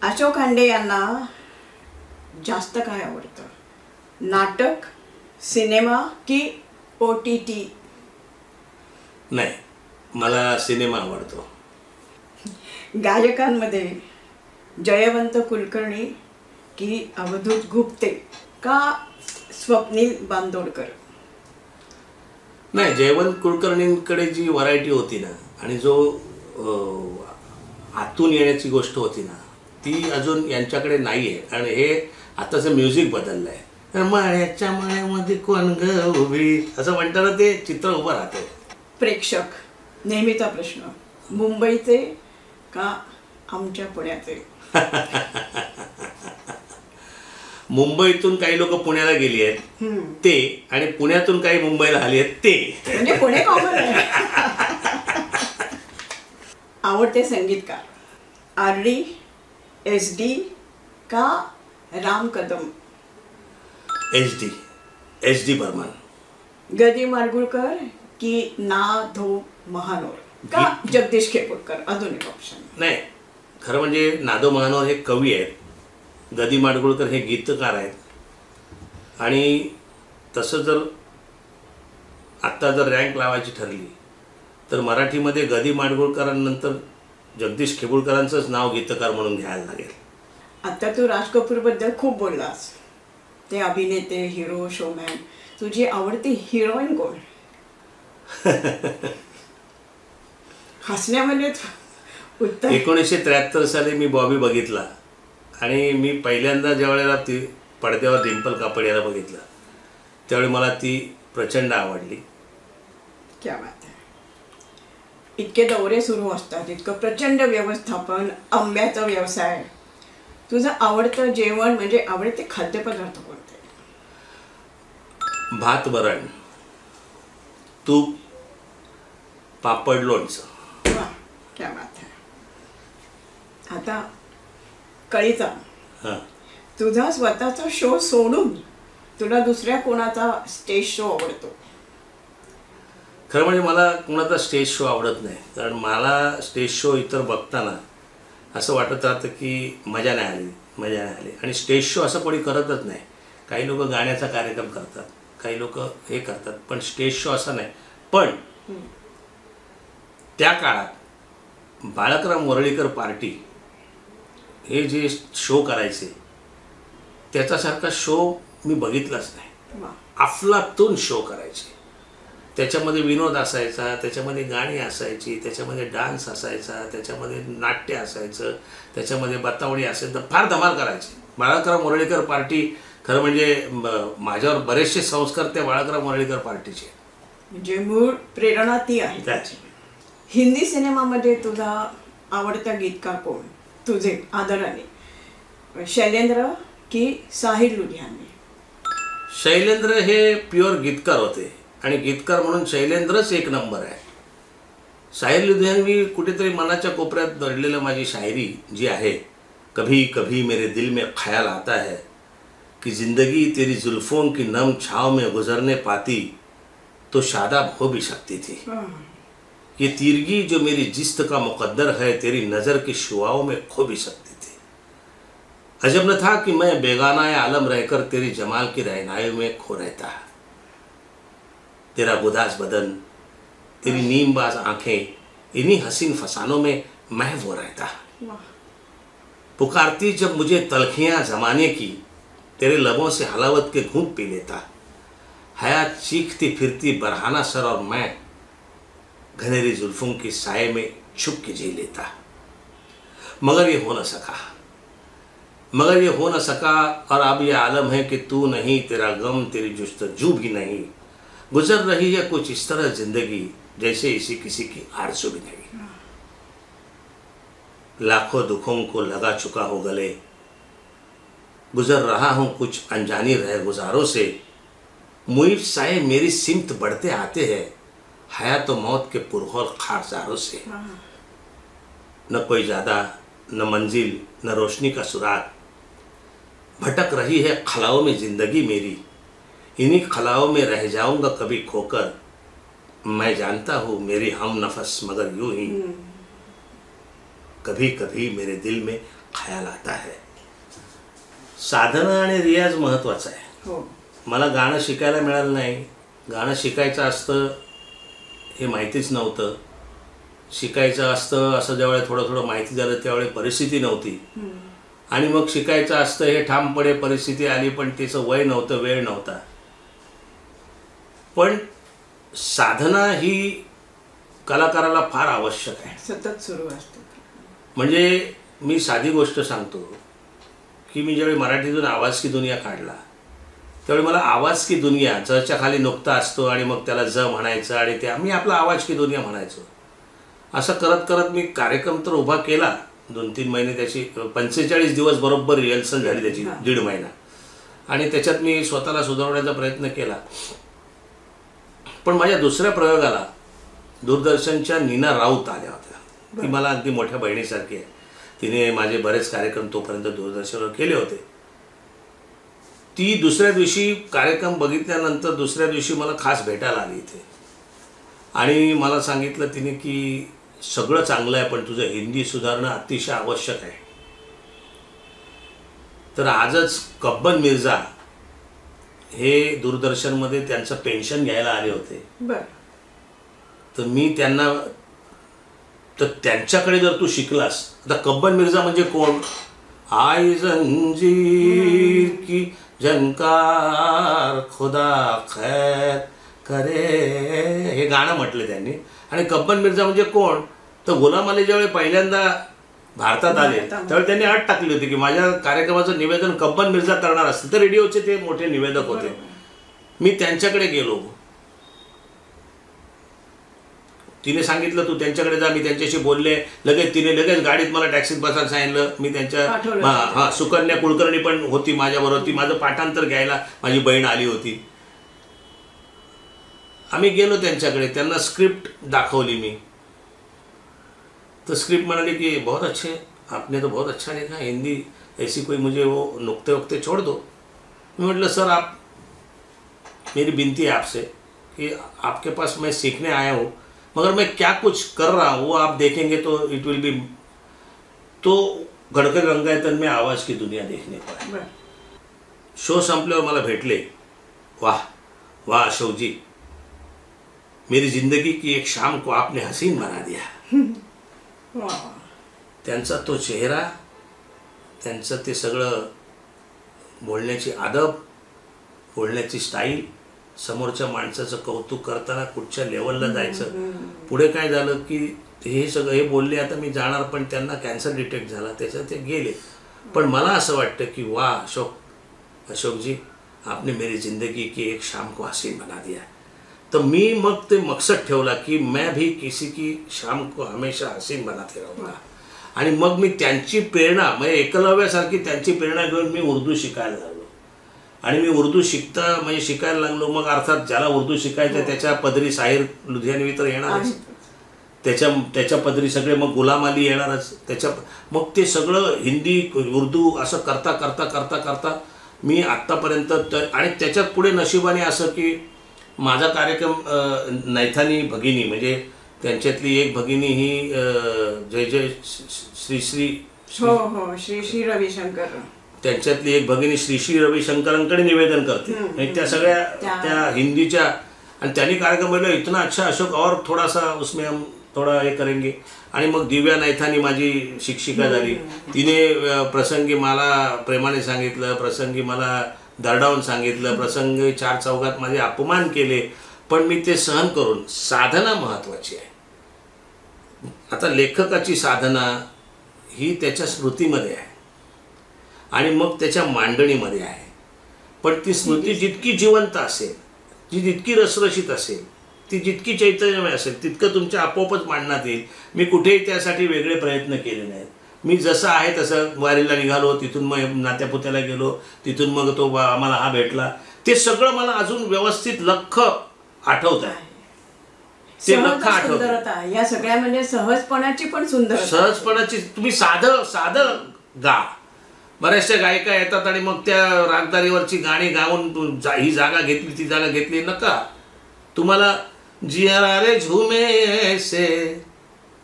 S1: अशोक खांडे यांना जास्त काय आवडतं? नाटक, सिनेमा की OTT?
S2: नाही, मला सिनेमा आवडतो.
S1: गायकांमध्ये जयवंत कुलकर्णी की अवधूत गुप्ते का स्वप्नील बांदोडकर?
S2: नाही, जयवंत कुलकर्णींकडे जी व्हरायटी होती ना आणि जो आतून येण्याची गोष्ट होती ना ती अजून यांच्याकडे नाही आहे. आणि हे आताचं म्युझिक बदललं आहे. माळ्याच्या माळ्यामध्ये कोण ग उभी असं म्हणताना ते चित्र उभं राहतं.
S1: प्रेक्षक नेहमीचा प्रश्न, मुंबईचे का आमच्या पुण्याचे?
S2: मुंबईतून काही लोक पुण्याला गेली आहेत ते आणि पुण्यातून काही मुंबईला आली आहेत ते.
S1: म्हणजे पुणे कॉमन आहे. आवडते संगीतकार, RD, SD का राम कदम?
S2: SD बर्मन.
S1: गदी माडगुळकर की ना धो महानोर का जगदीश खेपूरकर? अजून एक ऑप्शन.
S2: नाही, खरं म्हणजे नादो महानोर हे कवी आहेत, गदी माडगुळकर हे गीतकार आहेत. आणि तसं जर आत्ता जर रँक लावायची ठरली तर मराठीमध्ये गदी माडगुळकरांनंतर जगदीश खेपूरकरांचंच नाव गीतकार म्हणून घ्यायला लागेल.
S1: आता तू राज कपूरबद्दल खूप बोललास, ते अभिनेते, हिरो, शोमॅन. तुझी आवडती हिरोईन कोण? हसण्यामध्ये उत्तर.
S2: 1973 साली मी बॉबी बघितला आणि मी पहिल्यांदा ज्या वेळेला ती पडद्यावर डिंपल कापड याला बघितलं त्यावेळी मला ती प्रचंड आवडली.
S1: क्या बात आहे. इतके दौरे सुरू असतात, इतकं प्रचंड व्यवस्थापन, आंब्याचा व्यवसाय. तुझं आवडतं जेवण म्हणजे आवडते खाद्यपदार्थ कोणते?
S2: भात वरण, तूप, पापड, लोणचं.
S1: वा, क्या बात आहे. आता कळीचा,
S2: हां,
S1: तुझा स्वतःचा शो सोडून तुला दुसऱ्या कोणाचा स्टेज शो आवडतो?
S2: खरं म्हणजे मला कोणाचा स्टेज शो आवडत नाही. कारण मला स्टेज शो इतर बघताना असं वाटत राहतं की मजा नाही आली. आणि स्टेज शो असं कोणी करतच नाही. काही लोक गाण्याचा कार्यक्रम करतात, काही लोक हे करतात, पण स्टेज शो असा नाही. पण त्या काळात बाळकराम वरळीकर पार्टी हे जे शो करायचे त्याच्यासारखा शो मी बघितलाच नाही.
S1: वा.
S2: अफलातून शो करायचे. त्याच्यामध्ये विनोद असायचा, त्याच्यामध्ये गाणी असायची, त्याच्यामध्ये डान्स असायचा, त्याच्यामध्ये नाट्य असायचं, त्याच्यामध्ये बतावडी असायचं, फार धमाल करायची. बाळकराम वरळीकर पार्टी खरं म्हणजे माझ्यावर बरेचसे संस्कार त्या बाळकराम वरळीकर पार्टीचे.
S1: म्हणजे मूळ प्रेरणा ती आहे त्याची. हिंदी सिनेमामध्ये तुझा आवडता गीतकार कोण? तुझे आदराने शैलेंद्र की साहिर लुधियाने?
S2: शैलेंद्र हे प्युअर गीतकार होते आणि गीतकार म्हणून शैलेंद्रच एक नंबर आहे. साहिर लुधियानवी कुठेतरी मनाच्या कोपऱ्यात दडलेलं माझी शायरी जी आहे, कभी कभी मेरे दिल में ख्याल आता है कि जिंदगी तेरी जुल्फों की नम छाँव में गुजरने पाती तो शादाब हो भी सकती थी. ये तीरगी जो मेरी जिस्त का मुकद्दर है तेरी नज़र की शुआओं में खो भी सकती थी. अजब न था कि मैं बेगाना आलम रहकर तेरी जमाल की रहनाई में खो रहता. तेरा गुदास बदन, तेरी नीमबाज आंखें, इन्हीं हसीन फसानों में महव हो रहता. पुकारती जब मुझे तलखियाँ ज़माने की, तेरे लबों से हलावत के घूंट पी लेता. हयात चीखती फिरती बरहाना सर और मैं घनेरी जुल्फों के साए में छुप के जी लेता. मगर ये हो न सका और अब ये आलम है कि तू नहीं, तेरा गम, तेरी जुस्तजू भी नहीं. गुजर रही है कुछ इस तरह जिंदगी जैसे इसी किसी की आरज़ू भी नहीं. लाखों दुखों को लगा चुका हो गले, गुजर रहा हूँ कुछ अनजानी रह गुजारों से, मुइब साए मेरी सिमत बढ़ते आते हैं, हयात मौत के पुरखौर खारजारों से। न कोई ज़्यादा न मंजिल न रोशनी का सुराग, भटक रही है खलाओं में ज़िंदगी मेरी, इन्हीं खलाओं में रह जाऊंगा कभी खोकर, मैं जानता हूँ मेरी हम नफस मगर यूं ही कभी कभी मेरे दिल में ख्याल आता है। साधना आणि रियाज महत्त्वाचा आहे.
S1: हो.
S2: मला गाणं शिकायला मिळालं नाही, गाणं शिकायचं असतं हे माहितीच नव्हतं, शिकायचं असतं असं ज्यावेळी थोडं थोडं माहिती झालं त्यावेळी परिस्थिती नव्हती, आणि मग शिकायचं असतं हे ठामपणे परिस्थिती आली पण तिचं वय नव्हतं, वेळ नव्हता. पण साधना ही कलाकाराला फार आवश्यक आहे,
S1: सतत सुरू असते.
S2: म्हणजे मी साधी गोष्ट सांगतो की मी ज्यावेळी मराठीतून आवाज की दुनिया काढला त्यावेळी मला आवाज की दुनिया जच्या खाली नुकता असतो आणि मग त्याला ज म्हणायचं आणि ते आम्ही आपला आवाज की दुनिया म्हणायचो. असं करत करत मी कार्यक्रम तर उभा केला, 2-3 महिने त्याची 45 दिवस बरोबर रिहर्सल झाली त्याची, 1.5 महिना, आणि त्याच्यात मी स्वतःला सुधारण्याचा प्रयत्न केला. पण माझ्या दुसऱ्या प्रयोगाला दूरदर्शनच्या नीना राऊत आल्या होत्या. ती मला अगदी मोठ्या बहिणीसारखी आहे, तिने माझे बरेच कार्यक्रम तोपर्यंत दूरदर्शनवर केले होते. ती दुसऱ्या दिवशी कार्यक्रम बघितल्यानंतर दुसऱ्या दिवशी मला खास भेटायला आली इथे आणि मला सांगितलं तिने की सगळं चांगलं आहे पण तुझं हिंदी सुधारणं अतिशय आवश्यक आहे. तर आजच कब्बन मिर्झा हे दूरदर्शनमध्ये त्यांचं पेन्शन घ्यायला आले होते. तर मी त्यांना, तर त्यांच्याकडे जर तू शिकलास, आता कब्बन मिर्झा म्हणजे कोण, आई जंजीर की झंकार खुदा खैर करे, हे गाणं म्हटलं त्यांनी. आणि कब्बन मिर्झा म्हणजे कोण, तर गुलाम अली ज्यावेळी पहिल्यांदा भारतात आले त्यावेळी त्यांनी अट टाकली होती की माझ्या कार्यक्रमाचं निवेदन कब्बन मिर्झा करणार असतील, तर रेडिओचे ते मोठे निवेदक होते. मी त्यांच्याकडे गेलो, तिने सांगितलं तू त्यांच्याकडे जा, मी त्यांच्याशी बोलले, तिने लगेच गाडीत मला टॅक्सीत बसायला सांगितलं. मी त्यांच्या सुकन्या कुलकर्णी पण होती माझ्याबरोबर, ती माझं पाठांतर घ्यायला माझी बहीण आली होती. आम्ही गेलो त्यांच्याकडे, त्यांना स्क्रिप्ट दाखवली मी. तो स्क्रिप्ट म्हणाली कि बहुत अच्छे, आपने तो बहुत अच्छा लिखा, हिंदी ऐसी कोई मुझे वो नुक्ते वक्ते छोड़ दो. मैं मतलब सर आप, मेरी विनती है आपसे कि आपके पास मैं सीखने आया हूँ, मगर मैं क्या कुछ कर रहा हूँ वो आप देखेंगे तो इट विल बी. तो गडकरी रंगायतन में आवाज़ की दुनिया देखने को है. शो संपल्यावर मला भेटले, वाह वाह अशोक जी, मेरी जिंदगी की एक शाम को आपने हसीन बना दिया. त्यांचा तो चेहरा, त्यांचं ते सगळं बोलण्याची आदब, बोलण्याची स्टाईल, समोरच्या माणसाचं कौतुक करताना कुठच्या लेवलला जायचं. पुढे काय झालं की हे सगळं हे बोलले, आता मी जाणार, पण त्यांना कॅन्सर डिटेक्ट झाला, त्याच्यात ते गेले. पण मला असं वाटतं की वाह अशोक जी, आपने मेरी ज़िंदगी की एक शाम को हसीन बना दिया. तो मी मग ते मकसद ठेवला की मैं भी किसी की शाम को हमेशा हसीन बनाते रहूँगा. आणि मग मी त्यांची प्रेरणा, म्हणजे एकलव्यासारखी त्यांची प्रेरणा घेऊन मी उर्दू शिकायला लागलो. आणि मी उर्दू शिकायला लागलो. मग अर्थात ज्याला उर्दू शिकायचं त्याच्या पदरी साहिर लुधियानवी तर येणारच, त्याच्या पदरी सगळे मग गुलाम अली येणारच, त्याच्या मग ते सगळं हिंदी उर्दू असं करता करता करता करता मी आत्तापर्यंत. आणि त्याच्यात पुढे नशिबाने असं की माझा कार्यक्रम नैथानी भगिनी, म्हणजे त्यांच्यातली एक भगिनी ही जय जय श्री श्री
S1: श्री रविशंकर,
S2: त्यांच्यातली एक भगिनी श्री श्री रविशंकरांकडे निवेदन करते. आणि त्या सगळ्या त्या हिंदीच्या, आणि त्यांनी कार्यक्रम बोलला इतना अच्छा अशोक, और थोड़ा सा उसमें हम थोड़ा हे करेंगे. आणि मग दिव्या नैथानी माझी शिक्षिका झाली. तिने प्रसंगी मला प्रेमाने सांगितलं, प्रसंगी मला दरडावून सांगितलं, प्रसंगी 4 चौघात माझे अपमान केले, पण मी ते सहन करून. साधना महत्त्वाची आहे. आता लेखकाची साधना ही त्याच्या स्मृतीमध्ये आहे आणि मग त्याच्या मांडणीमध्ये आहे. पण ती स्मृती जितकी जिवंत असेल, जी जितकी रसरशीत असेल, ती जितकी चैतन्यमय असेल, तितकं तुमच्या आपोआपच मांडण्यात येईल. मी कुठेही त्यासाठी वेगळे प्रयत्न केले नाहीत. मी जसं आहे तसं वारीला निघालो, तिथून मग नात्यापुत्याला गेलो, तिथून मग तो आम्हाला हा भेटला, ते सगळं मला अजून व्यवस्थित लख्ख आठवत आहे. ते लख्ख आठवत
S1: सुंदरता या सगळ्या म्हणजे सहजपणाची पण सुंदरता,
S2: सहजपणाची. तुम्ही साधं साधं गा. बऱ्याचशा गायिका येतात आणि मग त्या रागदारीवरची गाणी गाऊन ही जागा घेतली ती जागा घेतली. नका. तुम्हाला जिया रे झुमे ऐसे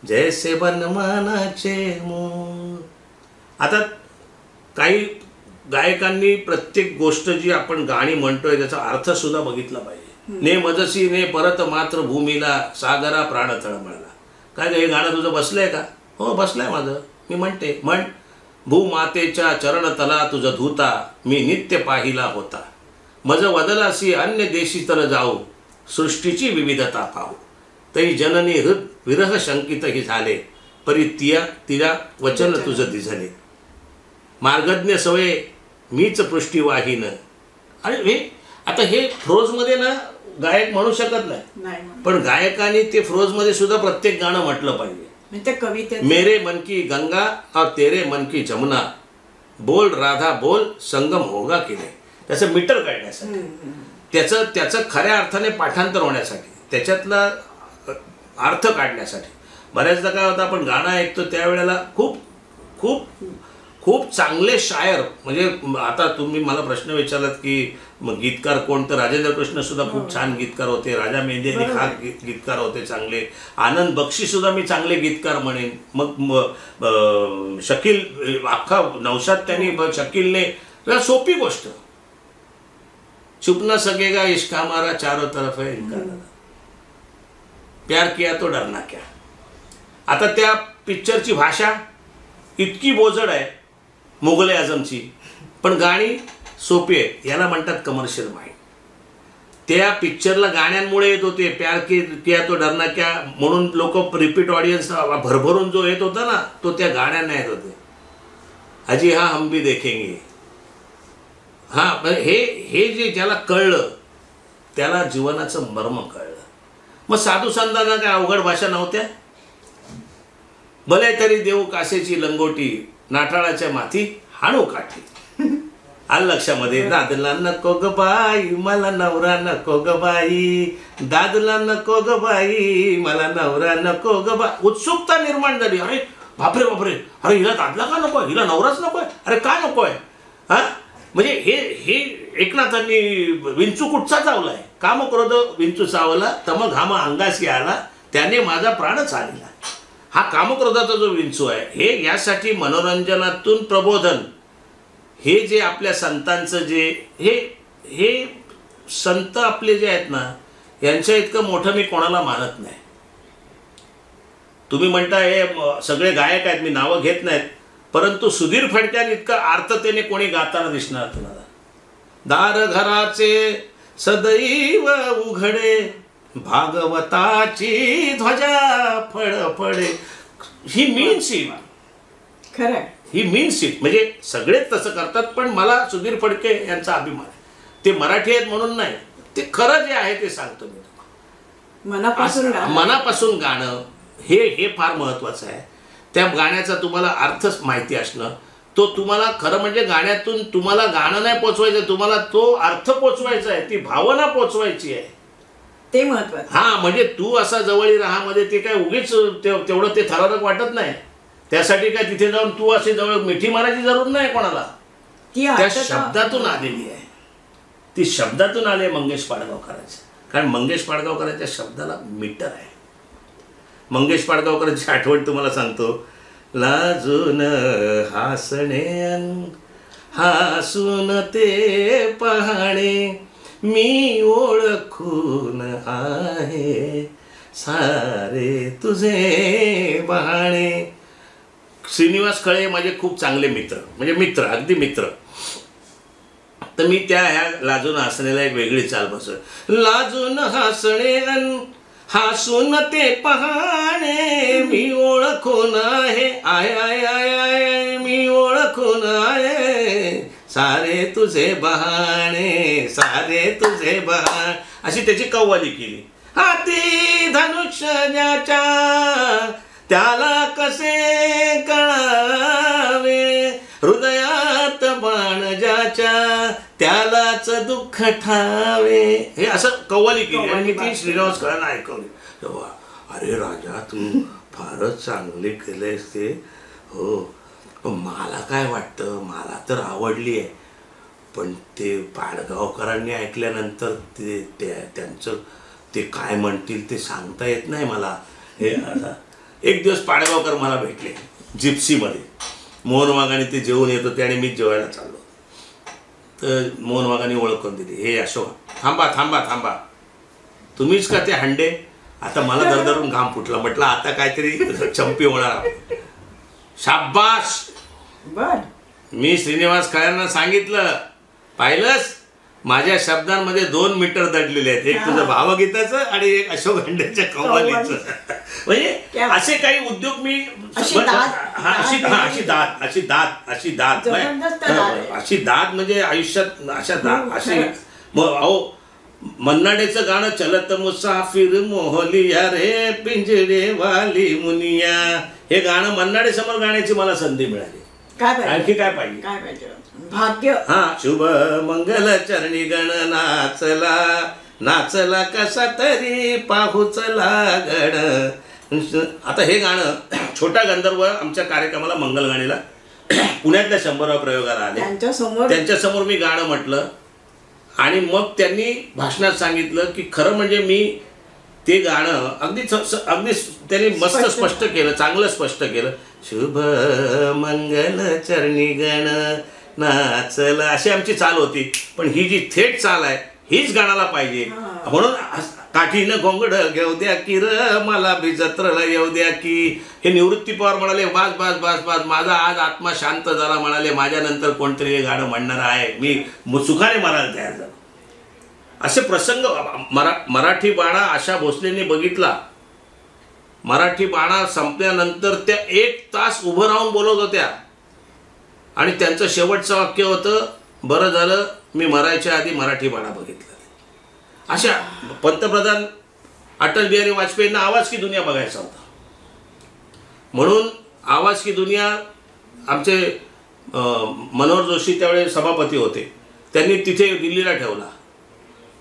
S2: जैसे बनमानाचे मोर. आता काही गायकांनी प्रत्येक गोष्ट जी आपण गाणी म्हणतोय त्याचा अर्थ सुद्धा बघितला पाहिजे. ने मजसी ने परत मात्र भूमीला सागरा प्राण तळमळला. काय हे गाणं तुझं बसलंय का? हो बसलंय माझं. मी म्हणते म्हण. भूमातेच्या चरणतला तुझं धुता मी नित्य पाहिला होता. मज वदलासी अन्य देशी तर जाऊ सृष्टीची विविधता पाहू. तरी जननी हृद विरह शंकितही झाले परी तिला वचन तुझं दिझले. मार्गज्ञ सवय मीच पृष्ठीवाहीन. आणि हे आता हे फ्रोजमध्ये ना गायक म्हणू शकत नाही, पण गायकांनी ते फ्रोजमध्ये सुद्धा प्रत्येक गाणं म्हटलं पाहिजे.
S1: कविते
S2: मेरे मन की गंगा और तेरे मन की जमुना बोल राधा बोल संगम होगा की नाही, त्याचं मीटर काढण्यासाठी, त्याचं खऱ्या अर्थाने पाठांतर होण्यासाठी, त्याच्यातला अर्थ काढण्यासाठी. बऱ्याचदा काय होतं आपण गाणं ऐकतो त्यावेळेला खूप खूप खूप चांगले शायर, म्हणजे आता तुम्ही मला प्रश्न विचारलात की मग गीतकार कोण, तर राजेंद्र कृष्ण सुद्धा खूप छान गीतकार होते, राजा मेहंदी अली खान गीतकार होते चांगले, आनंद बक्षी सुद्धा मी चांगले गीतकार म्हणेन. मग शकील अख्खा नौशाद त्यांनी शकीलने सोपी गोष्ट छुप न सकेगा इश्क हमारा चारों तरफ है इनका प्यार किया तो डरना क्या. आता त्या पिक्चरची भाषा इतकी बोजड आहे मुघल आझमची, पण गाणी सोपी आहे. याला म्हणतात कमर्शियल माइंड. त्या पिक्चरला गाण्यांमुळे येत होते, प्यार किया तो डरना क्या म्हणून लोक रिपीट ऑडियन्स भरभरून जो येत होता ना तो त्या गाण्यांना येत होते. अजी हा हम भी देखेंगे. हां, हे जे ज्याला कळलं त्याला जीवनाचं मर्म कळलं. मग साधू संतांना काय अवघड भाषा नव्हत्या. भले तरी देऊ कासेची लंगोटी नाठाळाच्या माथी हाणू काठी. आलं लक्षामध्ये. दादला नको ग बाई मला नवरा नको ग बाई, दादला नको ग बाई मला नवरा नको ग बाई. उत्सुकता निर्माण झाली. अरे बापरे बापरे, अरे हिला दादला का नको, हिला नवराच नकोय, अरे का नकोय. हा म्हणजे हे एकनाथांनी विंचू कुठचा चावलाय, काम क्रोध विंचू चावला तम घाम अंगासी आला त्याने माझा प्राण चालला. हा कामक्रोधाचा जो विंचू आहे हे यासाठी मनोरंजनातून प्रबोधन, हे जे आपल्या संतांचं जे हे संत आपले जे आहेत ना यांच्या इतकं मोठं मी कोणाला मानत नाही. तुम्ही म्हणता हे सगळे गायक आहेत, मी नावं घेत नाहीत, परंतु सुधीर फडक्यान इतकं आर्ततेने कोणी गाताना दिसणार तुम्हाला. दार घराचे सदैव उघडे भागवताची ध्वजा फडफडे. ही मीन्स इट.
S1: खरं
S2: ही मीन्स इट. म्हणजे सगळेच तसं करतात, पण मला सुधीर फडके यांचा अभिमान. ते मराठी आहेत म्हणून नाही, ते खरं जे आहे ते सांगतो मी. मनापासून गाणं हे फार महत्त्वाचं आहे. त्या गाण्याचा तुम्हाला अर्थच माहिती असणं, तो तुम्हाला खरं म्हणजे गाण्यातून तुम्हाला गाणं नाही पोचवायचं, तुम्हाला तो अर्थ पोचवायचा आहे, ती भावना पोचवायची आहे,
S1: ते महत्त्वाचं.
S2: हां, म्हणजे तू असा जवळी राहामध्ये ते काय उगीच तेवढं ते थरारक वाटत नाही. त्यासाठी काय तिथे जाऊन तू असे जवळ मिठी मारायची जरूर नाही कोणाला. त्या शब्दातून आलेली आहे, ती शब्दातून आली मंगेश पाडगावकरांची. कारण मंगेश पाडगावकरांच्या शब्दाला मीटर आहे. मंगेश पाडगावकरांची आठवण तुम्हाला सांगतो. लाजून हासणे हसून ते पाहणे मी ओळखून आहे सारे तुझे बहाणे. श्रीनिवास खळे माझे खूप चांगले मित्र, म्हणजे मित्र, अगदी मित्र. तर मी त्या ह्या लाजून हसण्याला एक वेगळी चाल बसव. लाजून हसणे हसून ते पाहणे मी ओळखून आहे आय आय आय आय मी ओळखून आहे सारे तुझे बहाणे सारे तुझे बहाणे, अशी त्याची कव्वाली केली. हाती धनुष्य ज्याच्या त्याला कसे कळावे, हृदयात बाण ज्याच्या त्यालाच दुःख ठावे. हे असं कव्वाली केली आणि मी ती श्रीनिवास कळायला ऐकवली तेव्हा, अरे राजा तू फारच चांगले केलेस ते. हो, पण मला काय वाटतं, मला तर आवडली आहे, पण ते पाडगावकरांनी ऐकल्यानंतर त्यांचं ते काय म्हणतील ते सांगता येत नाही मला. हे आता एक दिवस पाडगावकर मला भेटले जिप्सीमध्ये. मोहन वाघाने ते जेवून येत होते आणि मीच जेवायला चाललो. तर मोहन वाघाने ओळखून दिली, हे अशोक थांबा थांबा थांबा, तुम्हीच का ते हंडे. आता मला दरदरून घाम फुटला. म्हटलं आता काहीतरी चंपी होणार. शाब्बास.
S1: बर,
S2: मी श्रीनिवास खळ्यांना सांगितलं, पाहिलंस माझ्या शब्दांमध्ये 2 मीटर दडलेले आहेत, एक तुझं भावगीताचं आणि एक अशोक हंडेच्या कव्वालीचं. म्हणजे असे काही उद्योग मी अशी दाद म्हणजे आयुष्यात अशा दाद असे. अहो मन्नाडेचं गाणं चलत मुसाफिर मोहलिया रे पिंजरे वाली मुनिया, हे गाणं मन्नाडे समोर गाण्याची मला संधी मिळाली. आणखी काय पाहिजे,
S1: काय पाहिजे, भाग्य.
S2: हा, शुभ मंगल चरणी गण नाचला, नाचला कसा तरी पाहूचला गण. आता हे गाणं छोटा गंधर्व आमच्या कार्यक्रमाला मंगलगाणीला पुण्यातल्या 100व्या प्रयोगाला आले. त्यांच्यासमोर मी गाणं म्हटलं आणि मग त्यांनी भाषणात सांगितलं की खरं म्हणजे मी ते गाणं अगदी त्यांनी मस्त स्पष्ट केलं, चांगलं स्पष्ट केलं. शुभ मंगल चरणी गण नाचला अशी आमची चाल होती, पण ही जी थेट चाल आहे हीच गाण्याला पाहिजे. म्हणून काठीनं गोंगड घेऊ द्या की र मला बी जत्रला येऊ द्या की. हे निवृत्ती पवार म्हणाले, बास बास बास बास, माझा आज आत्मा शांत झाला. म्हणाले माझ्यानंतर कोणतरी हे गाणं म्हणणार आहे, मी सुखाने मरायला तयार झालो. असे प्रसंग मराठी बाणा आशा भोसलेंनी बघितला. मराठी बाणा संपल्यानंतर त्या 1 तास उभं राहून बोलत होत्या आणि त्यांचं शेवटचं वाक्य होतं, बरं झालं मी मरायच्या आधी मराठी बाणा बघितला. अशा पंतप्रधान अटल बिहारी वाजपेयींना आवाज की दुनिया बघायचा होता, म्हणून आवाज की दुनिया आमचे मनोहर जोशी त्यावेळेस सभापती होते, त्यांनी तिथे दिल्लीला ठेवला.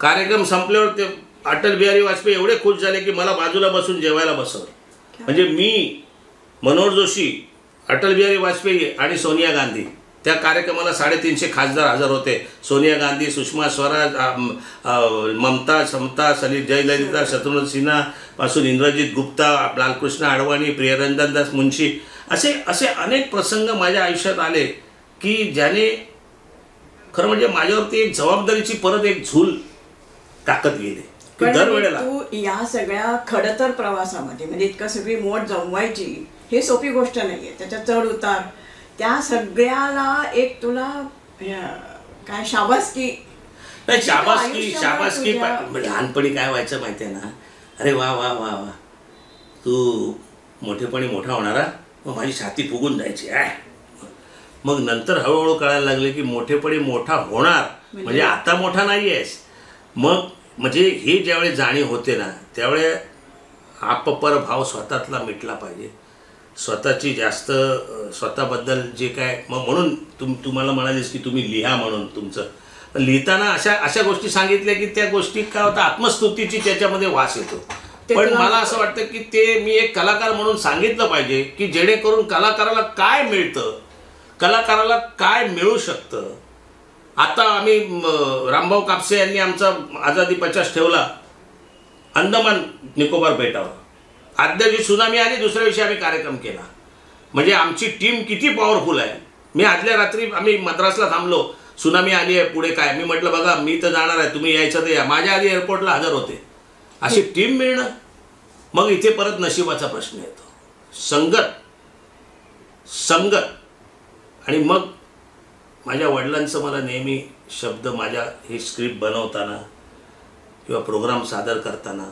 S2: कार्यक्रम संपल्यावर ते अटल बिहारी वाजपेयी एवढे खुश झाले की मला बाजूला बसून जेवायला बसवलं. म्हणजे मी, मनोहर जोशी, अटल बिहारी वाजपेयी आणि सोनिया गांधी, त्या कार्यक्रमाला 350 खासदार हजर होते. सोनिया गांधी, सुषमा स्वराज, ममता, समता, जयललिता, शत्रुघ्न सिन्हा पासून इंद्रजित गुप्ता, लालकृष्ण अडवाणी, प्रियरंजन दास मुंशी, असे अनेक प्रसंग माझ्या आयुष्यात आले की ज्याने खरं म्हणजे माझ्यावरती एक जबाबदारीची परत एक झूल टाकत गेले. दरवेळेला
S1: तू या सगळ्या खडतर प्रवासामध्ये म्हणजे इतकं सगळी मोठ जमवायची हे सोपी गोष्ट नाहीये, त्याच्यात चढ उतार, त्या सगळ्याला एक तुला काय शाबासकी
S2: नाही. शाबासकी लहानपणी काय व्हायचं माहितीये ना, अरे वा वा वा वा तू मोठेपणी मोठा होणारा, मग माझी छाती फुगून जायची. मग नंतर हळूहळू कळायला लागले की मोठेपणी मोठा होणार म्हणजे आता मोठा नाही आहेस. मग म्हणजे हे ज्यावेळेस जाणीव होते ना त्यावेळे आपपर भाव स्वतःतला मिटला पाहिजे. स्वतःची जास्त स्वतःबद्दल जे काय, मग म्हणून तुम्हाला म्हणालीस की तुम्ही लिहा म्हणून, तुमचं लिहिताना अशा गोष्टी सांगितल्या की त्या गोष्टी काय होतं, आत्मस्तुतीची त्याच्यामध्ये वास येतो. पण मला असं वाटतं की ते मी एक कलाकार म्हणून सांगितलं पाहिजे की जेणेकरून कलाकाराला काय मिळतं, कलाकाराला काय मिळू शकतं. आता आम्ही रामभाऊ कापसे यांनी आमचा आझादी 50 ठेवला अंदमान निकोबार बेटावर. आदल्या दिवशी सुनामी आली, दुसऱ्या दिवशी आम्ही कार्यक्रम केला. म्हणजे आमची टीम किती पॉवरफुल आहे. मी आदल्या रात्री आम्ही मद्रासला थांबलो, सुनामी आली आहे, पुढे काय. मी म्हटलं बघा मी तर जाणार आहे, तुम्ही यायचं तर या. माझ्या आधी एअरपोर्टला हजर होते. अशी टीम मिळणं. मग इथे परत नशिबाचा प्रश्न येतो, संगत. आणि मग माझ्या वडिलांचं मला नेहमी शब्द, माझ्या ही स्क्रिप्ट बनवताना किंवा प्रोग्राम सादर करताना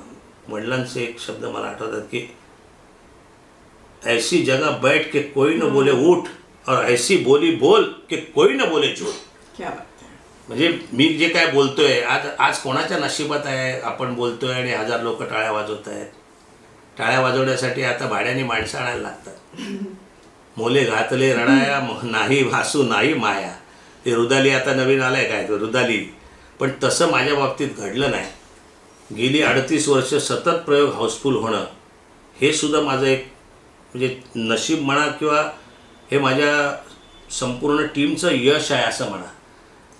S2: वडिलांचे एक शब्द मला आठवतात की ऐसी जगह बैठ के कोई न बोले उठ और ऐसी बोली बोल के कोई न बोले झूठ. म्हणजे मी जे काय बोलतोय आज कोणाच्या नशिबात आहे आपण बोलतोय आणि 1000 लोक टाळ्या वाजवत आहेत. टाळ्या वाजवण्यासाठी आता भाड्याने माणसं आणायला लागतात. मोले घातले रडाया नाही भासू नाही माया, ते रुदाली आता नवीन आलाय काय तो रुदाली. पण तसं माझ्या बाबतीत घडलं नाही. गेली 38 वर्ष सतत प्रयोग हाऊसफुल होणं हे सुद्धा माझं एक म्हणजे नशीब म्हणा किंवा हे माझ्या संपूर्ण टीमचं यश आहे असं म्हणा.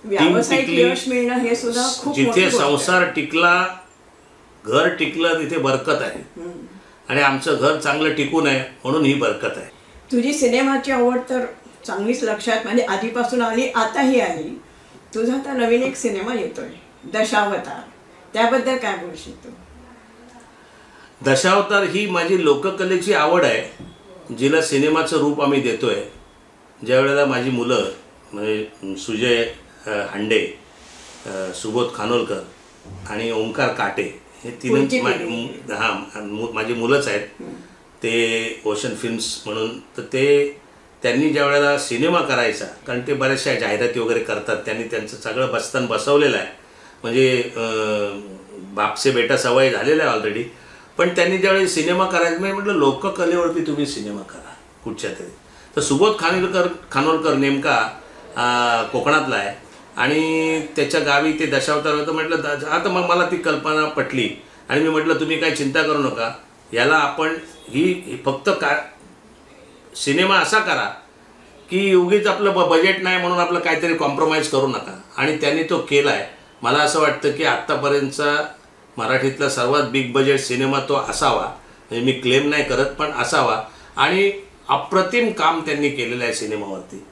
S1: व्यावसायिक यश मिळणं हे सुद्धा खूप मोठी
S2: जिथे
S1: गोष्ट आहे.
S2: संसार टिकला, घर टिकलं, तिथे बरकत आहे. आणि आमचं घर चांगलं टिकून आहे म्हणून ही बरकत आहे.
S1: तुझी सिनेमाची आवड तर चांगलीच लक्षात म्हणजे आधीपासून आली, आताही आली. तुझा आता नवीन एक सिनेमा येतोय दशावतार, त्याबद्दल काय बोलशील तू?
S2: दशावतार ही माझी लोककलेची आवड आहे, जिला सिनेमाचं रूप आम्ही देतोय. ज्या वेळेला माझी मुलं म्हणजे सुजय हांडे, सुबोध खानोलकर आणि ओंकार काटे हे
S1: पुढची
S2: तीन माझी मुलंच आहेत. ते ओशन फिल्म्स म्हणून तर त्यांनी ज्या वेळेला सिनेमा करायचा, कारण ते बऱ्याचशा जाहिराती वगैरे करतात, त्यांनी त्यांचं सगळं बस्तान बसवलेलं आहे. म्हणजे बापसे बेटा सवय झालेला आहे ऑलरेडी. पण त्यांनी ज्यावेळी सिनेमा करायचं मी म्हटलं लोककलेवरती तुम्ही सिनेमा करा कुठच्या तरी. तर सुबोध खानोलकर नेमका कोकणातला आहे आणि त्याच्या गावी ते दशावतार होतं. म्हटलं आता मग मला ती कल्पना पटली आणि मी म्हटलं तुम्ही काही चिंता करू नका, याला आपण ही फक्त सिनेमा असा करा की उगीच आपलं बजेट नाही म्हणून आपलं काहीतरी कॉम्प्रोमाइज करू नका. आणि त्यांनी तो केला आहे. मला असं वाटतं की आत्तापर्यंतचा मराठीतला सर्वात बिग बजेट सिनेमा तो असावा. म्हणजे मी क्लेम नाही करत पण असावा. आणि अप्रतिम काम त्यांनी केलेलं आहे सिनेमावरती.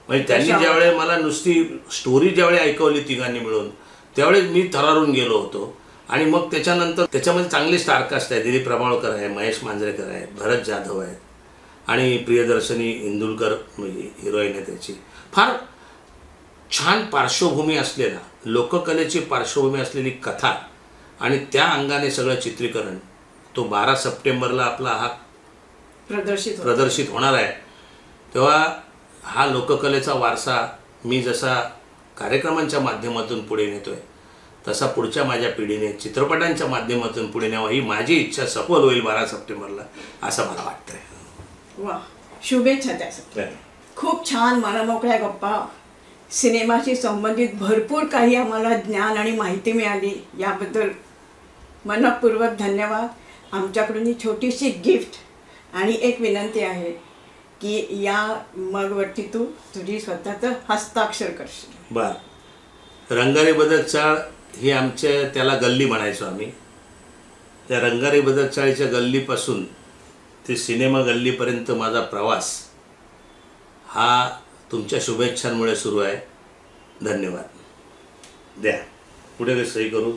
S2: म्हणजे त्यांनी ज्यावेळेस मला नुसती स्टोरी ज्यावेळी ऐकवली तिघांनी मिळून त्यावेळेस मी थरारून गेलो होतो. आणि मग त्याच्यानंतर त्याच्यामध्ये चांगली स्टारकास्ट आहे. दिलीप प्रभावळकर आहे, महेश मांजरेकर आहे, भरत जाधव आहेत आणि प्रियदर्शनी इंदुलकर हिरोईन आहे त्याची. फार छान पार्श्वभूमी असलेला, लोककलेची पार्श्वभूमी असलेली कथा आणि त्या अंगाने सगळं चित्रीकरण. तो 12 सप्टेंबरला आपला हा प्रदर्शित होणार आहे. तेव्हा हा लोककलेचा वारसा मी जसा कार्यक्रमांच्या माध्यमातून पुढे नेतोय तसा पुढच्या माझ्या पिढीने चित्रपटांच्या माध्यमातून पुढे न्यावा ही माझी इच्छा सफल होईल 12 सप्टेंबरला असं मला वाटतंय.
S1: वा, शुभेच्छा त्यासाठी. खूप छान मनमोकळ्या गप्पा, सिनेमाशी संबंधित भरपूर काही आम्हाला ज्ञान आणि माहिती मिळाली, याबद्दल मनपूर्वक धन्यवाद. आमच्याकडून ही छोटीशी गिफ्ट आणि एक विनंती आहे की या मगवरती तू तुझी स्वतःचं हस्ताक्षर करशील.
S2: बरं. रंगारी बदक चाळ ही आमच्या त्याला गल्ली म्हणायचो आम्ही. त्या रंगारी बदक चाळीच्या गल्लीपासून ते सिनेमा गल्लीपर्यंत माझा प्रवास हा तुमच्या शुभेच्छांमुळे सुरू आहे. धन्यवाद. द्या पुढे सही करू.